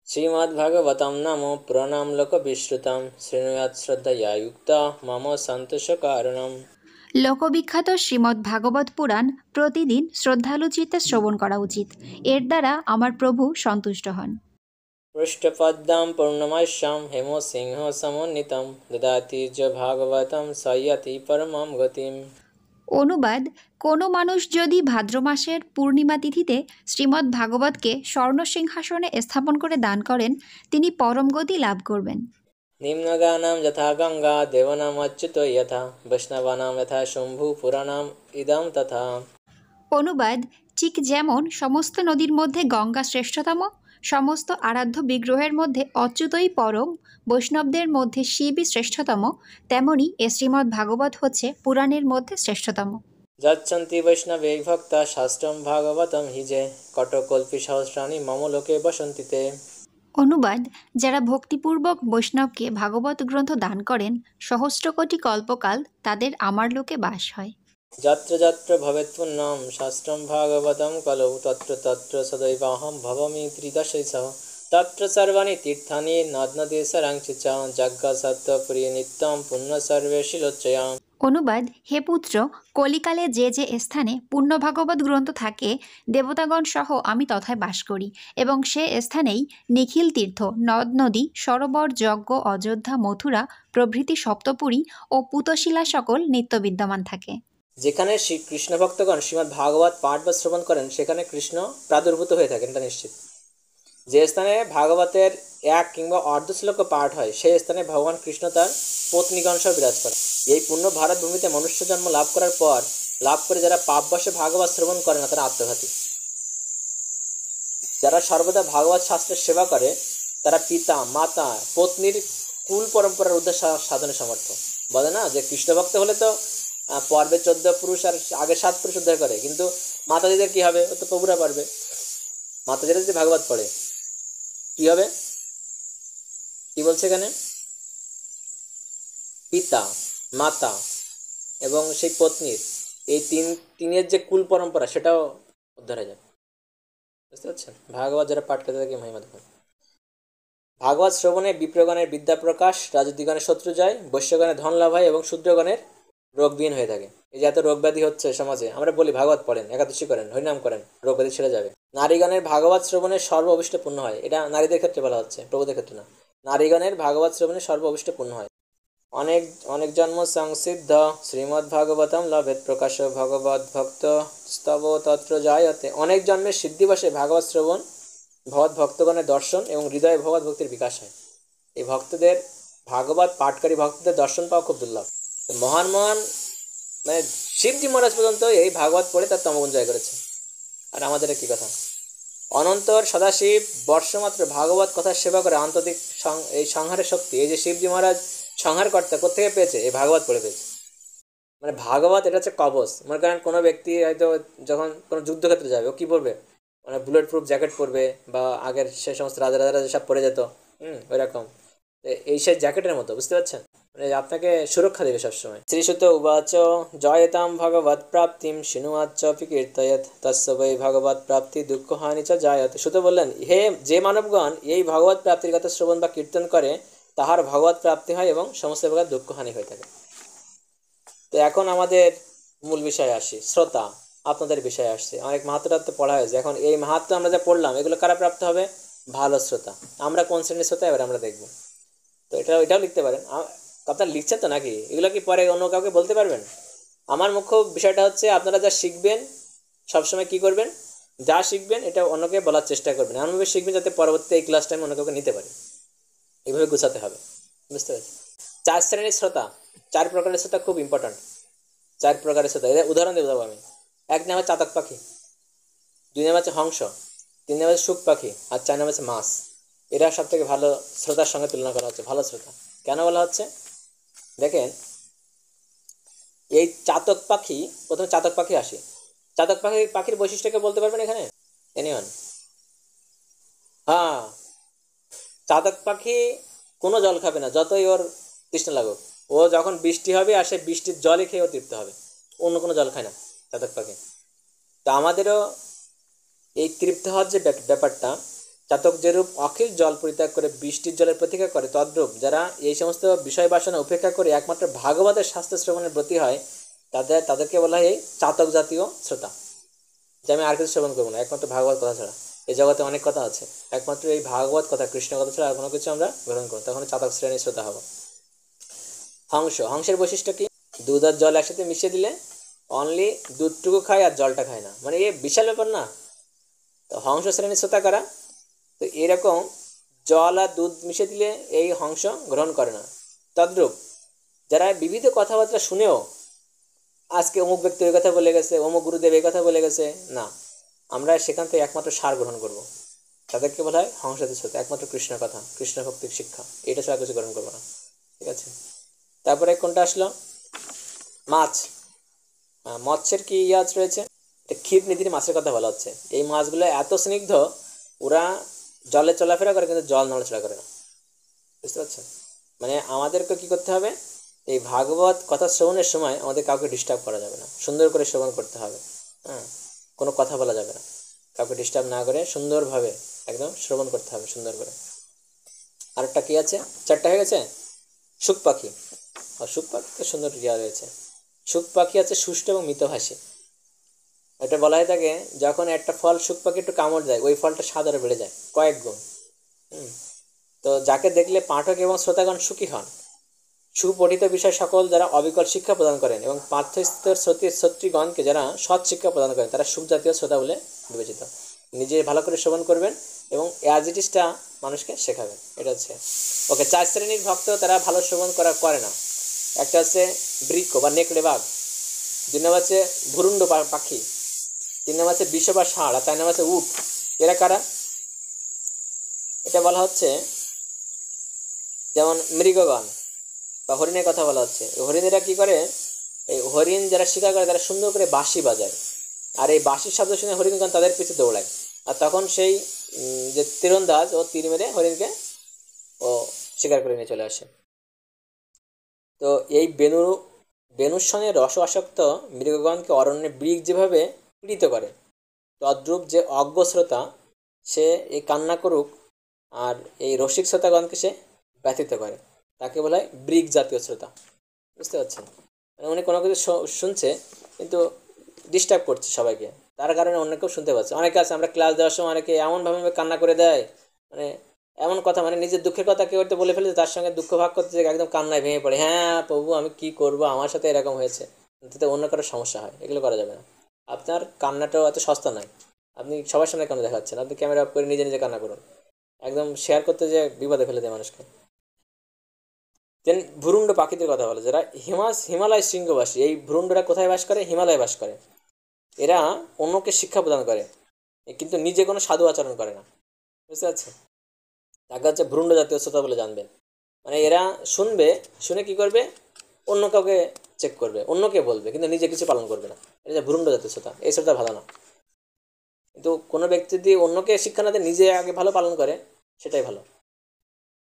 শ্রীমদ্ভাগবতম নাম পুরাণাম লোক বিশ্রুতম শৃণুয়াৎ শ্রদ্ধয়া যুক্ত মম সন্তোষ কারণম। লোকবিখ্যাত শ্রীমদ্ ভাগবত পুরাণ প্রতিদিন শ্রদ্ধালু চিত্তে শ্রবণ করা উচিত। এর দ্বারা আমার প্রভু সন্তুষ্ট হন। পৃষ্ঠপদ্মম পূর্ণমাস্যাম হেমসিংহ সমন্বিতম দদাতি চ ভাগবতম সয়তি পরমম গতিম। অনুবাদ: কোনো মানুষ যদি ভাদ্র মাসের পূর্ণিমা তিথিতে শ্রীমদ্ ভাগবতকে স্বর্ণ সিংহাসনে স্থাপন করে দান করেন, তিনি পরম গতি লাভ করবেন। নিম্নগানাম যথা গঙ্গা দেবানাম অচ্যুত যথা বৈষ্ণবানাম যথা শম্ভু পুরাণাম ইদম তথা। অনুবাদ: ঠিক যেমন সমস্ত নদীর মধ্যে গঙ্গা শ্রেষ্ঠতম, সমস্ত আরাধ্য বিগ্রহের মধ্যে অচ্যুতই পরম, বৈষ্ণবদের মধ্যে শিবই শ্রেষ্ঠতম, তেমনি এ শ্রীমদ্ ভাগবত হচ্ছে পুরাণের মধ্যে শ্রেষ্ঠতম। যচ্ছন্তি বৈষ্ণবে ভক্তা শাস্ত্রম ভাগবতম হিজে কটকল্পি সহস্রাণি মম লোকে বসন্তিতে। অনুবাদ: যারা ভক্তিপূর্বক বৈষ্ণবকে ভাগবত গ্রন্থ দান করেন, সহস্র কোটি কল্পকাল তাদের আমার লোকে বাস হয়। যত্র যত্র ভবেৎ পুণ্যম শাস্ত্রম ভাগবতম কলৌ তত্র তত্র সদৈবাহম ভবমি ত্রিদশৈঃ তত্র সর্বাণি তীর্থানি নদ নদীশ্বরাংচি চ যজ্ঞ সত্য প্রিয় নিত্যম পুণ্য সর্বে শিলোচ্চয়াম। অনুবাদ: হে পুত্র, কলিকালে যে যে স্থানে পূর্ণ ভাগবত গ্রন্থ থাকে, দেবতাগণ সহ আমি তথায় বাস করি, এবং সে স্থানেই নিখিল তীর্থ, নদ নদী, সরোবর, যজ্ঞ, অযোধ্যা, মথুরা প্রভৃতি সপ্তপুরী ও পুতশিলা সকল নিত্য বিদ্যমান থাকে। যেখানে শ্রী কৃষ্ণ ভক্তগণ শ্রীমদ্ ভাগবত পাঠ বা শ্রবণ করেন, সেখানে কৃষ্ণ প্রাদুর্ভূত হয়ে থাকেন, এটা নিশ্চিত। যে স্থানে ভাগবতের এক কিংবা অর্ধ শ্লোক পাঠ হয়, সেই স্থানে ভগবান কৃষ্ণ তার পত্নীগণ সহ বিরাজ করেন। এই পূর্ণ ভারত ভূমিতে মনুষ্য জন্ম লাভ করার পর লাভ করে যারা পাপবশে ভাগবত শ্রবণ করে না, তারা আত্মঘাতী। যারা সর্বদা ভাগবত শাস্ত্রের সেবা করে, তারা পিতা মাতা পত্নীর কুল পরম্পরার উদ্দেশ্য সাধনে সমর্থ। বলে না যে কৃষ্ণ ভক্ত হলে তো পর্বে 14 পুরুষ আর আগে 7 পুরুষ উদ্ধার করে, কিন্তু মাতাজিদের কি হবে? ও তো প্রভুরা পারবে। মাতাজিরা যদি ভাগবত পড়ে কি হবে? কি বলছে এখানে? পিতা মাতা এবং সেই পত্নীর এই তিনের যে কুল পরম্পরা, সেটাও উদ্ধার হয়ে যাবে। বুঝতে পারছেন? ভাগবত যারা পাঠ করে তাদেরকে মহিমা দেখুন। ভাগবত শ্রবণে বিপ্রগণের বিদ্যা প্রকাশ, রাজদিগণের শত্রু যায়, বৈশ্যগণের ধন লাভ হয় এবং শূদ্রগণের রোগবিহীন হয়ে থাকে। এই যে এত রোগ ব্যাধি হচ্ছে সমাজে, আমরা বলি ভাগবত পড়েন, একাদশী করেন, হরিনাম করেন, রোগ ব্যাধি ছেড়ে যাবে। নারীগণের ভাগবত শ্রবণে সর্ব অভিষ্ট পূর্ণ হয়। এটা নারীদের ক্ষেত্রে বলা হচ্ছে, প্রভুদের ক্ষেত্রে না। নারীগণের ভাগবত শ্রবণে সর্ব অভিষ্ট পূর্ণ হয়। অনেক অনেক জন্ম সংসিদ্ধ শ্রীমদ্ ভাগবতম লভেত প্রকাশ ভগবত ভক্ত স্তব তত্র জায়তে। অনেক জন্মের সিদ্ধিবশে ভাগবত শ্রবণ, ভগবত ভক্তগণের দর্শন এবং হৃদয়ে ভগবত ভক্তির বিকাশ হয়। এই ভক্তদের, ভাগবত পাঠকারী ভক্তদের দর্শন পাওয়া খুব দুর্লভ। মহান মহান মানে শিবজি মহারাজ পর্যন্ত এই ভাগবত পড়ে তার তমগুণ জয় করেছে। আর আমাদের কি কথা? অনন্তর সদাশিব বর্ষমাত্র ভাগবত কথার সেবা করে আন্তরিক এই সংহারের শক্তি, এই যে শিবজি মহারাজ সংহারকর্তা কোথেকে পেয়েছে? এই ভাগবত পড়ে পেয়েছে। মানে ভাগবত এটা হচ্ছে কবচ। মনে করেন কোনো ব্যক্তি হয়তো যখন কোনো যুদ্ধক্ষেত্রে যাবে, ও কি পরবে? মানে বুলেট প্রুফ জ্যাকেট পরবে, বা আগের সে সমস্ত রাজারা যেসব পরে যেত, ওই রকম এই সেই জ্যাকেটের মতো, বুঝতে পারছেন? মানে আপনাকে সুরক্ষা দেবে সবসময়। শ্রীসুত উবাচ জয়তাম ভগবত প্রাপ্তিম শিনুয়াচ্চ কীর্তয়েত তস্য বৈ ভগবত প্রাপ্তি দুঃখ হানি চ জায়ত। সুত বললেন, হে যে মানবগণ এই ভগবত প্রাপ্তির কথা শ্রবণ বা কীর্তন করে, তাহার ভগবত প্রাপ্তি হয় এবং সমস্ত প্রকার দুঃখ হানি হয়ে থাকে। তো এখন আমাদের মূল বিষয়ে আসি। শ্রোতা, আপনাদের বিষয়ে আসছে, অনেক মাহাত্মটা তো পড়া হয়েছে। এখন এই মাহাত্ম আমরা যা পড়লাম এগুলো কারা প্রাপ্ত হবে? ভালো শ্রোতা। আমরা কোন শ্রেণীর শ্রোতা এবার আমরা দেখব। তো এটাও লিখতে পারেন। আপনারা লিখছেন তো নাকি? এগুলো কি পরে অন্য কাউকে বলতে পারবেন? আমার মুখ্য বিষয়টা হচ্ছে আপনারা যা শিখবেন সবসময় কি করবেন, যা শিখবেন এটা অন্যকে বলার চেষ্টা করবেন, এমনভাবে শিখবেন যাতে পরবর্তী এই ক্লাস টাইম অন্য কাউকে নিতে পারে। এইভাবে গুছাতে হবে, বুঝতে পারছি? 4 শ্রেণীর শ্রোতা, 4 প্রকারের শ্রোতা খুব ইম্পর্ট্যান্ট। 4 প্রকারের শ্রোতা, এদের উদাহরণ দিয়ে বোঝাবো আমি। 1 নাম হচ্ছে চাতক পাখি, 2 নাম হচ্ছে হংস, 3 নাম হচ্ছে শুক পাখি, আর 4 নাম হচ্ছে মাছ। এরা সব থেকে ভালো শ্রোতার সঙ্গে তুলনা করা হচ্ছে, ভালো শ্রোতা। কেন বলা হচ্ছে দেখেন, এই চাতক পাখি, প্রথমে চাতক পাখি আসি। চাতক পাখির বৈশিষ্ট্যকে বলতে পারবেন এখানে এনিওয়ান? হ্যাঁ, চাতক পাখি কোনো জল খাবে না যতই ওর তৃষ্ণা লাগুক। ও যখন বৃষ্টি হবে আর সে বৃষ্টির জলই খেয়ে ও তৃপ্ত হবে, অন্য কোনো জল খায় না চাতক পাখি। তো আমাদেরও এই তৃপ্ত হওয়ার যে ব্যাপারটা, চাতক যেরূপ অখিল জল পরিত্যাগ করে বৃষ্টির জলের প্রতীক্ষা করে, তদ্রূপ যারা এই সমস্ত বিষয় বাসনা উপেক্ষা করে একমাত্র ভাগবতের শাস্ত্র শ্রবণের ব্রতী হয়, তাদেরকে বলা হয় এই চাতক জাতীয় শ্রোতা। যে আমি আর কিছু শ্রবণ করবো না, একমাত্র ভাগবত কথা ছাড়া। এই জগতে অনেক কথা আছে, একমাত্র এই ভাগবত কথা, কৃষ্ণ কথা ছাড়া আর কোনো কিছু আমরা গ্রহণ করবো, তখন চাতক শ্রেণীর শ্রোতা হবো। হংসের বৈশিষ্ট্য কি? দুধ আর জল একসাথে মিশিয়ে দিলে অনলি দুধটুকু খায় আর জলটা খায় না, মানে এ বিশাল ব্যাপার না? তো হংস শ্রেণীর শ্রোতা কারা? তো এরকম জল আর দুধ মিশিয়ে দিলে এই হংস গ্রহণ করে না। তদ্রূপ যারা বিবিধ কথাবার্তা শুনেও আজকে অমুক ব্যক্তি ওই কথা বলে গেছে, অমুক গুরুদেব এই কথা বলে গেছে, না, আমরা সেখান থেকে একমাত্র সার গ্রহণ করব, তাদেরকে বলা হয় হংসজাতীয় শ্রোতা। একমাত্র কৃষ্ণ কথা, কৃষ্ণ ভক্তির শিক্ষা, এটা ছাড়া কিছু গ্রহণ করবো না। ঠিক আছে, তারপরে কোনটা আসলো? মাছ। মৎস্যের কি ইয়াজ রয়েছে? ক্ষীর নিধির মাছের কথা বলা হচ্ছে। এই মাছগুলো এত স্নিগ্ধ, ওরা জলে চলাফেরা করে কিন্তু জল নড়াচড়া করে না, বুঝতে পারছেন? মানে আমাদেরকে কি করতে হবে, এই ভাগবত কথা শ্রবণের সময় আমাদের কাউকে ডিস্টার্ব করা যাবে না, সুন্দর করে শ্রবণ করতে হবে। হ্যাঁ, কোনো কথা বলা যাবে না, কাউকে ডিস্টার্ব না করে সুন্দরভাবে একদম শ্রবণ করতে হবে সুন্দর করে। আরেকটা কি আছে? 4টা হয়ে গেছে। শুক পাখি, শুক পাখিতে সুন্দর ইয়া রয়েছে। শুক পাখি আছে সুষ্ঠু এবং মিতভাষী। এটা বলা হয়ে থাকে যখন একটা ফল শুক পাখি একটু কামড় দেয়, ওই ফলটা স্বাদ আরো বেড়ে যায় কয়েক গুণ। তো যাকে দেখলে পাঠক এবং শ্রোতাগণ সুখী হন। সুপঠিত বিষয় সকল যারা অবিকল শিক্ষা প্রদান করেন এবং পাঠ্যস্তর ছাত্রীগণকে যারা সৎ শিক্ষা প্রদান করেন, তারা সুখ জাতীয় শ্রোতা বলে বিবেচিত। নিজে ভালো করে শ্রবণ করবেন এবং অ্যাজ ইট ইজটা মানুষকে শেখাবেন, এটা হচ্ছে ওকে। 4 শ্রেণীর ভক্ত, তারা ভালো শ্রবণ করে না। একটা হচ্ছে বৃক্ষ বা নেকড়ে বাঘ, 2 নম্বর হচ্ছে ভুরুণ্ড পাখি, 3 নম্বর হচ্ছে বিষ বা ষাঁড়, আর 4 নম্বর হচ্ছে উট। এরা কারা? এটা বলা হচ্ছে যেমন মৃগগণ বা হরিণের কথা বলা হচ্ছে। হরিণেরা কি করে, এই হরিণ যারা শিকার করে তারা সুন্দর করে বাঁশি বাজায়, আর এই বাঁশির শব্দ শুনে হরিণগণ তাদের পিছু দৌড়ায়, আর তখন সেই যে তীরন্দাজ ও তীর মেরে হরিণকে ও শিকার করে নিয়ে চলে আসে। তো এই বেনুসনে রস আসক্ত মৃগগণকে অরণ্যে বৃক যেভাবে পীড়িত করে, তদ্রূপ যে অজ্ঞ শ্রোতা সে এই কান্না করুক আর এই রসিক শ্রোতাগণকে সে ব্যথিত করে, তাকে বলা হয় বৃক জাতীয় শ্রোতা, বুঝতে পারছেন? মানে উনি কোনো কিছু শুনছে কিন্তু ডিস্টার্ব করছে সবাইকে, তার কারণে অন্য কেউ শুনতে পাচ্ছে। অনেকে আছে আমরা ক্লাস দেওয়ার সময় অনেকে এমনভাবে কান্না করে দেয়, মানে এমন কথা, মানে নিজের দুঃখের কথা কেউ হয়তো বলে ফেলেছে, তার সঙ্গে দুঃখ ভাগ করতে একদম কান্নায় ভেঙে পড়ে, হ্যাঁ প্রভু আমি কি করব, আমার সাথে এরকম হয়েছে, তাতে অন্য কারোর সমস্যা হয়। এগুলো করা যাবে না। আপনার কান্নাটাও এত সস্তা নয়, আপনি সবার সামনে কেন দেখাচ্ছেন? আপনি ক্যামেরা অফ করে নিজে নিজে কান্না করুন, একদম শেয়ার করতে যে বিপদে ফেলে দেয় মানুষকে। দেন ভুরুণ্ড পাখিদের কথা বলে, যারা হিমালয় শৃঙ্গবাসী। এই ভুরুণ্ডরা কোথায় বাস করে? হিমালয়ে বাস করে। এরা অন্যকে শিক্ষা প্রদান করে কিন্তু নিজে কোনো সাধু আচরণ করে না, বুঝতে পারছেন? তাকে হচ্ছে ভ্রূণ্ড জাতীয় শ্রোতা বলে জানবেন। মানে এরা শুনবে, শুনে কি করবে, অন্য কাউকে চেক করবে, অন্যকে বলবে, কিন্তু নিজে কিছু পালন করবে না। এটা যে ভ্রূণ্ড জাতীয় শ্রোতা, এই শ্রোতা ভালো না। কিন্তু কোনো ব্যক্তি যদি অন্যকে শিক্ষা না দেয়, নিজে আগে ভালো পালন করে, সেটাই ভালো।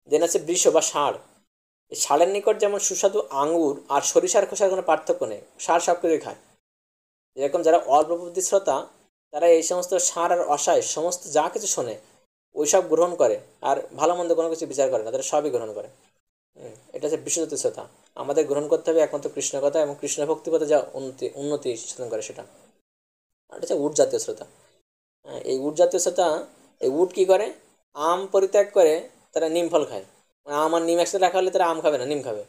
দেন আছে বৃষ বা ষাঁড়। এই ষাঁড়ের নিকট যেমন সুস্বাদু আঙ্গুর আর সরিষার খোসার কোনো পার্থক্য নেই, ষাঁড় সব কিছুই খায়। যেরকম যারা অল্প বুদ্ধি শ্রোতা, তারা এই সমস্ত ষাঁড় আর অসায় সমস্ত যা কিছু শোনে ওই সব গ্রহণ করে, আর ভালো মন্দ কোনো কিছু বিচার করে না, তারা সবই গ্রহণ করে। এটা হচ্ছে বিশ্বজাতীয় শ্রোতা। আমাদের গ্রহণ করতে হবে একমাত্র কৃষ্ণ কথা এবং কৃষ্ণ ভক্তি পথে যা উন্নতি সাধন করে সেটা। আর হচ্ছে উট জাতীয় শ্রোতা। হ্যাঁ, এই উট জাতীয় শ্রোতা, এই উট কী করে, আম পরিত্যাগ করে তারা নিম ফল খায়। আম আর নিম একসাথে রাখা হলে তারা আম খাবে না, নিম খাবে।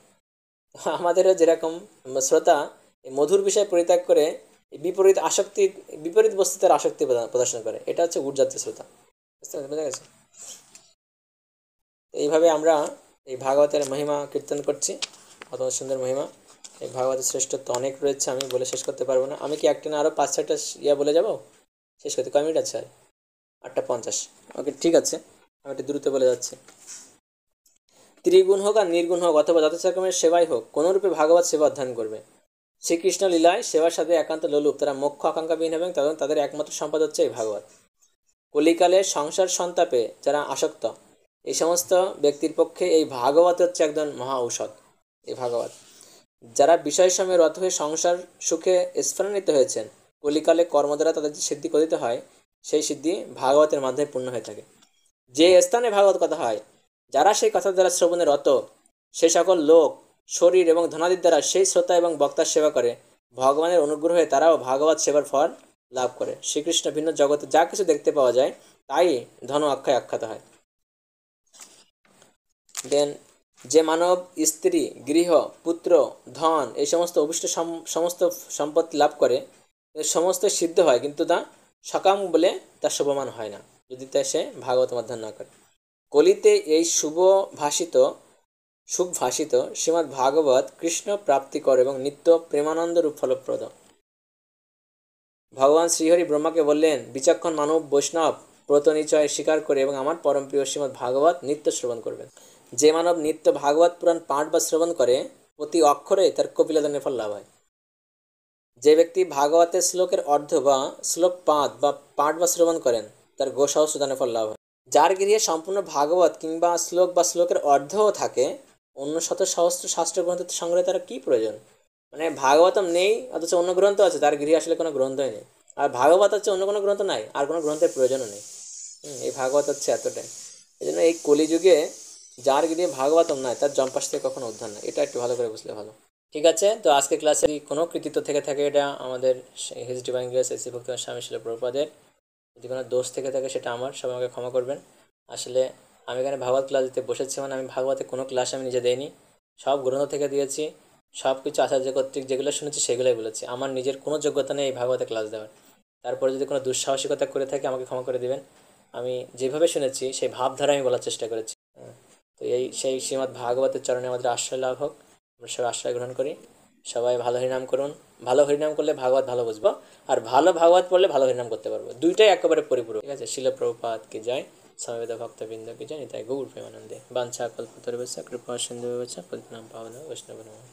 আমাদেরও যেরকম শ্রোতা এই মধুর বিষয় পরিত্যাগ করে এই বিপরীত বস্তুতে আসক্তি প্রদর্শন করে, এটা হচ্ছে উট জাতীয় শ্রোতা। বোঝা গেছে? এইভাবে আমরা এই ভাগবতের মহিমা কীর্তন করছি, অত সুন্দর মহিমা। এই ভাগবতের শ্রেষ্ঠত্ব অনেক রয়েছে, আমি বলে শেষ করতে পারবো না। আমি কি একটা না আরও 5-6টা বলে যাবো শেষ করতে? কয় মিনিট আছে আর? 8:50। ওকে, ঠিক আছে, আমি একটু দ্রুত বলে যাচ্ছি। ত্রিগুণ হোক আর নির্গুণ হোক অথবা যথাক্রমের সেবাই হোক, কোনরূপে ভাগবত সেবা অধ্যয়ন করবে। শ্রীকৃষ্ণ লীলায় সেবার সাথে একান্ত লোলুপ, তারা মোক্ষ আকাঙ্ক্ষাবিহীন এবং তাদের একমাত্র সম্পদ হচ্ছে এই ভাগবত। কলিকালে সংসার সন্তাপে যারা আসক্ত, এই সমস্ত ব্যক্তির পক্ষে এই ভাগবত হচ্ছে একজন মহা ঔষধ। এই ভাগবত, যারা বিষয়সমূহে রত হয়ে সংসার সুখে স্ফুরণিত হয়েছেন, কলিকালে কর্ম দ্বারা তাদের যে সিদ্ধি কথিত হয়, সেই সিদ্ধি ভাগবতের মাধ্যমে পূর্ণ হয়ে থাকে। যে স্থানে ভাগবত কথা হয়, যারা সেই কথা দ্বারা শ্রবণে রত, সে সকল লোক শরীর এবং ধনাদির দ্বারা সেই শ্রোতা এবং বক্তার সেবা করে, ভগবানের অনুগ্রহে তারাও ভাগবত সেবার ফল লাভ করে। শ্রীকৃষ্ণ ভিন্ন জগতে যা কিছু দেখতে পাওয়া যায় তাই ধন অক্ষয় আখ্যাত হয়। দেন যে মানব স্ত্রী, গৃহ, পুত্র, ধন এই সমস্ত অভিষ্ট সমস্ত সম্পত্তি লাভ করে, সমস্ত সিদ্ধ হয়, কিন্তু তা সকাম বলে তা শোভমান হয় না যদি তা সে ভাগবত অধ্যয়ন না করে। কলিতে এই সুখভাষিত শ্রীমদ্ ভাগবত কৃষ্ণ প্রাপ্তিকর এবং নিত্য প্রেমানন্দ রূপ ফলপ্রদ। ভগবান শ্রীহরি ব্রহ্মাকে বললেন, বিচক্ষণ মানব বৈষ্ণব প্রতনিচয় স্বীকার করে এবং আমার পরমপ্রিয় শ্রীমদ্ ভাগবত নিত্য শ্রবণ করবেন। যে মানব নিত্য ভাগবত পুরাণ পাঠ বা শ্রবণ করে, প্রতি অক্ষরে তার কপিলদানের ফল লাভ হয়। যে ব্যক্তি ভাগবতের শ্লোকের অর্ধ বা শ্লোক পাঠ বা শ্রবণ করেন, তার গোসহস্রদানের ফল লাভ হয়। যার গৃহে সম্পূর্ণ ভাগবত কিংবা শ্লোক বা শ্লোকের অর্ধও থাকে, অন্য শত সহস্র শাস্ত্র গ্রন্থ সংগ্রহে তার কী প্রয়োজন? মানে ভাগবতম নেই অথচ অন্য গ্রন্থ আছে, তার গৃহে আসলে কোনো গ্রন্থই নেই। আর ভাগবত হচ্ছে অন্য কোনো গ্রন্থ নাই, আর কোনো গ্রন্থের প্রয়োজনও নেই। এই ভাগবত হচ্ছে এতটাই। এই জন্য এই কলিযুগে যার গৃহে ভাগবতম নাই, তার জম্পাস থেকে কখনো উদ্ধার নাই। এটা একটু ভালো করে বুঝলে ভালো। ঠিক আছে, তো আজকে ক্লাসে কোনো কৃতিত্ব থেকে থাকে, এটা আমাদের হিজ ডিভাইন গ্রেস এসি ভক্তিমান স্বামী শিল প্রভুপাদের। যদি কোনো দোষ থেকে থাকে সেটা আমার, সবাই আমাকে ক্ষমা করবেন। আসলে আমি এখানে ভাগবত ক্লাস দিতে বসেছি, মানে আমি ভাগবতে কোনো ক্লাস আমি নিজে দেইনি, সব গ্রন্থ থেকে দিয়েছি। সব কিছু আচার্য কর্তৃক যেগুলো শুনেছি সেগুলোই বলেছি। আমার নিজের কোনো যোগ্যতা নেই এই ভাগবতে ক্লাস দেওয়ার। তারপরে যদি কোনো দুঃসাহসিকতা করে থাকে আমাকে ক্ষমা করে দিবেন। আমি যেভাবে শুনেছি সেই ভাবধারা আমি বলার চেষ্টা করেছি। তো সেই শ্রীমদ্ ভাগবতের চরণে আমাদের আশ্রয় লাভ হোক, আমরা সবাই আশ্রয় গ্রহণ করি। সবাই ভালো হরিনাম করুন। ভালো হরিনাম করলে ভাগবত ভালো বুঝবো, আর ভালো ভাগবত পড়লে ভালো হরিনাম করতে পারবো। দুইটাই একেবারে পরিপূরক। ঠিক আছে, শিল প্রভুপাদ কি জয়, সমবেত ভক্তবৃন্দ কি জয়, নিতাই গৌর প্রেমানন্দে। বাঞ্ছা কল্পতরুভ্যশ্চ কৃপা সিন্ধুভ্যশ্চ পতিতানাং পাবনেভ্যো বৈষ্ণবেভ্যো নমঃ।